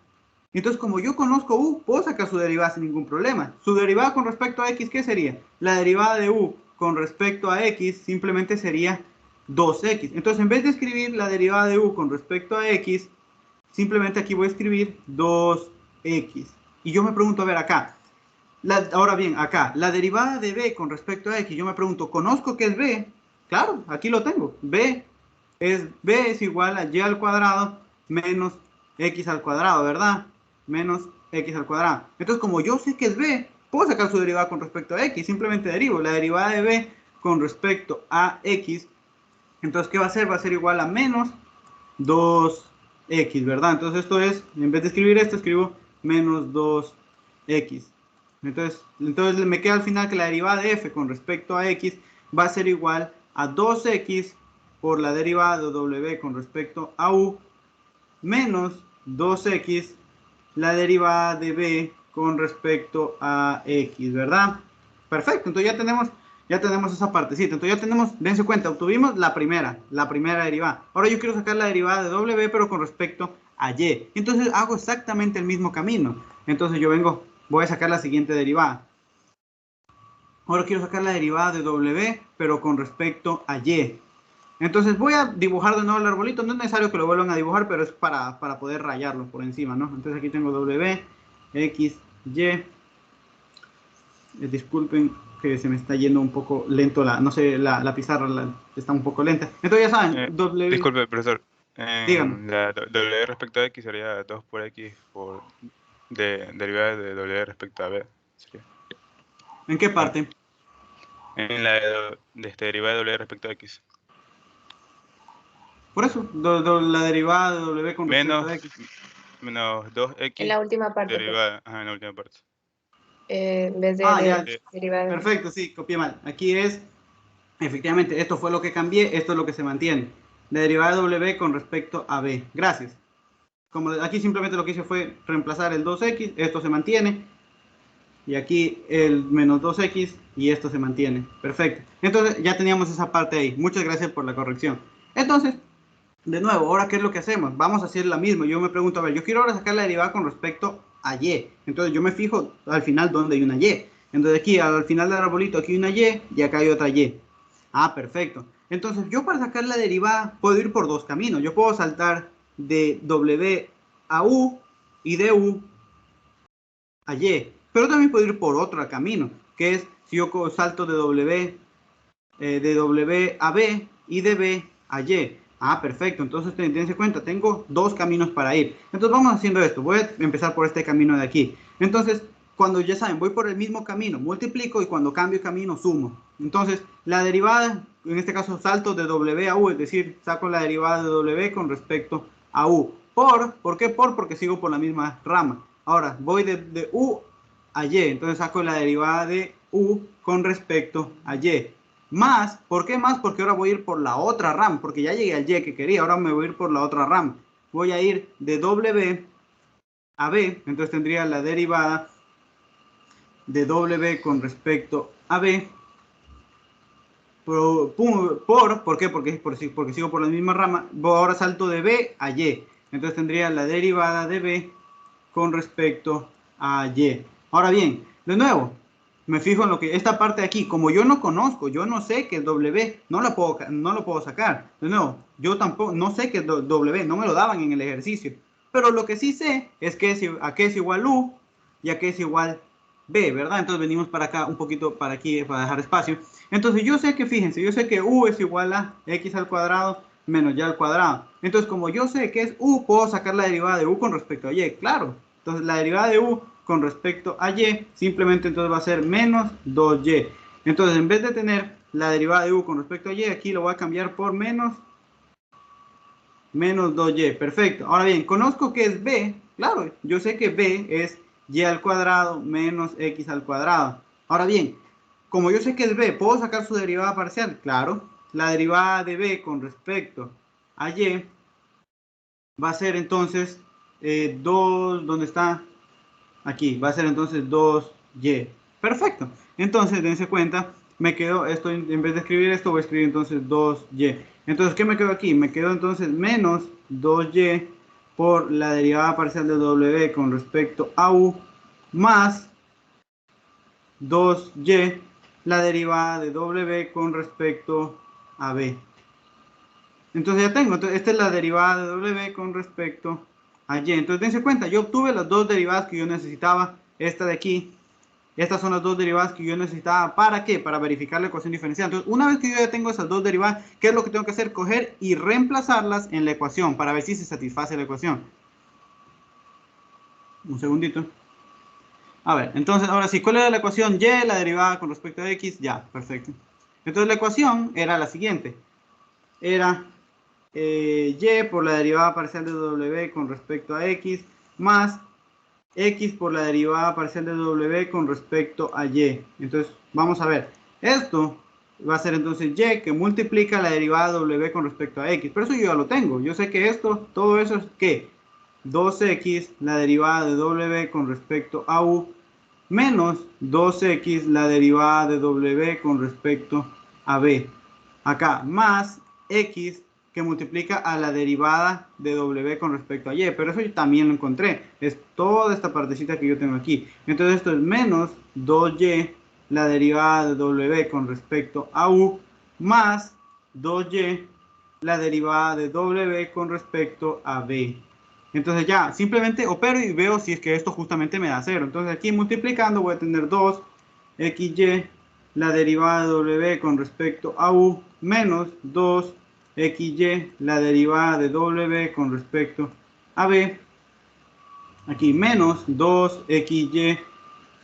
Entonces, como yo conozco U, puedo sacar su derivada sin ningún problema. Su derivada con respecto a X, ¿qué sería? La derivada de U con respecto a X simplemente sería 2X. Entonces, en vez de escribir la derivada de U con respecto a X, simplemente aquí voy a escribir 2X. Y yo me pregunto, a ver acá. Ahora bien, acá, la derivada de B con respecto a X, yo me pregunto, ¿conozco qué es B? Claro, aquí lo tengo. B es igual a Y al cuadrado menos X al cuadrado, ¿verdad? Menos X al cuadrado. Entonces, como yo sé que es B, puedo sacar su derivada con respecto a X. Simplemente derivo la derivada de B con respecto a X. Entonces, ¿qué va a ser? Va a ser igual a menos 2X, ¿verdad? Entonces, esto es, en vez de escribir esto, escribo menos 2X. Entonces me queda al final que la derivada de F con respecto a X va a ser igual a 2X por la derivada de W con respecto a U menos 2X la derivada de B con respecto a X, ¿verdad? Perfecto, entonces ya tenemos esa partecita. Entonces ya tenemos, dense cuenta, obtuvimos la primera derivada. Ahora yo quiero sacar la derivada de W, pero con respecto a Y. Entonces hago exactamente el mismo camino. Entonces voy a sacar la siguiente derivada. Ahora quiero sacar la derivada de W, pero con respecto a Y. Entonces voy a dibujar de nuevo el arbolito. No es necesario que lo vuelvan a dibujar, pero es para poder rayarlo por encima, ¿no? Entonces aquí tengo W, X, Y. Disculpen que se me está yendo un poco lento la pizarra está un poco lenta. Entonces ya saben, W... Disculpe, profesor. Dígame. La W respecto a X sería 2 por X por derivada de W respecto a B. Sería. ¿En qué parte? En la de derivada de W respecto a X. Por eso, la derivada de W con respecto a X. menos 2x En la última parte. derivada, en la última parte. En vez de, ya. derivada. Perfecto, sí, copié mal. Aquí es, efectivamente, esto fue lo que cambié, esto es lo que se mantiene. La derivada de W con respecto a B. Gracias. Como aquí simplemente lo que hice fue reemplazar el 2x, esto se mantiene. Y aquí el menos 2x y esto se mantiene. Perfecto. Entonces ya teníamos esa parte ahí. Muchas gracias por la corrección. Entonces, de nuevo, ahora ¿qué es lo que hacemos? Vamos a hacer la misma. Yo me pregunto, a ver, yo quiero ahora sacar la derivada con respecto a y. Entonces yo me fijo al final donde hay una y. Entonces aquí al final del arbolito aquí hay una y acá hay otra y. Ah, perfecto. Entonces yo para sacar la derivada puedo ir por dos caminos. Yo puedo saltar de w a u y de u a y. Pero también puedo ir por otro camino, que es si yo salto de W a B y de B a Y. Ah, perfecto. Entonces, tengan en cuenta, tengo dos caminos para ir. Entonces, vamos haciendo esto. Voy a empezar por este camino de aquí. Entonces, cuando ya saben, voy por el mismo camino, multiplico y cuando cambio camino, sumo. Entonces, la derivada, en este caso, salto de W a U, es decir, saco la derivada de W con respecto a U. ¿Por qué? Porque sigo por la misma rama. Ahora, voy de U a Y, entonces saco la derivada de U con respecto a Y. Más, ¿por qué más? Porque ahora voy a ir por la otra rama, porque ya llegué al Y que quería, ahora me voy a ir por la otra rama. Voy a ir de W a B, entonces tendría la derivada de W con respecto a B. ¿Por qué? Porque sigo por la misma rama. Ahora salto de B a Y, entonces tendría la derivada de B con respecto a Y. Ahora bien, de nuevo, me fijo en lo que esta parte de aquí, como yo no conozco, yo no sé qué es W, no lo puedo sacar. De nuevo, yo tampoco, no sé qué es W, no me lo daban en el ejercicio. Pero lo que sí sé es que a qué es igual U y a qué es igual B, ¿verdad? Entonces venimos para acá, un poquito para aquí, para dejar espacio. Entonces yo sé que, fíjense, yo sé que U es igual a X al cuadrado menos Y al cuadrado. Entonces, como yo sé que es U, puedo sacar la derivada de U con respecto a Y, claro. Entonces, la derivada de U con respecto a Y, simplemente entonces va a ser menos 2Y. Entonces, en vez de tener la derivada de U con respecto a Y, aquí lo voy a cambiar por menos 2Y. Perfecto. Ahora bien, conozco que es B. Claro, yo sé que B es Y al cuadrado menos X al cuadrado. Ahora bien, como yo sé que es B, ¿puedo sacar su derivada parcial? Claro. La derivada de B con respecto a Y va a ser entonces 2, ¿dónde está? Aquí, va a ser entonces 2Y. Perfecto. Entonces, dense cuenta, me quedo, esto en vez de escribir esto, voy a escribir entonces 2Y. Entonces, ¿qué me quedo aquí? Me quedo entonces menos 2Y por la derivada parcial de W con respecto a U más 2Y la derivada de W con respecto a B. Entonces ya tengo, entonces esta es la derivada de W con respecto a Y. Entonces dense cuenta, yo obtuve las dos derivadas que yo necesitaba, esta de aquí. Estas son las dos derivadas que yo necesitaba. ¿Para qué? Para verificar la ecuación diferencial. Entonces, una vez que yo ya tengo esas dos derivadas, ¿qué es lo que tengo que hacer? Coger y reemplazarlas en la ecuación para ver si se satisface la ecuación. Un segundito. A ver, entonces, ahora sí, ¿cuál era la ecuación? Y, la derivada con respecto a X. Ya, perfecto. Entonces, la ecuación era la siguiente. Era Y por la derivada parcial de W con respecto a X más X por la derivada parcial de W con respecto a Y. Entonces, vamos a ver. Esto va a ser entonces Y que multiplica la derivada de W con respecto a X. Pero eso yo ya lo tengo. Yo sé que esto, todo eso es ¿qué? 2X la derivada de W con respecto a U menos 2X la derivada de W con respecto a B. Acá, más X que multiplica a la derivada de W con respecto a Y, pero eso yo también lo encontré, es toda esta partecita que yo tengo aquí. Entonces esto es menos 2Y la derivada de W con respecto a U más 2Y la derivada de W con respecto a B. Entonces ya, simplemente opero y veo si es que esto justamente me da 0. Entonces aquí multiplicando voy a tener 2XY la derivada de W con respecto a U menos 2XY la derivada de W con respecto a B. Aquí menos 2XY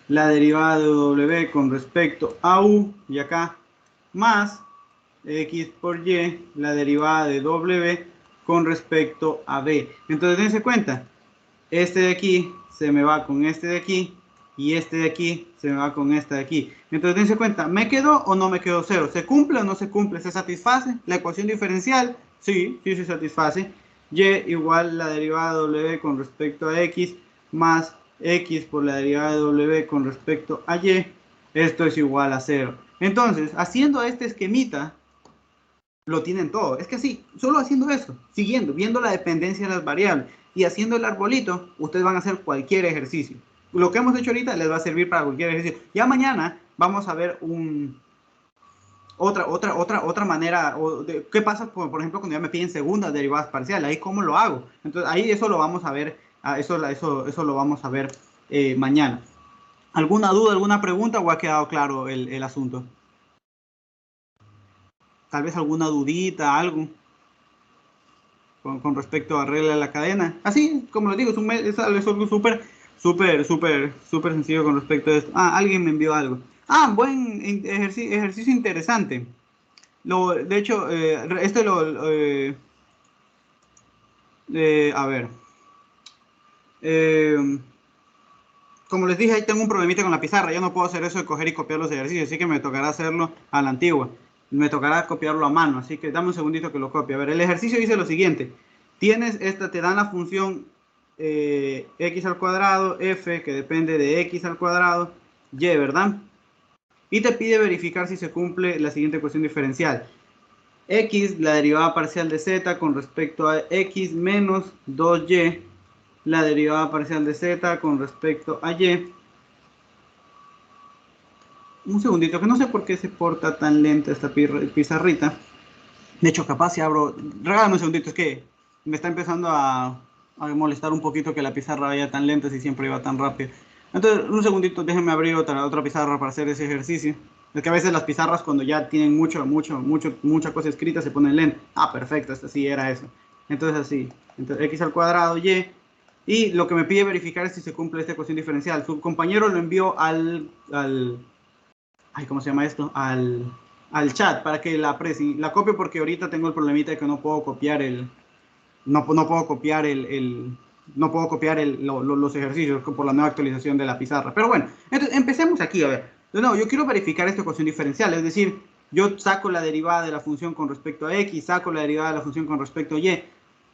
la derivada de W con respecto a U. Y acá más X por Y la derivada de W con respecto a B. Entonces dense cuenta. este de aquí se me va con este de aquí, y este de aquí se me va con este de aquí. Entonces, dense cuenta, ¿me quedó o no me quedó 0? ¿Se cumple o no se cumple? ¿Se satisface la ecuación diferencial? Sí, sí se satisface. Y igual la derivada de w con respecto a x más x por la derivada de w con respecto a y. Esto es igual a 0. Entonces, haciendo este esquemita, lo tienen todo. Es que sí, solo haciendo eso, siguiendo, viendo la dependencia de las variables y haciendo el arbolito, ustedes van a hacer cualquier ejercicio. Lo que hemos hecho ahorita les va a servir para cualquier ejercicio. Ya mañana vamos a ver otra manera. ¿Qué pasa, por ejemplo, cuando ya me piden segundas derivadas parciales? Ahí cómo lo hago. Entonces ahí eso lo vamos a ver, eso lo vamos a ver mañana. ¿Alguna duda, alguna pregunta o ha quedado claro el asunto? Tal vez alguna dudita, algo con respecto a regla de la cadena. Así, como les digo, es algo súper sencillo con respecto a esto. Ah, alguien me envió algo. Ah, buen ejercicio interesante. De hecho, a ver. Como les dije, ahí tengo un problemita con la pizarra. Yo no puedo hacer eso de coger y copiar los ejercicios, así que me tocará hacerlo a la antigua. Me tocará copiarlo a mano, así que dame un segundito que lo copie. A ver, el ejercicio dice lo siguiente. Te dan la función x al cuadrado, f, que depende de x al cuadrado, y, ¿verdad? Y te pide verificar si se cumple la siguiente ecuación diferencial. X, la derivada parcial de z con respecto a x menos 2y, la derivada parcial de z con respecto a y. Un segundito, que no sé por qué se porta tan lenta esta pizarrita. De hecho, capaz si abro... Regálame un segundito, es que me está empezando a molestar un poquito que la pizarra vaya tan lenta si siempre iba tan rápido. Entonces, un segundito, déjenme abrir otra pizarra para hacer ese ejercicio. Es que a veces las pizarras cuando ya tienen mucha cosa escrita se ponen lenta. Ah, perfecto, esta sí era eso. Entonces así, entonces x al cuadrado y... Y lo que me pide verificar es si se cumple esta ecuación diferencial. Su compañero lo envió ay, ¿cómo se llama esto? Al chat para que la aprecien. La copio porque ahorita tengo el problemita de que no puedo copiar los ejercicios por la nueva actualización de la pizarra. Pero bueno, entonces empecemos aquí, a ver. No, yo quiero verificar esta ecuación diferencial, es decir, yo saco la derivada de la función con respecto a x, saco la derivada de la función con respecto a y,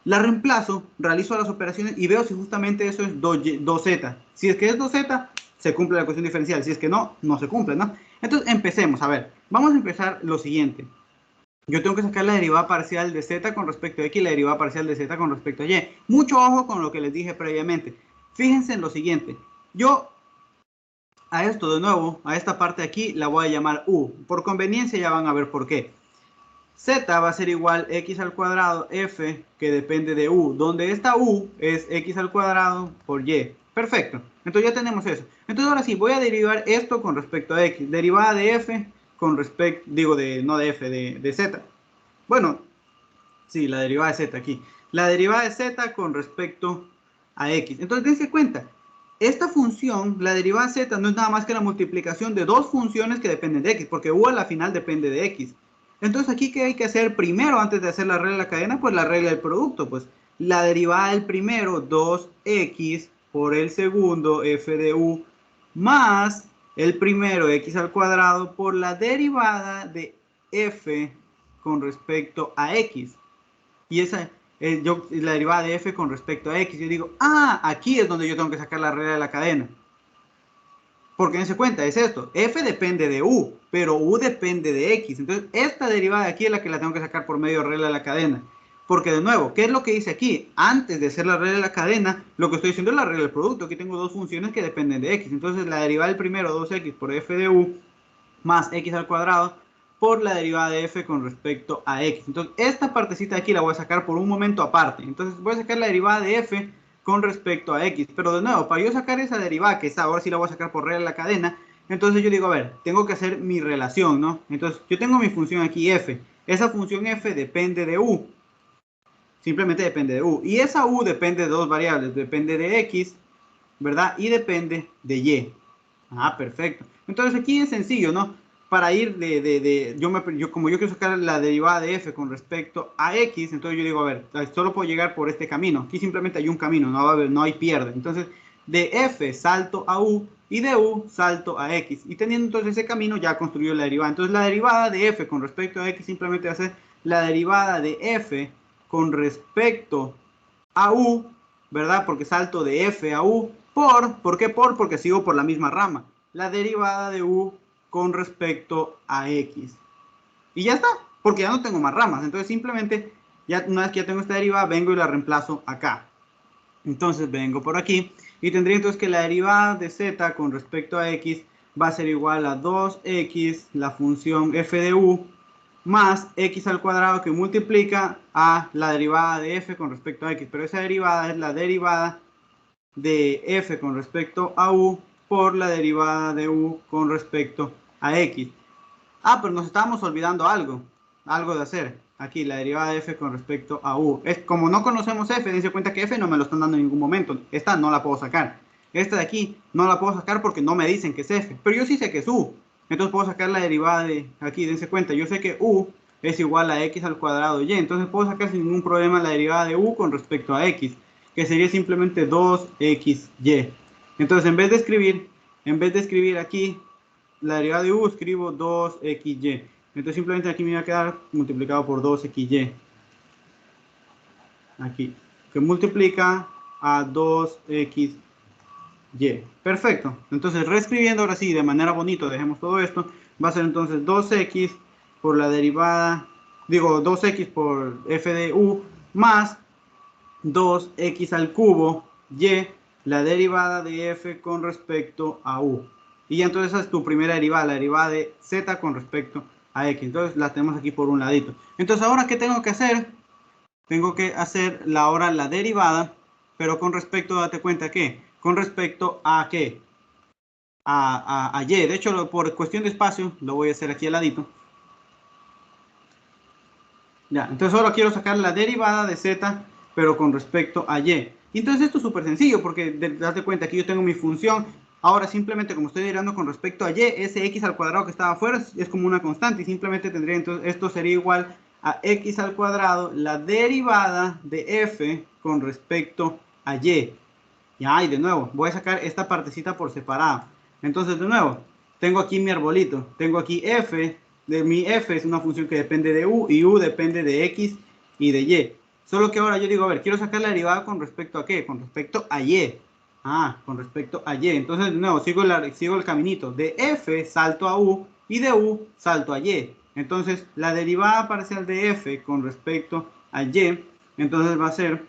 la reemplazo, realizo las operaciones y veo si justamente eso es 2z. Si es que es 2z, se cumple la ecuación diferencial. Si es que no, no se cumple, ¿no? Entonces empecemos, a ver, vamos a empezar lo siguiente. Yo tengo que sacar la derivada parcial de z con respecto a x y la derivada parcial de z con respecto a y. Mucho ojo con lo que les dije previamente. Fíjense en lo siguiente. Yo a esto de nuevo, a esta parte de aquí, la voy a llamar u. Por conveniencia ya van a ver por qué. Z va a ser igual x al cuadrado f, que depende de u, donde esta u es x al cuadrado por y. Perfecto. Entonces ya tenemos eso. Entonces ahora sí, voy a derivar esto con respecto a x. Derivada de f con respecto, no de f, de z. Bueno, sí, la derivada de z aquí. La derivada de z con respecto a x. Entonces dense cuenta, esta función, la derivada de z, no es nada más que la multiplicación de dos funciones que dependen de x, porque u a la final depende de x. Entonces aquí, ¿qué hay que hacer primero antes de hacer la regla de la cadena? Pues la regla del producto, pues la derivada del primero, 2x por el segundo, f de u, más el primero, x al cuadrado, por la derivada de f con respecto a x. Y esa, la derivada de f con respecto a x, yo digo, aquí es donde yo tengo que sacar la regla de la cadena. Porque dense cuenta, es esto, f depende de u, pero u depende de x. Entonces, esta derivada de aquí es la que la tengo que sacar por medio de regla de la cadena. Porque de nuevo, ¿qué es lo que dice aquí? Antes de hacer la regla de la cadena, lo que estoy diciendo es la regla del producto. Aquí tengo dos funciones que dependen de x. Entonces, la derivada del primero, 2x por f de u, más x al cuadrado, por la derivada de f con respecto a x. Entonces, esta partecita de aquí la voy a sacar por un momento aparte. Entonces, voy a sacar la derivada de f con respecto a x. Pero de nuevo, para yo sacar esa derivada, que esta ahora sí la voy a sacar por regla de la cadena, entonces yo digo, a ver, tengo que hacer mi relación, ¿no? Entonces, yo tengo mi función aquí f. Esa función f depende de u. Simplemente depende de u. Y esa u depende de dos variables. Depende de x, ¿verdad? Y depende de y. Perfecto. Entonces, aquí es sencillo, ¿no? para ir como yo quiero sacar la derivada de f con respecto a x, entonces yo digo, a ver, solo puedo llegar por este camino. Aquí simplemente hay un camino, no hay pierde. Entonces, de f salto a u y de u salto a x. Y teniendo entonces ese camino, ya construyo la derivada. Entonces, la derivada de f con respecto a x simplemente va a ser la derivada de f con respecto a u, ¿verdad? Porque salto de f a u ¿por qué por? Porque sigo por la misma rama. La derivada de u con respecto a x. Y ya está, porque ya no tengo más ramas. Entonces simplemente, ya una vez que ya tengo esta derivada, vengo y la reemplazo acá. Entonces vengo por aquí y tendría entonces que la derivada de z con respecto a x va a ser igual a 2x, la función f de u, más x al cuadrado que multiplica a la derivada de f con respecto a x. Pero esa derivada es la derivada de f con respecto a u por la derivada de u con respecto a x. Pero nos estábamos olvidando algo de hacer. Aquí, la derivada de f con respecto a u. Como no conocemos f, dense cuenta que f no me lo están dando en ningún momento. Esta no la puedo sacar. Esta de aquí no la puedo sacar porque no me dicen que es f. Pero yo sí sé que es u. Entonces puedo sacar la derivada de aquí, dense cuenta. Yo sé que u es igual a x al cuadrado y. Entonces puedo sacar sin ningún problema la derivada de u con respecto a x, que sería simplemente 2xy. Entonces en vez de escribir aquí la derivada de u, escribo 2xy. Entonces simplemente aquí me va a quedar multiplicado por 2xy. Aquí, que multiplica a 2xy. Perfecto. Entonces reescribiendo ahora sí de manera bonita, dejemos todo esto. Va a ser entonces 2x por la derivada, 2x por f de u más 2x al cubo y la derivada de f con respecto a u. Y ya entonces esa es tu primera derivada, la derivada de z con respecto a x. Entonces la tenemos aquí por un ladito. Entonces ahora, ¿qué tengo que hacer? Tengo que hacer ahora la derivada, pero con respecto, date cuenta que, con respecto a qué, a y. De hecho, por cuestión de espacio, lo voy a hacer aquí al ladito. Ya, entonces ahora quiero sacar la derivada de z, pero con respecto a y. Y entonces esto es súper sencillo, porque date cuenta que yo tengo mi función. Ahora simplemente como estoy derivando con respecto a y, ese x al cuadrado que estaba afuera es como una constante. Y simplemente tendría, entonces esto sería igual a x al cuadrado, la derivada de f con respecto a y. Ya, y de nuevo, voy a sacar esta partecita por separado. Entonces de nuevo, tengo aquí mi arbolito. Tengo aquí f. De mi f es una función que depende de u y u depende de x y de y. Solo que ahora yo digo, a ver, quiero sacar la derivada con respecto a qué, con respecto a y. Con respecto a y. Entonces de nuevo sigo el caminito. De f salto a u y de u salto a y. Entonces la derivada parcial de f con respecto a y, entonces va a ser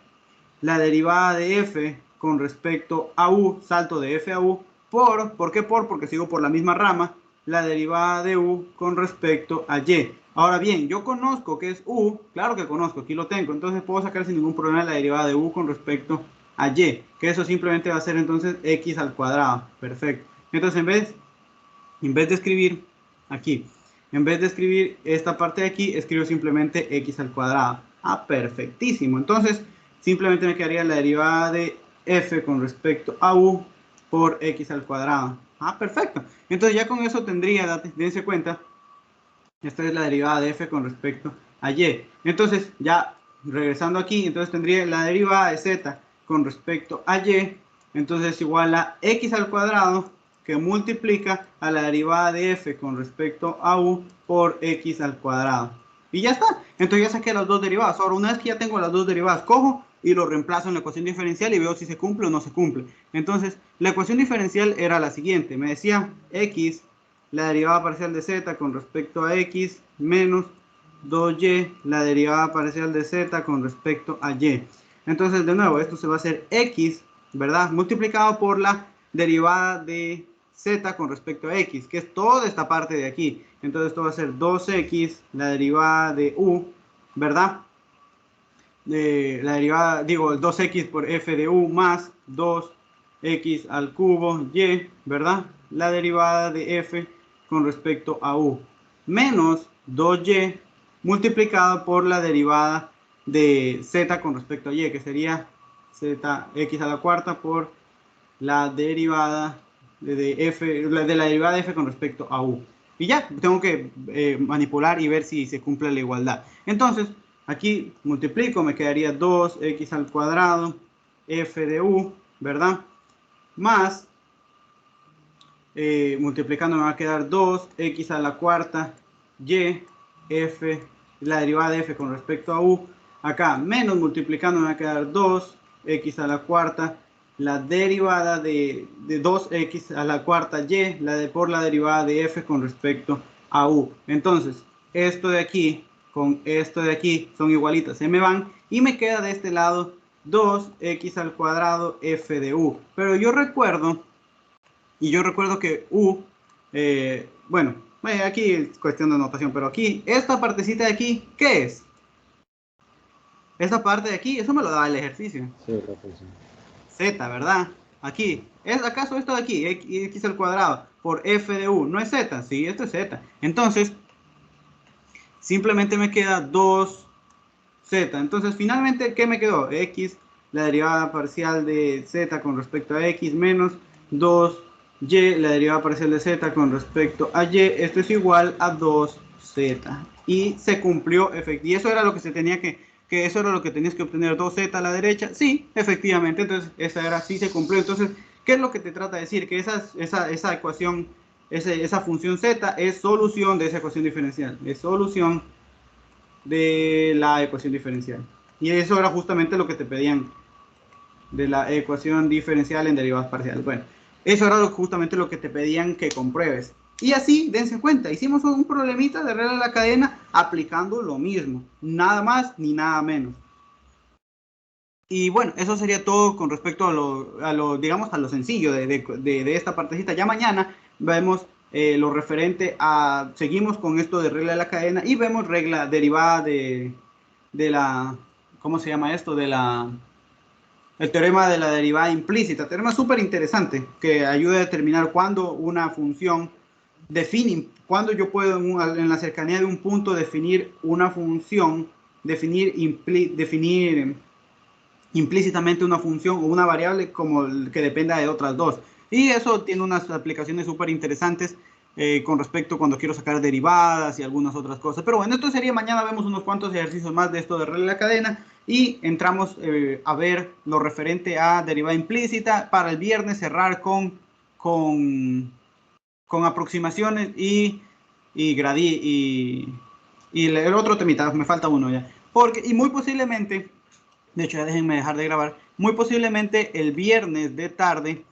la derivada de f con respecto a u, salto de f a u, ¿por qué por? Porque sigo por la misma rama, la derivada de u con respecto a y. Ahora bien, yo conozco que es u, claro que conozco, aquí lo tengo, entonces puedo sacar sin ningún problema la derivada de u con respecto a y, que eso simplemente va a ser entonces x al cuadrado, perfecto. Entonces en vez de escribir aquí, en vez de escribir esta parte de aquí, escribo simplemente x al cuadrado. Perfectísimo. Entonces simplemente me quedaría la derivada de f con respecto a u por x al cuadrado. Perfecto. Entonces ya con eso tendría, dense cuenta, esta es la derivada de f con respecto a y. Entonces ya regresando aquí, entonces tendría la derivada de z con respecto a y, entonces es igual a x al cuadrado que multiplica a la derivada de f con respecto a u por x al cuadrado. Y ya está. Entonces ya saqué las dos derivadas. Ahora, una vez que ya tengo las dos derivadas, cojo y lo reemplazo en la ecuación diferencial y veo si se cumple o no se cumple. Entonces, la ecuación diferencial era la siguiente. Me decía x, la derivada parcial de z con respecto a x, menos 2y, la derivada parcial de z con respecto a y. Entonces, de nuevo, esto se va a hacer x, ¿verdad? Multiplicado por la derivada de z con respecto a x, que es toda esta parte de aquí. Entonces esto va a ser 2x, la derivada de u, ¿verdad? La derivada, digo, 2x por f de u más 2x al cubo y, ¿verdad? La derivada de f con respecto a u, menos 2y multiplicado por la derivada de z con respecto a y, que sería x a la cuarta por la derivada de la derivada de f con respecto a u. Y ya, tengo que manipular y ver si se cumple la igualdad. Entonces, aquí multiplico, me quedaría 2x al cuadrado f de u, ¿verdad? Más, multiplicando me va a quedar 2x a la cuarta y f, la derivada de f con respecto a u. Acá, menos multiplicando me va a quedar 2x a la cuarta, la derivada de 2x a la cuarta y, por la derivada de f con respecto a u. Entonces, esto de aquí con esto de aquí son igualitas, se me van y me queda de este lado 2x al cuadrado f de u. Pero yo recuerdo que u, bueno, aquí es cuestión de notación, pero aquí, esta partecita de aquí, ¿qué es? Esta parte de aquí, eso me lo daba el ejercicio. Sí, lo que sí. Z, ¿verdad? Aquí, ¿es acaso esto de aquí? X al cuadrado por f de u, ¿no es z? Sí, esto es z. Entonces, simplemente me queda 2z. Entonces, finalmente, ¿qué me quedó? X, la derivada parcial de z con respecto a x, menos 2y, la derivada parcial de z con respecto a y. Esto es igual a 2z. Y se cumplió, y eso era lo que se tenía que eso era lo que tenías que obtener, 2z a la derecha. Sí, efectivamente, entonces esa era, sí se cumplió. Entonces, ¿qué es lo que te trata de decir? Que esa ecuación, esa función z es solución de esa ecuación diferencial. Es solución de la ecuación diferencial. Y eso era justamente lo que te pedían de la ecuación diferencial en derivadas parciales. Bueno, eso era justamente lo que te pedían que compruebes. Y así, dense cuenta, hicimos un problemita de regla de la cadena aplicando lo mismo, nada más ni nada menos. Y bueno, eso sería todo con respecto a lo digamos, a lo sencillo de esta partecita. Ya mañana vemos lo referente a, seguimos con esto de regla de la cadena y vemos regla derivada de la, ¿cómo se llama esto? El teorema de la derivada implícita. Teorema súper interesante que ayuda a determinar cuándo una función define, cuándo yo puedo en la cercanía de un punto definir una función, definir implícitamente una función o una variable como que dependa de otras dos. Y eso tiene unas aplicaciones súper interesantes con respecto cuando quiero sacar derivadas y algunas otras cosas. Pero bueno, esto sería mañana, vemos unos cuantos ejercicios más de esto de regla de la cadena y entramos a ver lo referente a derivada implícita. Para el viernes cerrar con aproximaciones y el otro temita, me falta uno ya. Y muy posiblemente, de hecho ya déjenme dejar de grabar, muy posiblemente el viernes de tarde